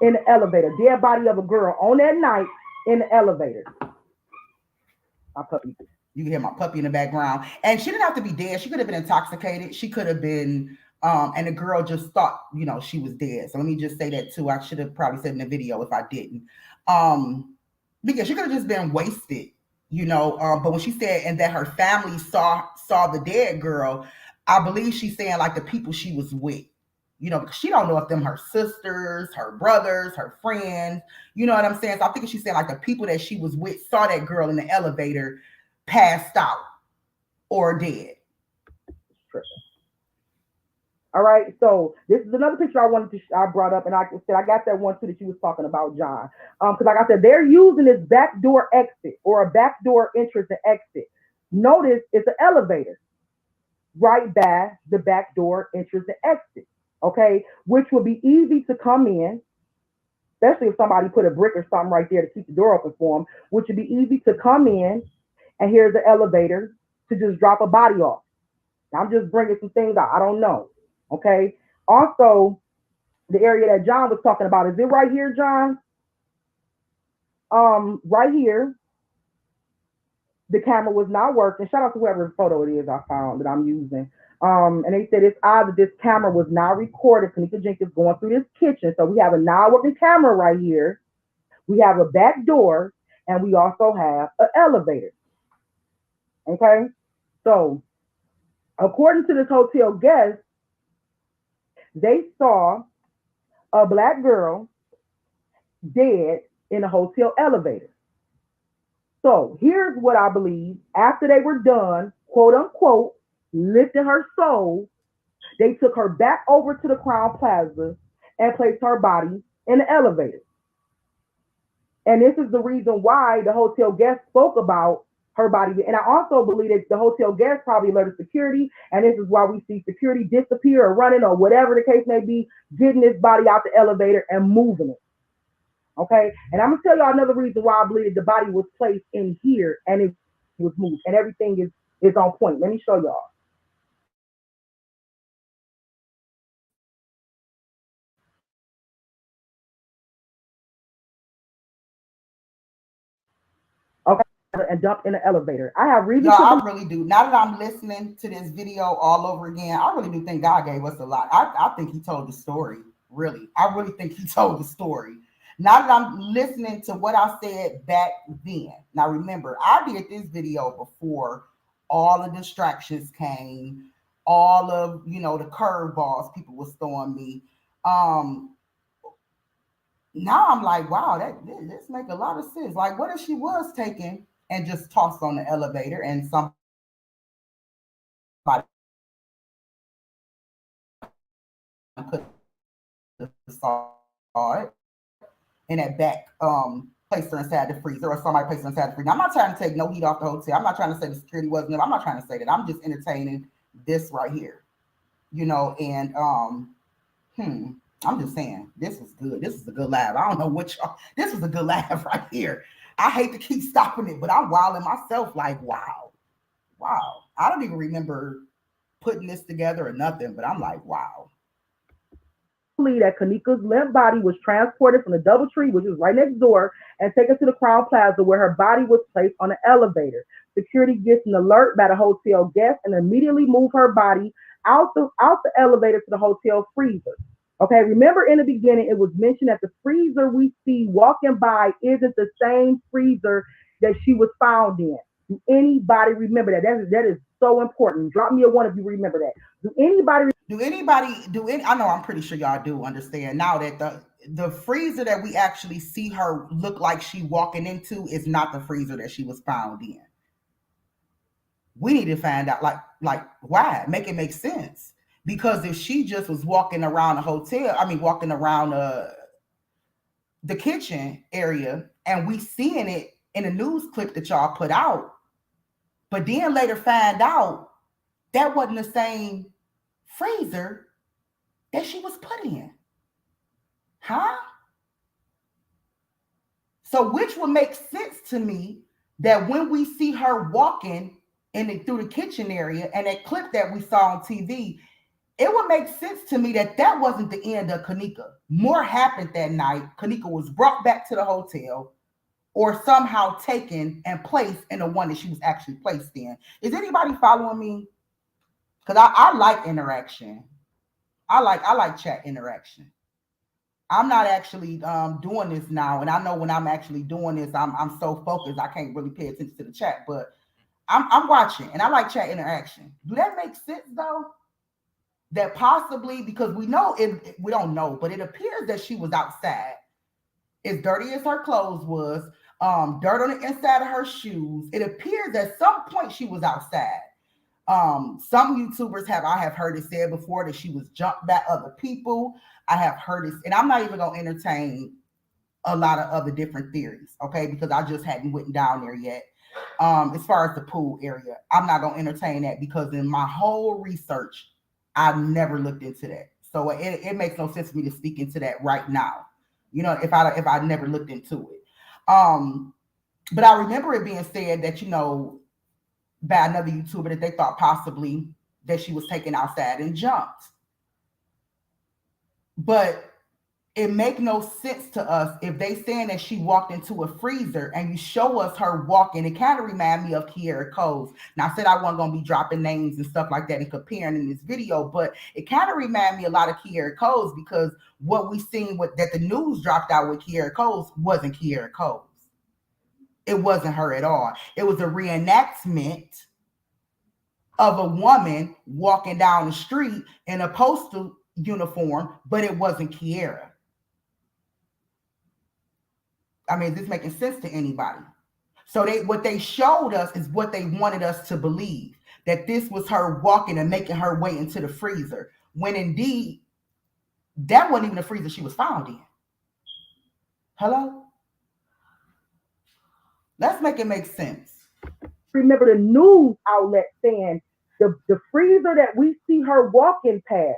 in the elevator, dead body of a girl on that night in the elevator. My puppy. You can hear my puppy in the background. And she didn't have to be dead. She could have been intoxicated. She could have been, and the girl just thought, she was dead. So let me just say that too. I should have probably said in the video if I didn't. Because she could have just been wasted, but when she said, and that her family saw the dead girl, I believe she's saying like the people she was with. Because she don't know if them her sisters, her brothers, her friends, you know what I'm saying? So I think she's saying like the people that she was with saw that girl in the elevator passed out or dead. All right, so this is another picture I brought up, and I said I got that one too that she was talking about, John. Because like I said, they're using this backdoor exit or a backdoor entrance and exit. Notice it's an elevator right by the backdoor entrance and exit. Okay, which would be easy to come in, especially if somebody put a brick or something right there to keep the door open for them, which would be easy to come in, and here's the elevator to just drop a body off. I'm just bringing some things out. I don't know. Okay. Also, the area that John was talking about, is it right here, John? Right here, the camera was not working. Shout out to whoever photo it is I found that I'm using. And they said it's either this camera was not recorded. Kanika Jenkins going through this kitchen. So we have a non-working camera right here. We have a back door, and we also have an elevator. Okay. So according to this hotel guest, they saw a black girl dead in a hotel elevator. So here's what I believe. After they were done, quote unquote, lifting her soul, they took her back over to the Crown Plaza and placed her body in the elevator. And this is the reason why the hotel guest spoke about her body. And I also believe that the hotel guest probably alerted security. And this is why we see security disappear or running or whatever the case may be, getting this body out the elevator and moving it. Okay. And I'm going to tell y'all another reason why I believe the body was placed in here and it was moved and everything is on point. Let me show y'all. Okay. And dumped in the elevator. I have reason to I really do. Now that I'm listening to this video all over again, I really do think God gave us a lot. I think he told the story. Really. I really think he told the story. Now that I'm listening to what I said back then. Now remember, I did this video before all the distractions came, all of, the curveballs people was throwing me. Now I'm like, wow, this make a lot of sense. Like, what if she was taken and just tossed on the elevator and somebody could have saw it in that back placed her inside the freezer, or somebody placed her inside the freezer. Now, I'm not trying to take no heat off the hotel. I'm not trying to say the security wasn't there. I'm not trying to say that. I'm just entertaining this right here. And I'm just saying, this was good. This is a good laugh. I don't know what y'all, this was a good laugh right here. I hate to keep stopping it, but I'm wilding myself like, wow. I don't even remember putting this together or nothing, but I'm like, wow. That Kanika's limp body was transported from the DoubleTree, which was right next door, and taken to the Crown Plaza, where her body was placed on an elevator. Security gets an alert by the hotel guest and immediately move her body out the elevator to the hotel freezer. Okay, remember in the beginning, it was mentioned that the freezer we see walking by isn't the same freezer that she was found in. Do anybody remember that? That is so important. Drop me a one if you remember that. Do anybody? I know I'm pretty sure y'all do understand now that the freezer that we actually see her look like she walking into is not the freezer that she was found in. We need to find out like why. Make it make sense. Because if she just was walking around the hotel, walking around the kitchen area, and we seeing it in a news clip that y'all put out, but then later find out that wasn't the same freezer that she was put in. Huh? So which would make sense to me that when we see her walking through the kitchen area and that clip that we saw on TV, it would make sense to me that that wasn't the end of Kanika. More happened that night. Kanika was brought back to the hotel or somehow taken and placed in the one that she was actually placed in. Is anybody following me? Because I like interaction. I like chat interaction. I'm not actually doing this now, and I know when I'm actually doing this, I'm so focused I can't really pay attention to the chat. But I'm watching, and I like chat interaction. Do that make sense though? That possibly, because we don't know, but it appears that she was outside. As dirty as her clothes was, dirt on the inside of her shoes. It appears at some point she was outside. Some YouTubers I have heard it said before that she was jumped by other people. I have heard it, and I'm not even gonna entertain a lot of other different theories, okay? Because I just hadn't went down there yet. As far as the pool area, I'm not gonna entertain that because in my whole research, I never looked into that. So it makes no sense for me to speak into that right now. You know, if I never looked into it. But I remember it being said that, you know, by another YouTuber that they thought possibly that she was taken outside and jumped. But it make no sense to us if they saying that she walked into a freezer and you show us her walking. It kind of remind me of Kiera Coles. Now I said I wasn't gonna be dropping names and stuff like that and comparing in this video, but it kind of remind me a lot of Kiera Coles because what we seen that the news dropped out with Kiera Coles wasn't Kiera Coles. It wasn't her at all. It was a reenactment of a woman walking down the street in a postal uniform, but it wasn't Kiera. I mean, is this making sense to anybody? So what they showed us is what they wanted us to believe, that this was her walking and making her way into the freezer, when indeed that wasn't even the freezer she was found in. Hello? Let's make it make sense. Remember the news outlet saying the freezer that we see her walking past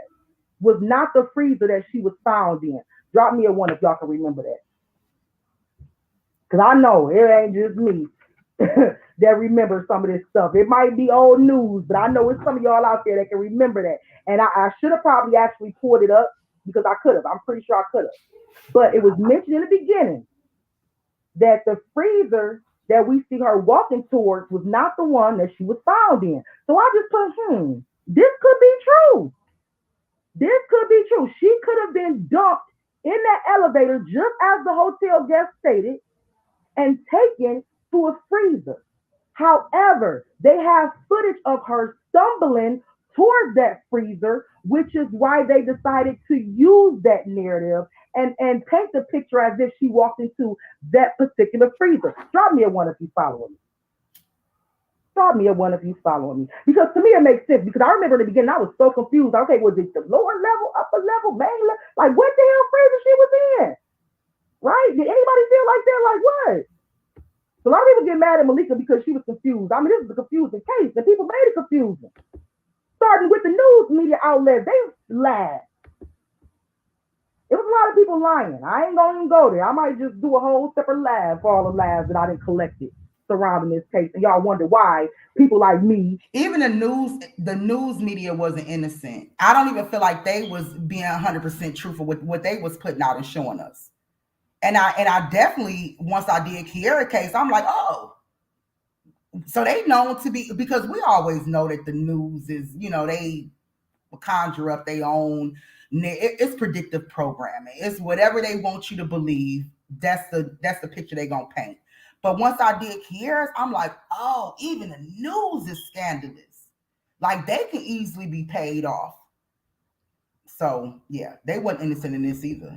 was not the freezer that she was found in. Drop me a one if y'all can remember that. Because I know it ain't just me that remember some of this stuff. It might be old news, but I know it's some of y'all out there that can remember that. And I should have probably actually pulled it up because I could have. I'm pretty sure I could have. But it was mentioned in the beginning that the freezer that we see her walking towards was not the one that she was found in. So I just put, this could be true. This could be true. She could have been dumped in that elevator just as the hotel guest stated and taken to a freezer. However, they have footage of her stumbling towards that freezer, which is why they decided to use that narrative and paint the picture as if she walked into that particular freezer. Drop me a one if you following me. Drop me a one if you following me. Because to me it makes sense. Because I remember in the beginning I was so confused. Okay, was it the lower level, upper level, main level? Like what the hell freezer she was in? Right? Did anybody feel like that? Like what? So a lot of people get mad at Malika because she was confused. I mean, this is a confusing case, and people made it confusing. Starting with the news media outlets, they lied. It was a lot of people lying. I ain't gonna even go there. I might just do a whole separate live for all the lies that I didn't collect it surrounding this case, and y'all wonder why people like me. Even the news media wasn't innocent. I don't even feel like they was being 100% truthful with what they was putting out and showing us. And I definitely, once I did Kiera case, I'm like, oh, so they known to be, because we always know that the news is, you know, they conjure up their own, it's predictive programming. It's whatever they want you to believe. That's the picture they gonna paint. But once I did Kiera's, I'm like, oh, even the news is scandalous. Like they can easily be paid off. So yeah, they wasn't innocent in this either.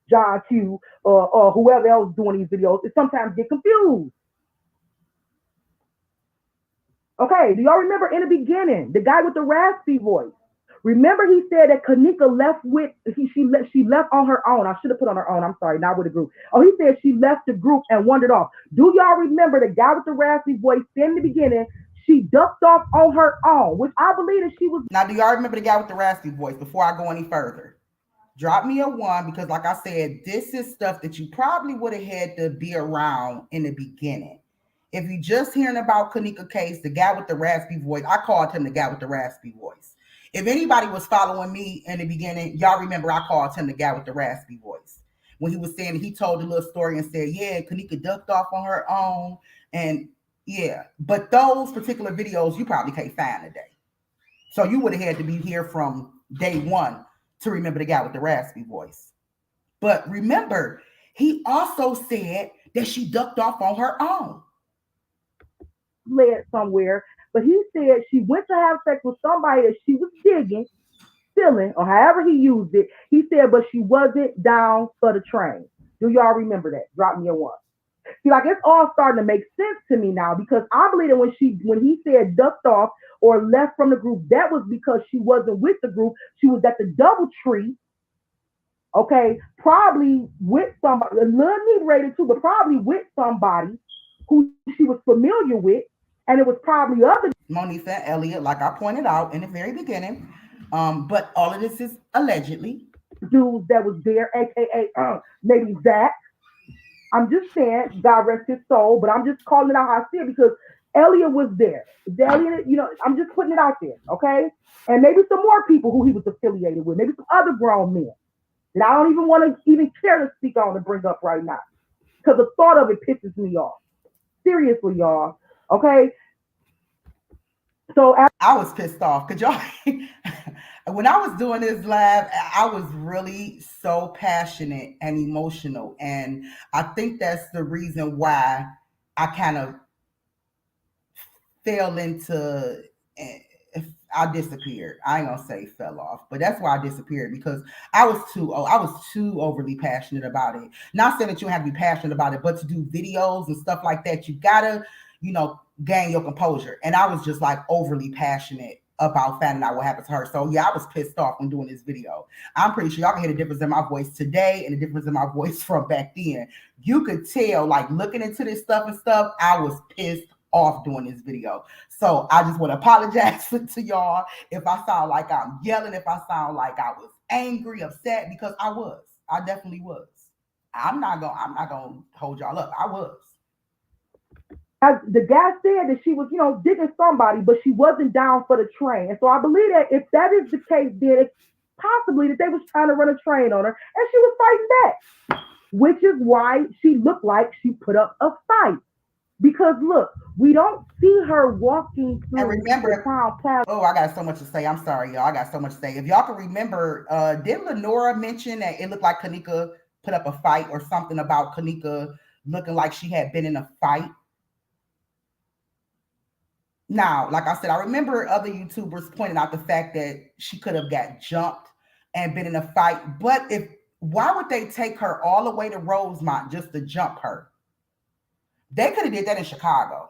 John Q or whoever else doing these videos, they sometimes get confused. Okay, do y'all remember in the beginning, the guy with the raspy voice? Remember he said that Kanika left with, she left on her own. I should have put on her own. I'm sorry, not with a group. Oh, he said she left the group and wandered off. Do y'all remember the guy with the raspy voice said in the beginning, she ducked off on her own, which I believe that she was. Now, do y'all remember the guy with the raspy voice? Before I go any further, drop me a one, because like I said, this is stuff that you probably would have had to be around in the beginning. If you just hearing about Kanika Case, the guy with the raspy voice, I called him the guy with the raspy voice. If anybody was following me in the beginning, y'all remember I called him the guy with the raspy voice. When he was saying, he told a little story and said, yeah, Kanika ducked off on her own. And yeah, but those particular videos you probably can't find today. So you would have had to be here from day one to remember the guy with the raspy voice. But remember, he also said that she ducked off on her own. Led somewhere, but he said she went to have sex with somebody that she was digging, feeling, or however he used it. He said, but she wasn't down for the train. Do y'all remember that? Drop me a one. See, like it's all starting to make sense to me now, because I believe that when he said ducked off or left from the group, that was because she wasn't with the group. She was at the double tree. Okay, probably with somebody, a little inebriated too, but probably with somebody who she was familiar with, and it was probably other Monifa and Elliot, like I pointed out in the very beginning. But all of this is allegedly. dudes that was there, aka maybe Zach. I'm just saying, God rest his soul, but I'm just calling it out how I see it, because Elliot was there. Elliot, I'm just putting it out there, okay? And maybe some more people who he was affiliated with, maybe some other grown men that I don't even want to even care to speak on and bring up right now, because the thought of it pisses me off. Seriously, y'all, okay? So I was pissed off. Could y'all? When I was doing this live, I was really so passionate and emotional, and I think that's the reason why I kind of fell into. I disappeared. I ain't gonna say fell off, but that's why I disappeared, because I was too overly passionate about it. Not saying that you have to be passionate about it, but to do videos and stuff like that, you gotta, gain your composure. And I was just like overly passionate about finding out what happened to her. So yeah, I was pissed off when doing this video. I'm pretty sure y'all can hear the difference in my voice today and the difference in my voice from back then. You could tell, like looking into this stuff and stuff, I was pissed off doing this video. So I just want to apologize to y'all if I sound like I'm yelling, if I sound like I was angry, upset, because I definitely was. I'm not gonna hold y'all up. I was. as the guy said that she was, digging somebody, but she wasn't down for the train. And so I believe that if that is the case, then it's possibly that they was trying to run a train on her and she was fighting back, which is why she looked like she put up a fight. Because look, we don't see her walking through And remember, the town plaza. oh, I got so much to say. I'm sorry, y'all. I got so much to say. If y'all can remember, didn't Lenora mention that it looked like Kanika put up a fight or something about Kanika looking like she had been in a fight? Now, like I said, I remember other YouTubers pointing out the fact that she could have got jumped and been in a fight. But why would they take her all the way to Rosemont just to jump her? They could have did that in Chicago.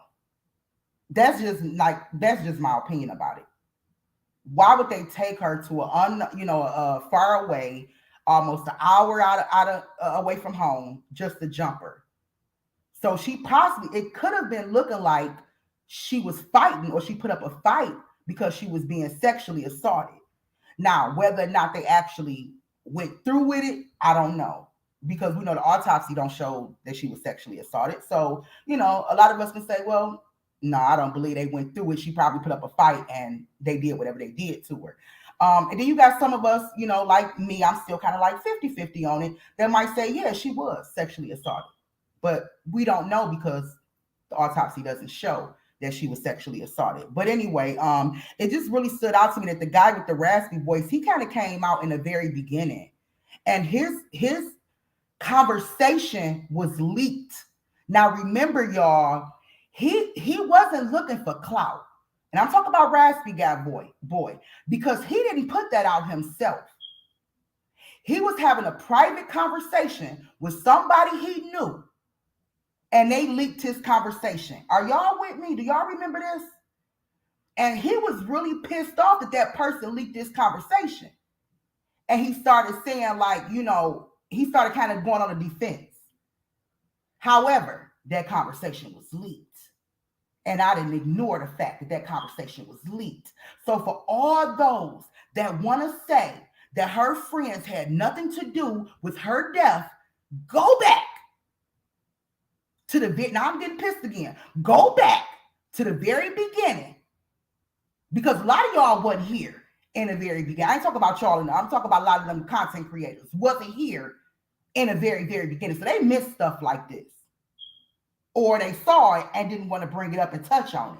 That's just my opinion about it. Why would they take her to a far away, almost an hour away from home, just to jump her? So it could have been looking like she was fighting, or she put up a fight because she was being sexually assaulted. Now, whether or not they actually went through with it, I don't know, because we know the autopsy don't show that she was sexually assaulted. So, a lot of us can say, well, no, I don't believe they went through it. She probably put up a fight and they did whatever they did to her. And then you got some of us, like me, I'm still kind of like 50-50 on it, that might say, yeah, she was sexually assaulted. But we don't know because the autopsy doesn't show that she was sexually assaulted. But anyway, it just really stood out to me that the guy with the raspy voice, he kind of came out in the very beginning, and his conversation was leaked. Now remember, y'all, he wasn't looking for clout, and I'm talking about raspy guy boy, because he didn't put that out himself. He was having a private conversation with somebody he knew, and they leaked his conversation. Are y'all with me? Do y'all remember this? And he was really pissed off that person leaked this conversation. And he started saying, like, he started kind of going on a defense. However, that conversation was leaked. And I didn't ignore the fact that that conversation was leaked. So for all those that want to say that her friends had nothing to do with her death, go back to the, now I'm getting pissed again. Go back to the very beginning, because a lot of y'all wasn't here in the very beginning. I ain't talking about y'all, I'm talking about a lot of them content creators wasn't here in the very, very beginning. So they missed stuff like this. Or they saw it and didn't want to bring it up and touch on it.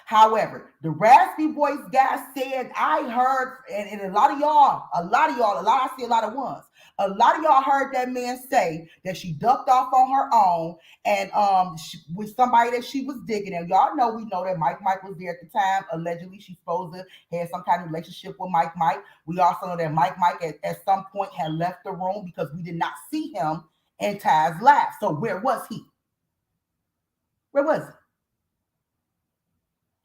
However, the raspy voice guy said, I heard, and a lot of y'all, I see a lot of ones. A lot of y'all heard that man say that she ducked off on her own and with somebody that she was digging. And y'all know, we know that Mike was there at the time. Allegedly, she's supposed to have some kind of relationship with Mike. We also know that Mike at some point had left the room because we did not see him in Ty's live. So where was he? Where was it?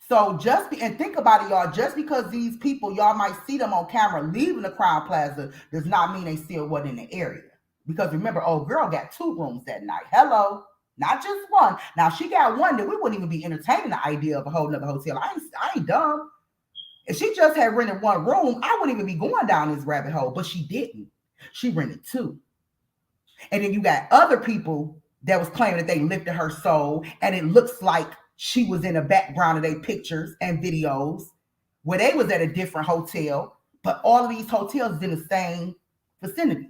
So and think about it, y'all, just because these people, y'all might see them on camera leaving the Crown Plaza does not mean they still wasn't in the area. Because remember, old girl got 2 rooms that night. Hello, not just one. Now, she got one that we wouldn't even be entertaining the idea of a whole nother hotel. I ain't dumb. If she just had rented 1 room, I wouldn't even be going down this rabbit hole, but she didn't. She rented 2. And then you got other people that was claiming that they lifted her soul, and it looks like she was in the background of their pictures and videos where they was at a different hotel, but all of these hotels is in the same vicinity.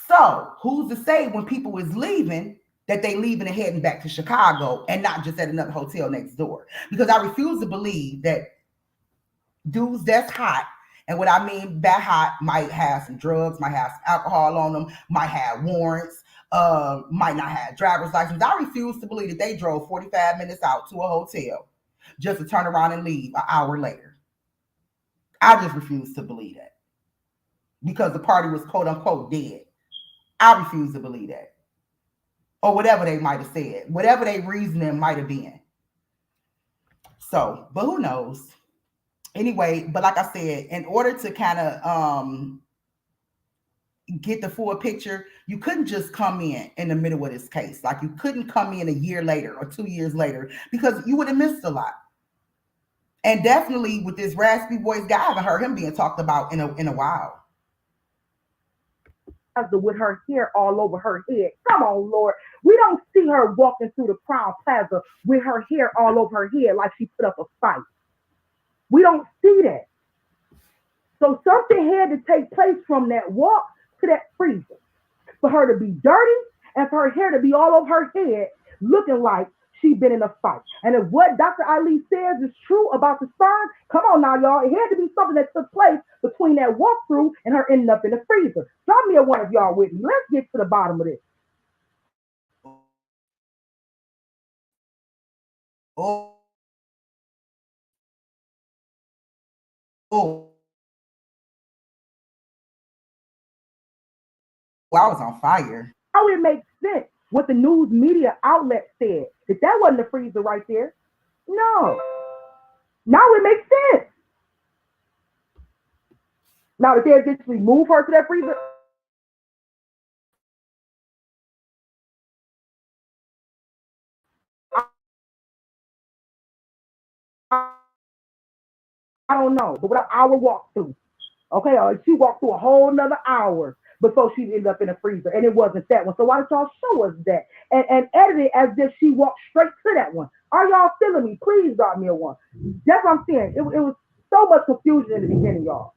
So who's to say when people is leaving that they leaving and heading back to Chicago and not just at another hotel next door? Because I refuse to believe that dudes that's hot, and what I mean by hot, might have some drugs, might have some alcohol on them, might have warrants, might not have driver's license. I refuse to believe that they drove 45 minutes out to a hotel just to turn around and leave an hour later. I just refuse to believe that because the party was quote unquote dead. I refuse to believe that. Or whatever they might have said, whatever their reasoning might have been. So, but who knows? Anyway, but like I said, in order to kind of get the full picture, you couldn't just come in the middle of this case. Like you couldn't come in a year later or 2 years later because you would have missed a lot. And definitely with this raspy voice guy, I haven't heard him being talked about in a while. With her hair all over her head. Come on, Lord. We don't see her walking through the Crown Plaza with her hair all over her head like she put up a fight. We don't see that. So something had to take place from that walk to that freezer for her to be dirty and for her hair to be all over her head looking like she'd been in a fight. And if what Dr. Ali says is true about the sperm, come on now, y'all. It had to be something that took place between that walkthrough and her ending up in the freezer. Drop me a one of y'all with me. Let's get to the bottom of this. Oh, I was on fire. How it makes sense what the news media outlet said. That wasn't the freezer right there. No. Now it makes sense. Now that they eventually move her to that freezer. I don't know, but what an hour walk through. Okay, she walked through a whole nother hour before she ended up in a freezer, and it wasn't that one. So why don't y'all show us that and edit it as if she walked straight to that one? Are y'all feeling me? Please drop me a one. That's what I'm saying. It was so much confusion in the beginning, y'all.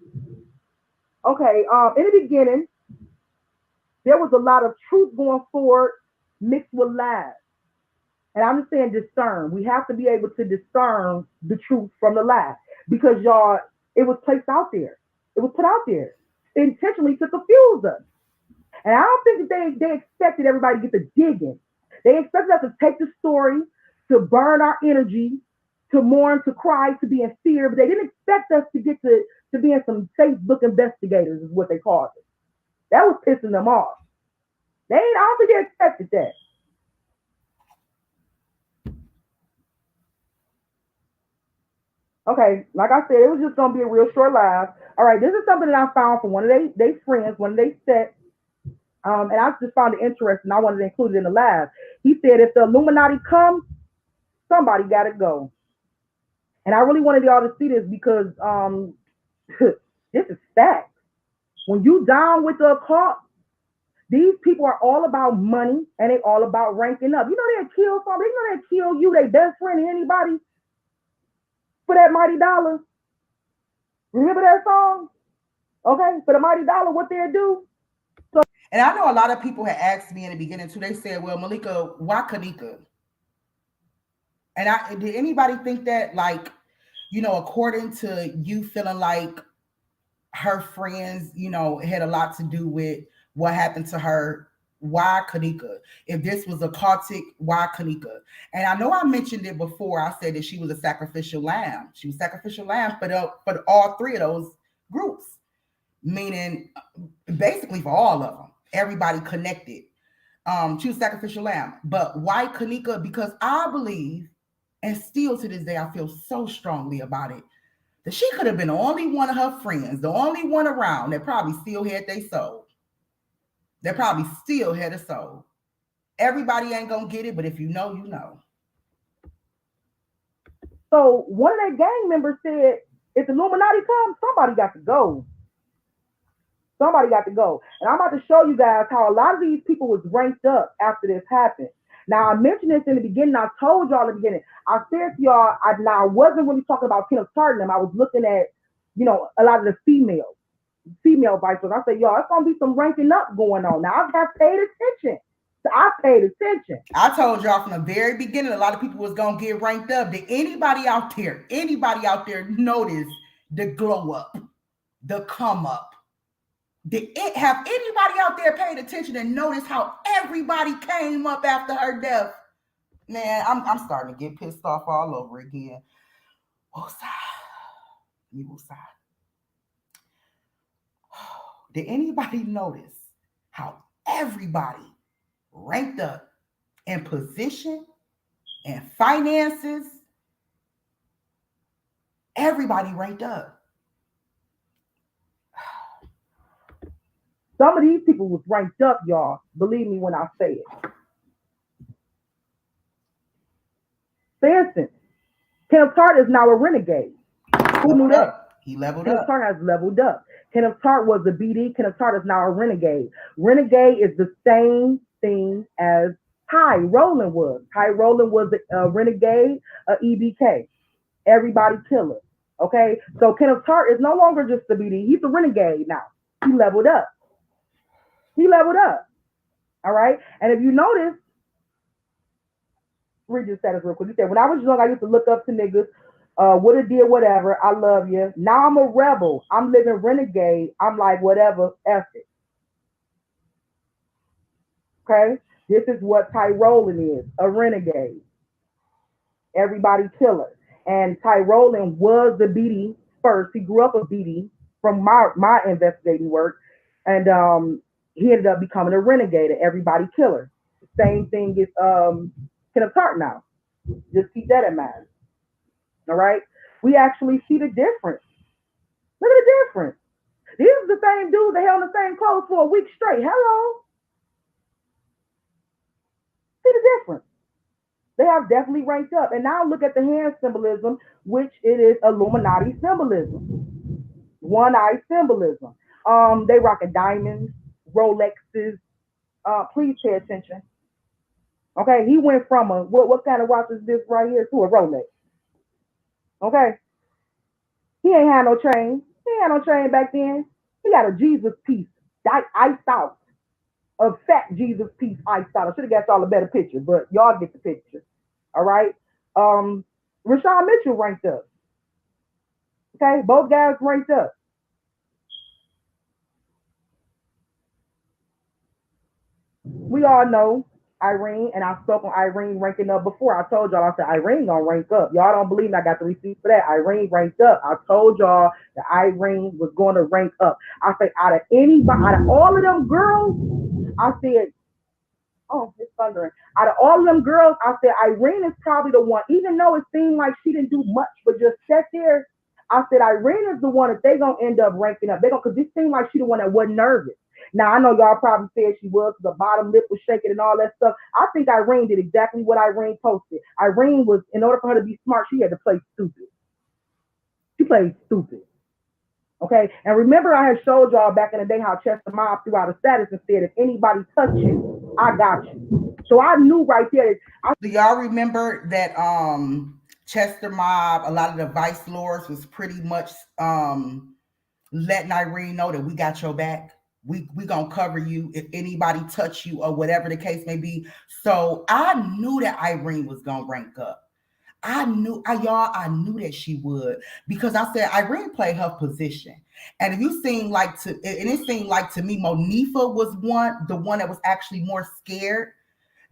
Okay, in the beginning, there was a lot of truth going forward mixed with lies. And I'm just saying discern. We have to be able to discern the truth from the lie because y'all, it was placed out there. It was put out there intentionally to confuse us. And I don't think that they expected everybody to get the digging. They expected us to take the story, to burn our energy, to mourn, to cry, to be in fear, but they didn't expect us to get to being some Facebook investigators, is what they called it. That was pissing them off. I don't think they expected that. Okay, like I said, it was just gonna be a real short live. All right, this is something that I found from one of their friends, one of their sets, and I just found it interesting. I wanted to include it in the live. He said, if the Illuminati comes, somebody got to go. And I really wanted y'all to see this because this is facts. When you down with the occult, these people are all about money and they all about ranking up. You know they'll kill somebody. You know they'll kill you, their best friend, anybody for that mighty dollar. Remember that song? Okay, for the mighty dollar, what they'll do. And I know a lot of people had asked me in the beginning too. They said, "Well, Malika, why Kanika?" And did anybody think that, like, according to you feeling like her friends, had a lot to do with what happened to her? Why Kanika? If this was a cultic, why Kanika? And I know I mentioned it before. I said that she was a sacrificial lamb. She was sacrificial lamb for all three of those groups, meaning basically for all of them, everybody connected. She was sacrificial lamb. But why Kanika? Because I believe, and still to this day, I feel so strongly about it, that she could have been the only one of her friends, the only one around that probably still had their soul. That probably still had a soul. Everybody ain't gonna get it, but if you know, you know. So one of their gang members said, if the Illuminati comes, somebody got to go. Somebody got to go. And I'm about to show you guys how a lot of these people was ranked up after this happened. Now, I mentioned this in the beginning. I told y'all in the beginning. I said to y'all, I wasn't really talking about Kenneth Tartan. I was looking at, a lot of the female vice versa. I said, y'all, it's going to be some ranking up going on. Now, I have paid attention. So I paid attention. I told y'all from the very beginning, a lot of people was going to get ranked up. Did anybody out there notice the glow up, the come up? Have anybody out there paid attention and noticed how everybody came up after her death? Man, I'm starting to get pissed off all over again. Did anybody notice how everybody ranked up in position and finances? Everybody ranked up. Some of these people was ranked up, y'all. Believe me when I say it. For instance, Kenneth Tart is now a renegade. Who knew that? He leveled Kenneth up. Tart has leveled up. Kenneth Tart was a BD. Kenneth Tart is now a renegade. Renegade is the same thing as Ty Rowland was. Ty Rowland was a renegade, a EBK. Everybody killer. Okay? So Kenneth Tart is no longer just a BD. He's a renegade now. He leveled up. All right? And if you notice, read your status real quick. You said, when I was young, I used to look up to niggas. Would have did whatever. I love you. Now I'm a rebel. I'm living renegade. I'm like, whatever, F it. Okay? This is what Ty Rowland is, a renegade. Everybody killer. And Ty Rowland was the BD first. He grew up a BD from my investigating work. And he ended up becoming a renegade, everybody killer. Same thing is Kenneth Tart now. Just keep that in mind. All right? We actually see the difference. Look at the difference. These are the same dudes that held the same clothes for a week straight. Hello? See the difference. They have definitely ranked up. And now look at the hand symbolism, which it is Illuminati symbolism. One-eye symbolism. They rocking diamonds, Rolexes. Please pay attention. Okay, he went from what kind of watch is this right here to a Rolex. Okay, he ain't had no chain. He ain't had no chain back then. He got a Jesus piece, iced out, a fat Jesus piece iced out. I should have got y'all a better picture, but y'all get the picture. All right. Rashawn Mitchell ranked up. Okay, both guys ranked up. We all know Irene, and I spoke on Irene ranking up before. I told y'all, I said Irene gonna rank up. Y'all don't believe me, I got the receipts for that. Irene ranked up. I told y'all that Irene was going to rank up. I said out of all of them girls, I said, oh, it's thundering. Out of all of them girls, I said Irene is probably the one, even though it seemed like she didn't do much, but just sat there. I said Irene is the one that they gonna end up ranking up. They gonna, because it seemed like she the one that wasn't nervous. Now I know y'all probably said she was, the bottom lip was shaking and all that stuff. I think Irene did exactly what Irene posted. Irene was, in order for her to be smart, she had to play stupid. She played stupid. Okay, and remember I had showed y'all back in the day how Chester Mob threw out a status and said, if anybody touch you, I got you. So I knew right there. Do y'all remember that Chester Mob, a lot of the vice lords was pretty much letting Irene know that we got your back. We gonna cover you if anybody touch you or whatever the case may be. So I knew that Irene was gonna rank up. I knew that she would, because I said Irene played her position. And if you seem like to, and it seemed like to me, Monifa was the one that was actually more scared.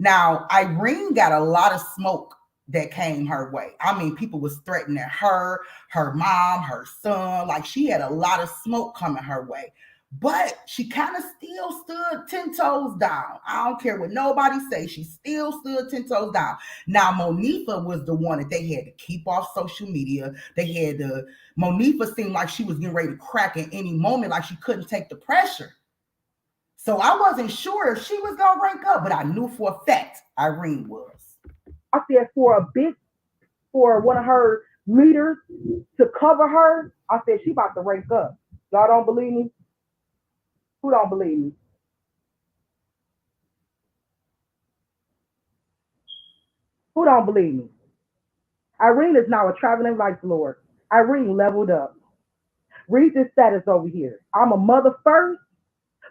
Now, Irene got a lot of smoke that came her way. I mean, people was threatening her mom, her son. Like, she had a lot of smoke coming her way. But she kind of still stood 10 toes down. I don't care what nobody say. She still stood 10 toes down. Now, Monifa was the one that they had to keep off social media. Monifa seemed like she was getting ready to crack at any moment, like she couldn't take the pressure. So I wasn't sure if she was going to rank up, but I knew for a fact Irene was. I said for one of her leaders to cover her, I said she about to rank up. Y'all don't believe me? Who don't believe me? Who don't believe me? Irene is now a traveling vice lord. Irene leveled up. Read this status over here. I'm a mother first,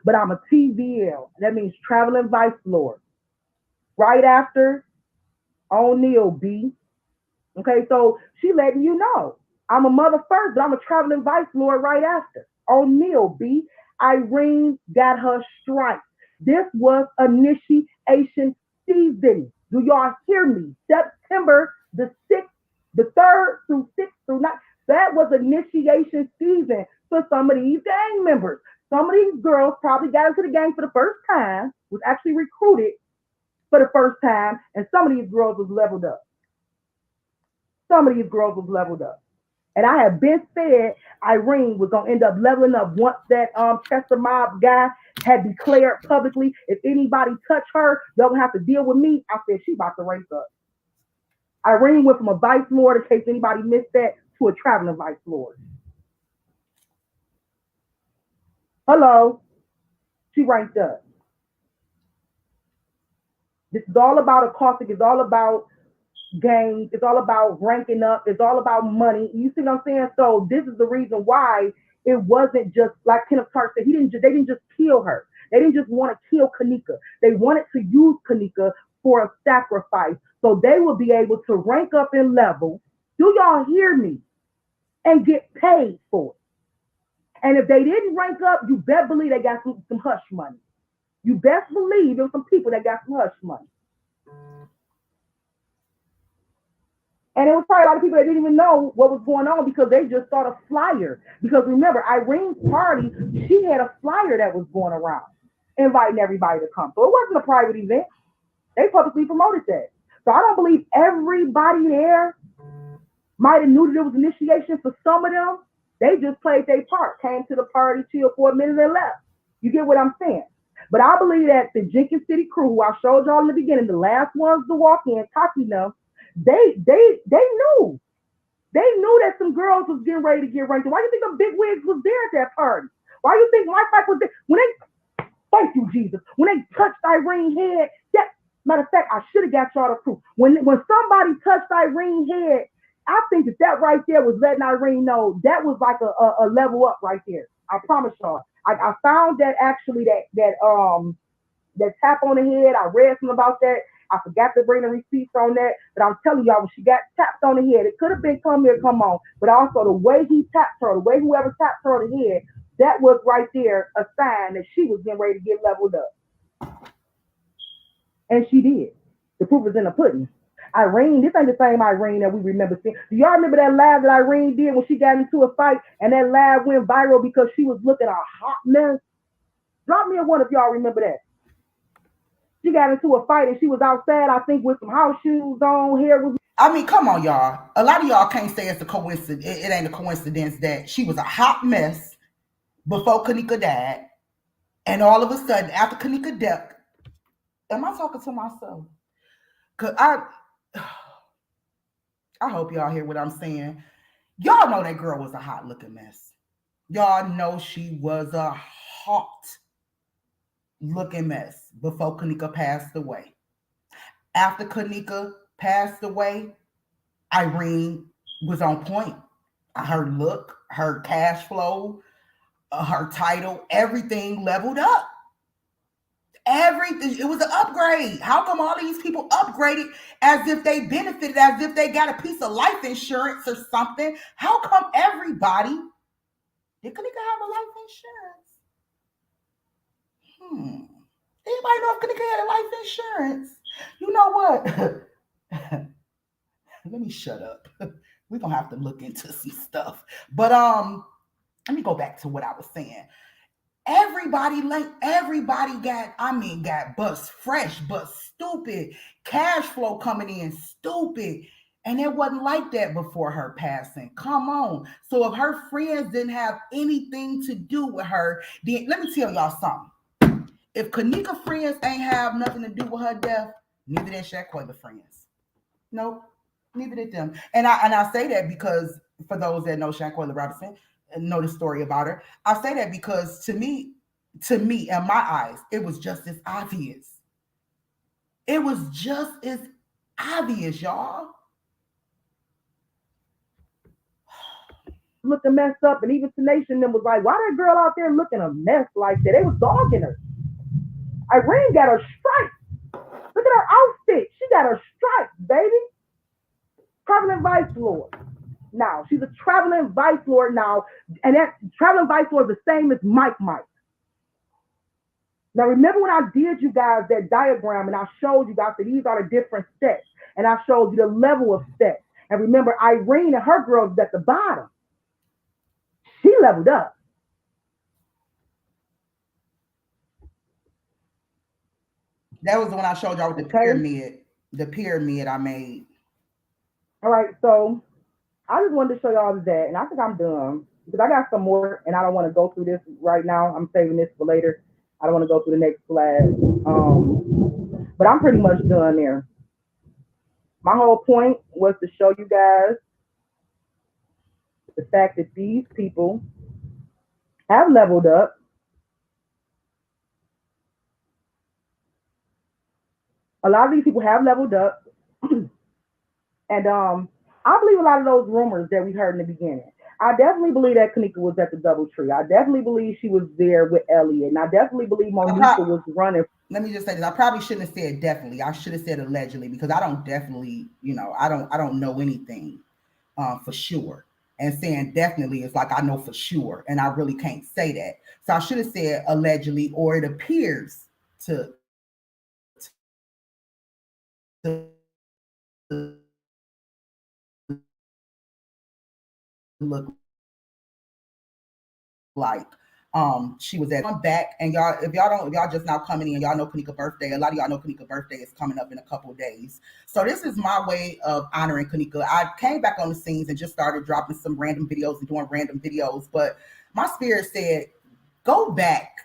but I'm a TVL. That means traveling vice lord. Right after O'Neal B. Okay, so she letting you know. I'm a mother first, but I'm a traveling vice lord right after. O'Neal B. Irene got her strike. This was initiation season. Do y'all hear me? September the 6th, the 3rd through 6th through 9th. That was initiation season for some of these gang members. Some of these girls probably got into the gang for the first time, was actually recruited for the first time, and some of these girls was leveled up. And I have been said Irene was gonna end up leveling up once that Chester Mob guy had declared publicly, if anybody touch her, they'll have to deal with me. I said she about to rank up. Irene went from a vice lord, in case anybody missed that, to a traveling vice lord. Hello, she ranked up. This is all about a caustic. It's all about gains. It's all about ranking up. It's all about money. You see what I'm saying? So this is the reason why it wasn't just like Kenneth Clark said. They didn't just kill her. They didn't just want to kill Kanika. They wanted to use Kanika for a sacrifice, so they would be able to rank up in level. Do y'all hear me? And get paid for it. And if they didn't rank up, you best believe they got some hush money. You best believe there were some people that got some hush money. And it was probably a lot of people that didn't even know what was going on because they just saw the flyer. Because remember, Irene's party, she had a flyer that was going around, inviting everybody to come. So it wasn't a private event. They publicly promoted that. So I don't believe everybody there might have knew that there was initiation. For some of them, they just played their part, came to the party, chilled for a minute and left. You get what I'm saying? But I believe that the Jenkins City crew, who I showed y'all in the beginning, the last ones to walk in, Taki them, they knew. They knew that some girls was getting ready to get ranked. Why do you think the big wigs was there at that party? Why do you think Mike Mike was there? When they, thank you, Jesus. When they touched Irene's head, matter of fact, I should have got y'all the proof. When somebody touched Irene's head, I think that right there was letting Irene know that was like a level up right there. I promise y'all. I found that actually that tap on the head. I read something about that. I forgot to bring the receipts on that, but I'm telling y'all, when she got tapped on the head, it could have been come here, come on, but also the way he tapped her, the way whoever tapped her on the head, that was right there a sign that she was getting ready to get leveled up. And she did. The proof is in the pudding. Irene, this ain't the same Irene that we remember seeing. Do y'all remember that live that Irene did when she got into a fight and that live went viral because she was looking a hot mess? Drop me a one if y'all remember that. She got into a fight and she was outside, I think, with some house shoes on. Hair was. I mean, come on, y'all. A lot of y'all can't say it's a coincidence. It ain't a coincidence that she was a hot mess before Kanika died. And all of a sudden, after Kanika death, am I talking to myself? Cause I hope y'all hear what I'm saying. Y'all know that girl was a hot looking mess. Y'all know she was a hot looking mess before Kanika passed away. After Kanika passed away, Irene was on point. Her look, her cash flow, her title, everything leveled up. Everything, it was an upgrade. How come all these people upgraded as if they benefited, as if they got a piece of life insurance or something? How come everybody did Kanika have a life insurance? Anybody know if Kanika had a life insurance? You know what? Let me shut up. We're gonna have to look into some stuff. But let me go back to what I was saying. Everybody got bust fresh, but stupid. Cash flow coming in stupid. And it wasn't like that before her passing. Come on. So if her friends didn't have anything to do with her, then let me tell y'all something. If Kanika friends ain't have nothing to do with her death, neither did Shaquille friends. Nope, neither did them. And I say that because for those that know Shaquille Robinson and know the story about her, I say that because to me, in my eyes, it was just as obvious. It was just as obvious, y'all. Looking messed up, and even Nation them was like, why that girl out there looking a mess like that? They was dogging her. Irene got her stripes. Look at her outfit. She got her stripes, baby. Traveling Vice Lord. Now, she's a traveling Vice Lord now, and that traveling Vice Lord is the same as Mike. Now, remember when I did you guys that diagram and I showed you guys that these are the different steps, and I showed you the level of steps. And remember, Irene and her girls at the bottom. She leveled up. That was the one I showed y'all with the pyramid. The pyramid I made. All right, so I just wanted to show y'all that, and I think I'm done because I got some more, and I don't want to go through this right now. I'm saving this for later. I don't want to go through the next slide, but I'm pretty much done there. My whole point was to show you guys the fact that these people have leveled up. A lot of these people have leveled up, and I believe a lot of those rumors that we heard in the beginning. I definitely believe that Kanika was at the DoubleTree. I definitely believe she was there with Elliot, and I definitely believe Monica was running. Let me just say this: I probably shouldn't have said definitely. I should have said allegedly because I don't definitely, I don't know anything for sure. And saying definitely is like I know for sure, and I really can't say that. So I should have said allegedly, or it appears to look like she was at one back. And y'all, if y'all just now coming in, y'all know Kanika's birthday. A lot of y'all know Kanika's birthday is coming up in a couple of days. So this is my way of honoring Kanika. I came back on the scenes and just started dropping some random videos and doing random videos, but my spirit said, go back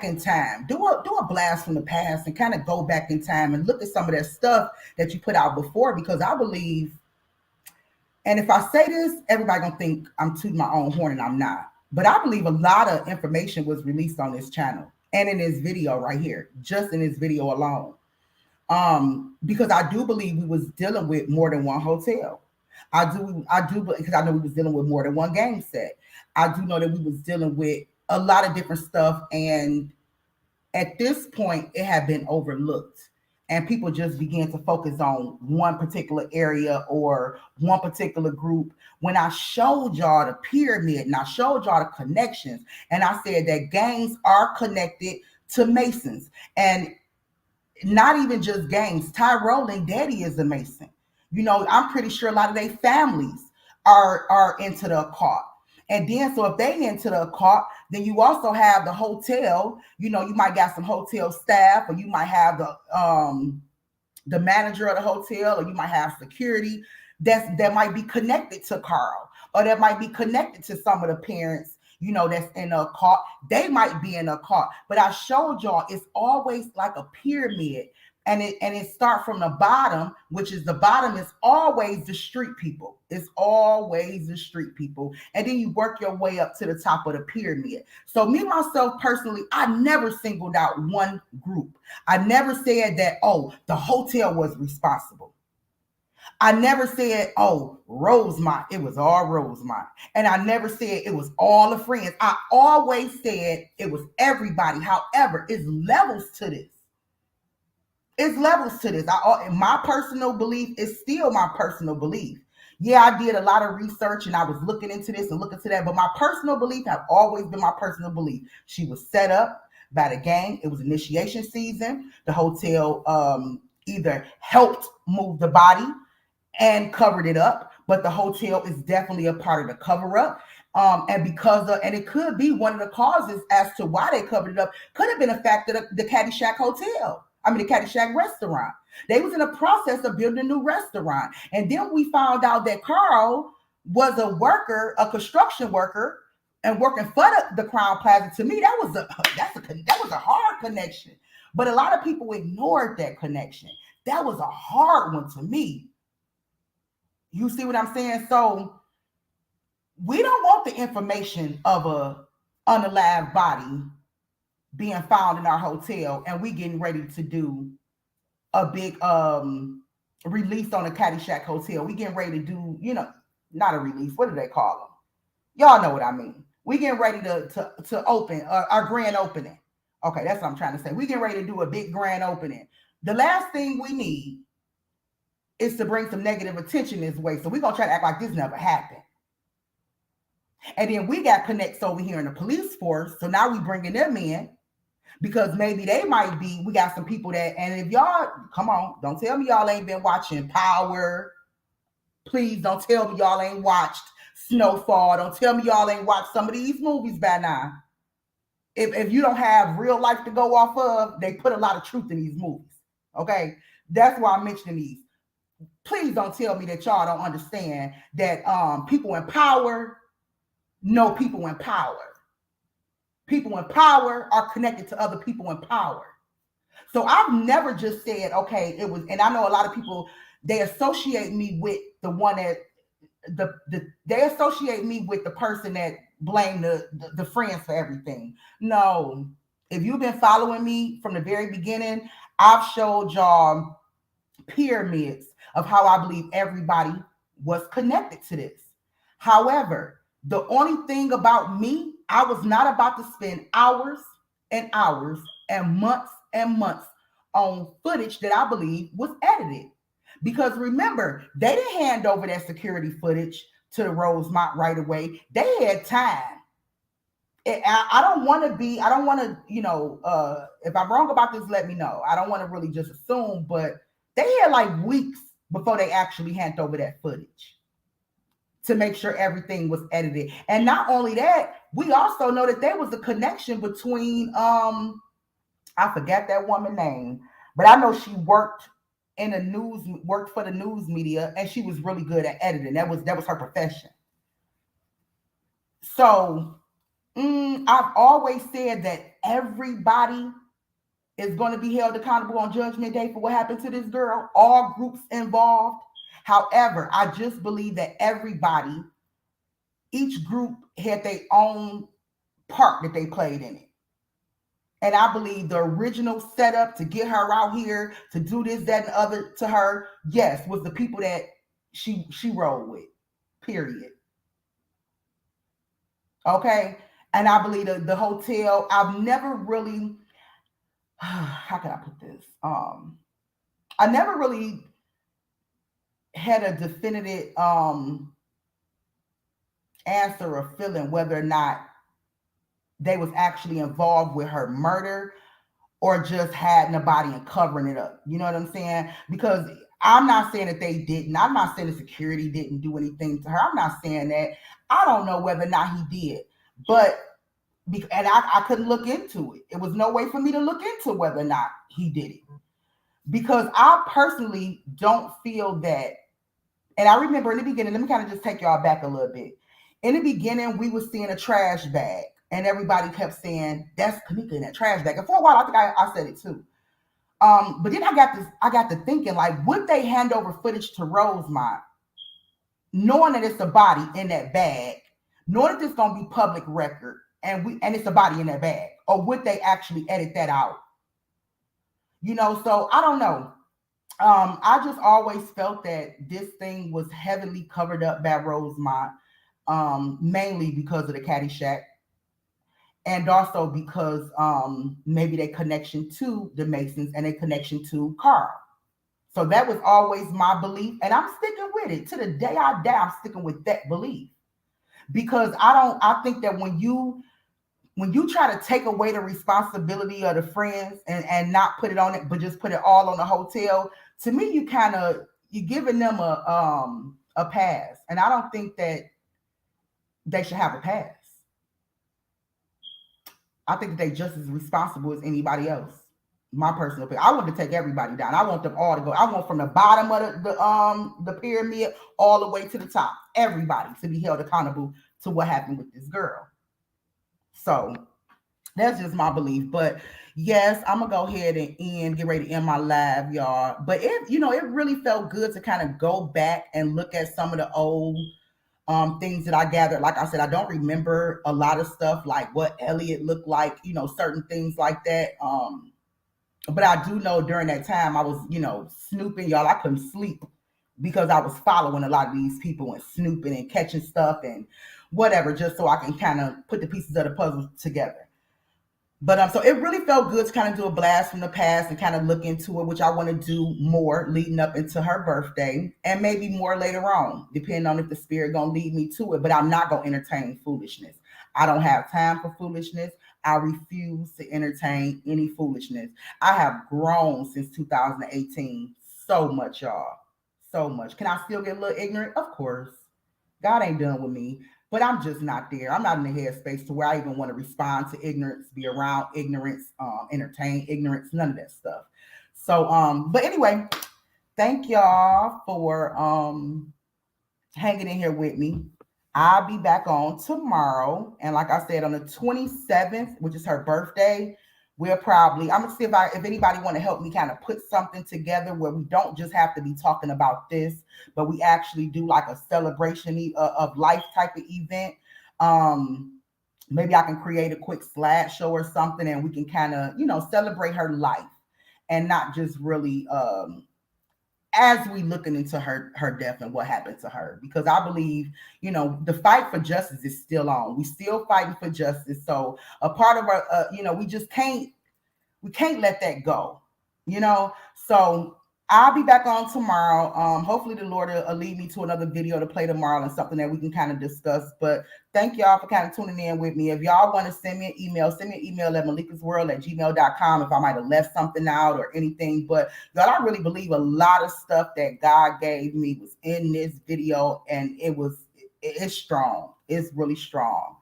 in time, do a blast from the past and kind of go back in time and look at some of that stuff that you put out before, because I believe, and if I say this, everybody gonna think I'm tooting my own horn, and I'm not. But I believe a lot of information was released on this channel and in this video right here, just in this video alone. Because I do believe we was dealing with more than one hotel. I do because I know we was dealing with more than one game set. I do know that we was dealing with a lot of different stuff, and at this point, it had been overlooked. And people just began to focus on one particular area or one particular group. When I showed y'all the pyramid and I showed y'all the connections, and I said that gangs are connected to Masons, and not even just gangs. Tyrone and Daddy is a Mason. I'm pretty sure a lot of their families are into the occult. And then, so if they into the occult, then you also have the hotel. You might got some hotel staff, or you might have the manager of the hotel, or you might have security that might be connected to Carl, or that might be connected to some of the parents, that's in a cart. They might be in a cart. But I showed y'all it's always like a pyramid. And it start from the bottom, which is the bottom is always the street people. It's always the street people. And then you work your way up to the top of the pyramid. So me, myself, personally, I never singled out one group. I never said that, oh, the hotel was responsible. I never said, oh, Rosemont. It was all Rosemont. And I never said it was all the friends. I always said it was everybody. However, it's levels to this. It's levels to this. My personal belief is still my personal belief. Yeah, I did a lot of research and I was looking into this and looking to that, but my personal belief have always been my personal belief. She was set up by the gang. It was initiation season. The hotel either helped move the body and covered it up, but the hotel is definitely a part of the cover up. And it could be one of the causes as to why they covered it up. Could have been a fact that the Caddyshack Hotel. The Caddyshack restaurant. They was in the process of building a new restaurant. And then we found out that Carl was a worker, a construction worker, and working for the Crown Plaza. To me, that was a hard connection. But a lot of people ignored that connection. That was a hard one to me. You see what I'm saying? So we don't want the information of a unalived body being found in our hotel, and we getting ready to do a big release on the Caddyshack Hotel. We getting ready to do, not a release. What do they call them? Y'all know what I mean. We getting ready to open our grand opening. Okay, that's what I'm trying to say. We getting ready to do a big grand opening. The last thing we need is to bring some negative attention this way. So we're gonna try to act like this never happened. And then we got connects over here in the police force. So now we bringing them in. Because maybe they might be, we got some people that, and if y'all, come on, don't tell me y'all ain't been watching Power. Please don't tell me y'all ain't watched Snowfall. Don't tell me y'all ain't watched some of these movies by now. If you don't have real life to go off of, they put a lot of truth in these movies. Okay? That's why I'm mentioning these. Please don't tell me that y'all don't understand that people in power know people in power. People in power are connected to other people in power. So I've never just said, okay, it was, and I know a lot of people, they associate me with the one that, they associate me with the person that blamed the friends for everything. No, if you've been following me from the very beginning, I've showed y'all pyramids of how I believe everybody was connected to this. However, the only thing about me, I was not about to spend hours and hours and months on footage that I believe was edited. Because remember, they didn't hand over that security footage to the Rosemont right away. They had time. I don't want to, if I'm wrong about this, let me know. I don't want to really just assume, but they had like weeks before they actually handed over that footage to make sure everything was edited. And not only that, we also know that there was a connection between, I forgot that woman's name, but I know she worked for the news media, and she was really good at editing. That was her profession. So I've always said that everybody is going to be held accountable on Judgment Day for what happened to this girl, all groups involved. However, I just believe that everybody, each group had their own part that they played in it. And I believe the original setup to get her out here, to do this, that, and other to her, yes, was the people that she rolled with, period. Okay? And I believe the hotel, I've never really, how can I put this? I never really had a definitive answer or feeling whether or not they was actually involved with her murder or just had nobody and covering it up. You know what I'm saying? Because I'm not saying that they didn't. I'm not saying the security didn't do anything to her. I'm not saying that. I don't know whether or not he did. But, and I couldn't look into it. It was no way for me to look into whether or not he did it. Because I personally don't feel that. And I remember in the beginning, let me kind of just take y'all back a little bit. In the beginning, we was seeing a trash bag, and everybody kept saying, "That's Kanika in that trash bag." And for a while, I think I said it too. But then I got to thinking, like, would they hand over footage to Rosemont, knowing that it's a body in that bag, knowing that it's gonna be public record, and it's a body in that bag, or would they actually edit that out? So I don't know. I just always felt that this thing was heavily covered up by Rosemont, mainly because of the Caddyshack, and also because maybe their connection to the Masons and their connection to Carl. So that was always my belief, and I'm sticking with it to the day I die. I'm sticking with that belief because I think that when you try to take away the responsibility of the friends and not put it on it, but just put it all on the hotel, to me, you're giving them a pass, and I don't think that they should have a pass. I think that they just as responsible as anybody else. My personal opinion. I want to take everybody down. I want them all to go. I want from the bottom of the pyramid all the way to the top. Everybody to be held accountable to what happened with this girl. So that's just my belief. But yes, I'm gonna go ahead and get ready to end my live, y'all. But it really felt good to kind of go back and look at some of the old things that I gathered. Like I said, I don't remember a lot of stuff like what Elliot looked like, certain things like that. But I do know during that time I was, snooping, y'all. I couldn't sleep because I was following a lot of these people and snooping and catching stuff and whatever, just so I can kind of put the pieces of the puzzle together. But so it really felt good to kind of do a blast from the past and kind of look into it, which I want to do more leading up into her birthday and maybe more later on, depending on if the spirit gonna lead me to it. But I'm not gonna entertain foolishness. I don't have time for foolishness. I refuse to entertain any foolishness. I have grown since 2018 so much, y'all. So much. Can I still get a little ignorant? Of course. God ain't done with me. But I'm just not there. I'm not in the headspace to where I even want to respond to ignorance, be around ignorance, entertain ignorance, none of that stuff. So, but anyway, thank y'all for hanging in here with me. I'll be back on tomorrow. And like I said, on the 27th, which is her birthday, I'm gonna see if anybody want to help me kind of put something together where we don't just have to be talking about this, but we actually do like a celebration of life type of event. Maybe I can create a quick slideshow or something, and we can kind of celebrate her life and not just really as we looking into her death and what happened to her, because I believe the fight for justice is still on. We still fighting for justice. So a part of our we just can't let that go. So I'll be back on tomorrow. Hopefully the Lord will lead me to another video to play tomorrow and something that we can kind of discuss. But thank y'all for kind of tuning in with me. If y'all want to send me an email at malikasworld@gmail.com if I might have left something out or anything. But y'all, I really believe a lot of stuff that God gave me was in this video, and it's strong. It's really strong.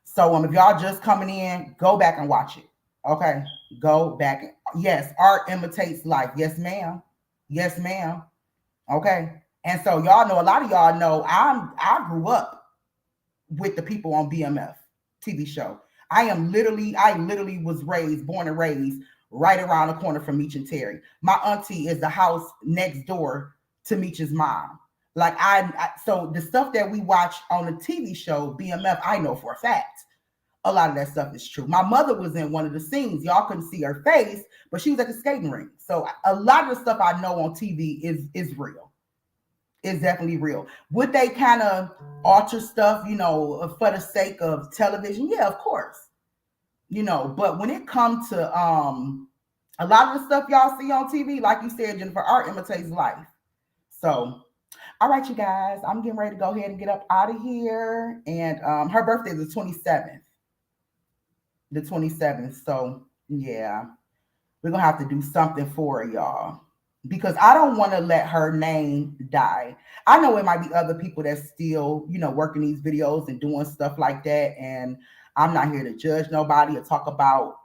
So if y'all just coming in, go back and watch it. Okay, go back. Yes, art imitates life. Yes, ma'am. Yes, ma'am. Okay. And so y'all know, a lot of y'all know I grew up with the people on BMF TV show. I literally was born and raised right around the corner from Meech and Terry. My auntie is the house next door to Meech's mom. Like so the stuff that we watch on the TV show BMF, I know for a fact. A lot of that stuff is true. My mother was in one of the scenes. Y'all couldn't see her face, but she was at the skating rink. So a lot of the stuff I know on TV is real. It's definitely real. Would they kind of alter stuff, for the sake of television? Yeah, of course. But when it comes to a lot of the stuff y'all see on TV, like you said, Jennifer, art imitates life. So all right, you guys, I'm getting ready to go ahead and get up out of here. And her birthday is the 27th. The 27th. So yeah, we're gonna have to do something for y'all, because I don't want to let her name die. I know it might be other people that still working these videos and doing stuff like that, and I'm not here to judge nobody or talk about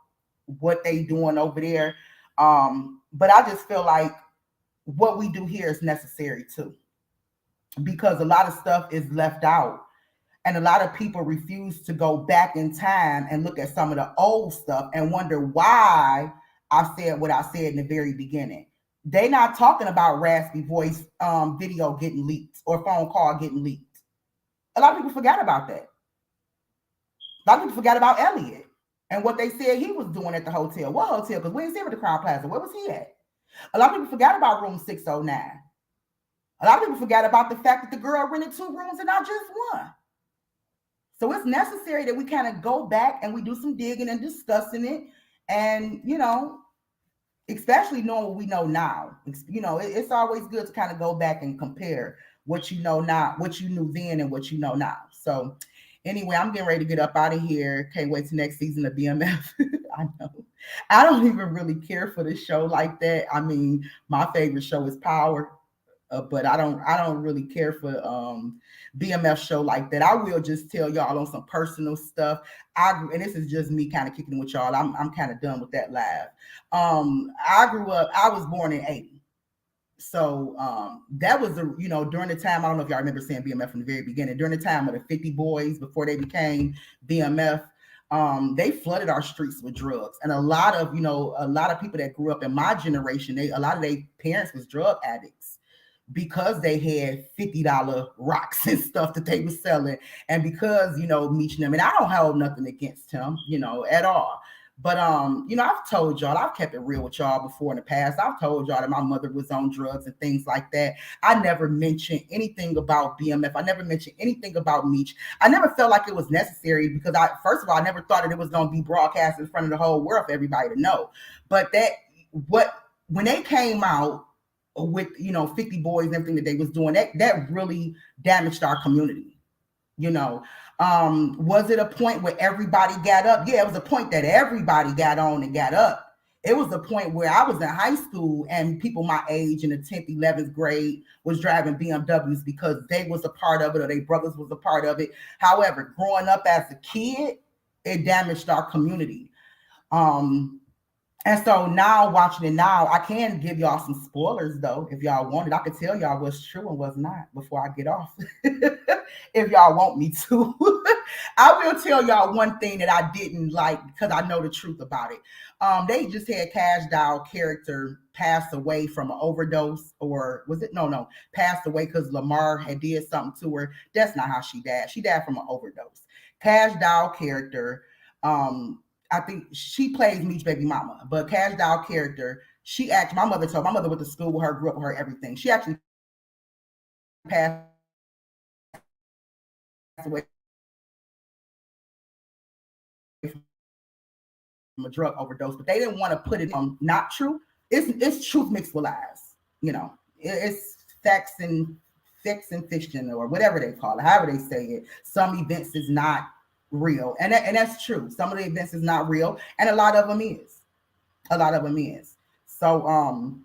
what they doing over there, but I just feel like what we do here is necessary too, because a lot of stuff is left out. And a lot of people refuse to go back in time and look at some of the old stuff and wonder why I said what I said in the very beginning. They not talking about raspy voice video getting leaked or phone call getting leaked. A lot of people forgot about that. A lot of people forgot about Elliot and what they said he was doing at the hotel. What hotel? Because we didn't see him at the Crown Plaza. Where was he at? A lot of people forgot about room 609. A lot of people forgot about the fact that the girl rented 2 rooms and not just one. So it's necessary that we kind of go back and we do some digging and discussing it. And, especially knowing what we know now. It's always good to kind of go back and compare what you know now, what you knew then and what you know now. So anyway, I'm getting ready to get up out of here. Can't wait to next season of BMF. I know. I don't even really care for the show like that. I mean, my favorite show is Power. But I don't really care for BMF show like that. I will just tell y'all on some personal stuff. And this is just me kind of kicking with y'all. I'm kind of done with that live. I was born in 80. So that was during the time, I don't know if y'all remember seeing BMF from the very beginning, during the time of the 50 Boys before they became BMF. They flooded our streets with drugs, and a lot of people that grew up in my generation, a lot of their parents was drug addicts because they had $50 rocks and stuff that they were selling. And because, Meech and them, and I don't have nothing against him, at all. But, I've told y'all, I've kept it real with y'all before in the past. I've told y'all that my mother was on drugs and things like that. I never mentioned anything about BMF. I never mentioned anything about Meech. I never felt like it was necessary because first of all, I never thought that it was going to be broadcast in front of the whole world for everybody to know. But when they came out, with 50 Boys and everything that they was doing, that really damaged our community. Was it a point where everybody got up? Yeah, it was a point that everybody got on and got up. It was a point where I was in high school and people my age in the 10th, 11th grade was driving BMWs because they was a part of it or their brothers was a part of it. However, growing up as a kid, it damaged our community. And so now watching it now, I can give y'all some spoilers though, if y'all wanted. I could tell y'all what's true and what's not before I get off. If y'all want me to. I will tell y'all one thing that I didn't like because I know the truth about it. They just had Cash Doll character pass away from an overdose, or was it? No, passed away because Lamar had did something to her. That's not how she died. She died from an overdose. Cash Doll character, I think she plays Meech baby mama, but Cash Doll character, my mother went to school with her, grew up with her, everything. She actually passed away from a drug overdose, but they didn't want to put it on not true. It's truth mixed with lies. It's facts and fiction or whatever they call it, however they say it. Some events is not real, and that's true. Some of the events is not real, and a lot of them is. So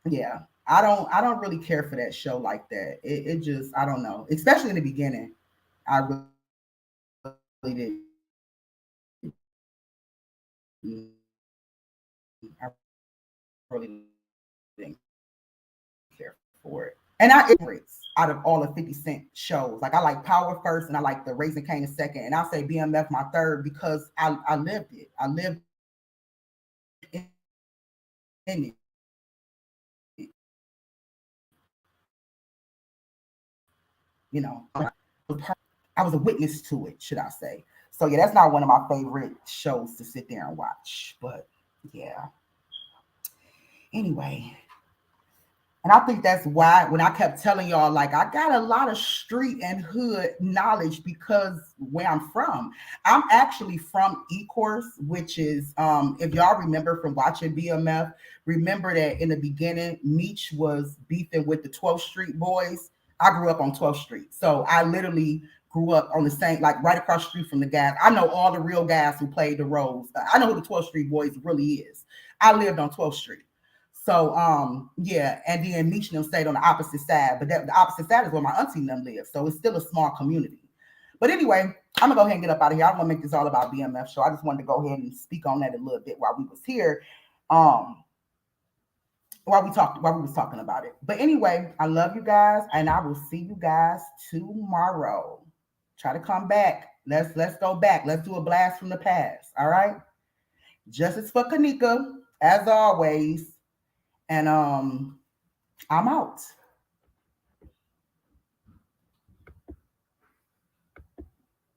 yeah, I don't really care for that show like that. It just, I don't know, especially in the beginning. I really did. I really didn't care for it. And out of all the 50 Cent shows, like I like Power first and I like the Raising Cane second, and I'll say BMF my third because I lived it. I lived in it. I was a witness to it, should I say. So yeah, that's not one of my favorite shows to sit there and watch. But yeah. Anyway, and I think that's why when I kept telling y'all, like, I got a lot of street and hood knowledge because where I'm from. I'm actually from Ecorse, which is, if y'all remember from watching BMF, remember that in the beginning, Meech was beefing with the 12th Street Boys. I grew up on 12th Street. So I literally grew up on the same, like right across the street from the guys. I know all the real guys who played the roles. I know who the 12th Street Boys really is. I lived on 12th Street. So yeah, and then Meech and them stayed on the opposite side, but the opposite side is where my auntie and them live. So it's still a small community. But anyway, I'm gonna go ahead and get up out of here. I don't want to make this all about BMF show. I just wanted to go ahead and speak on that a little bit while we was here. While we was talking about it. But anyway, I love you guys, and I will see you guys tomorrow. Try to come back. Let's go back. Let's do a blast from the past. All right. Justice for Kanika, as always. And I'm out.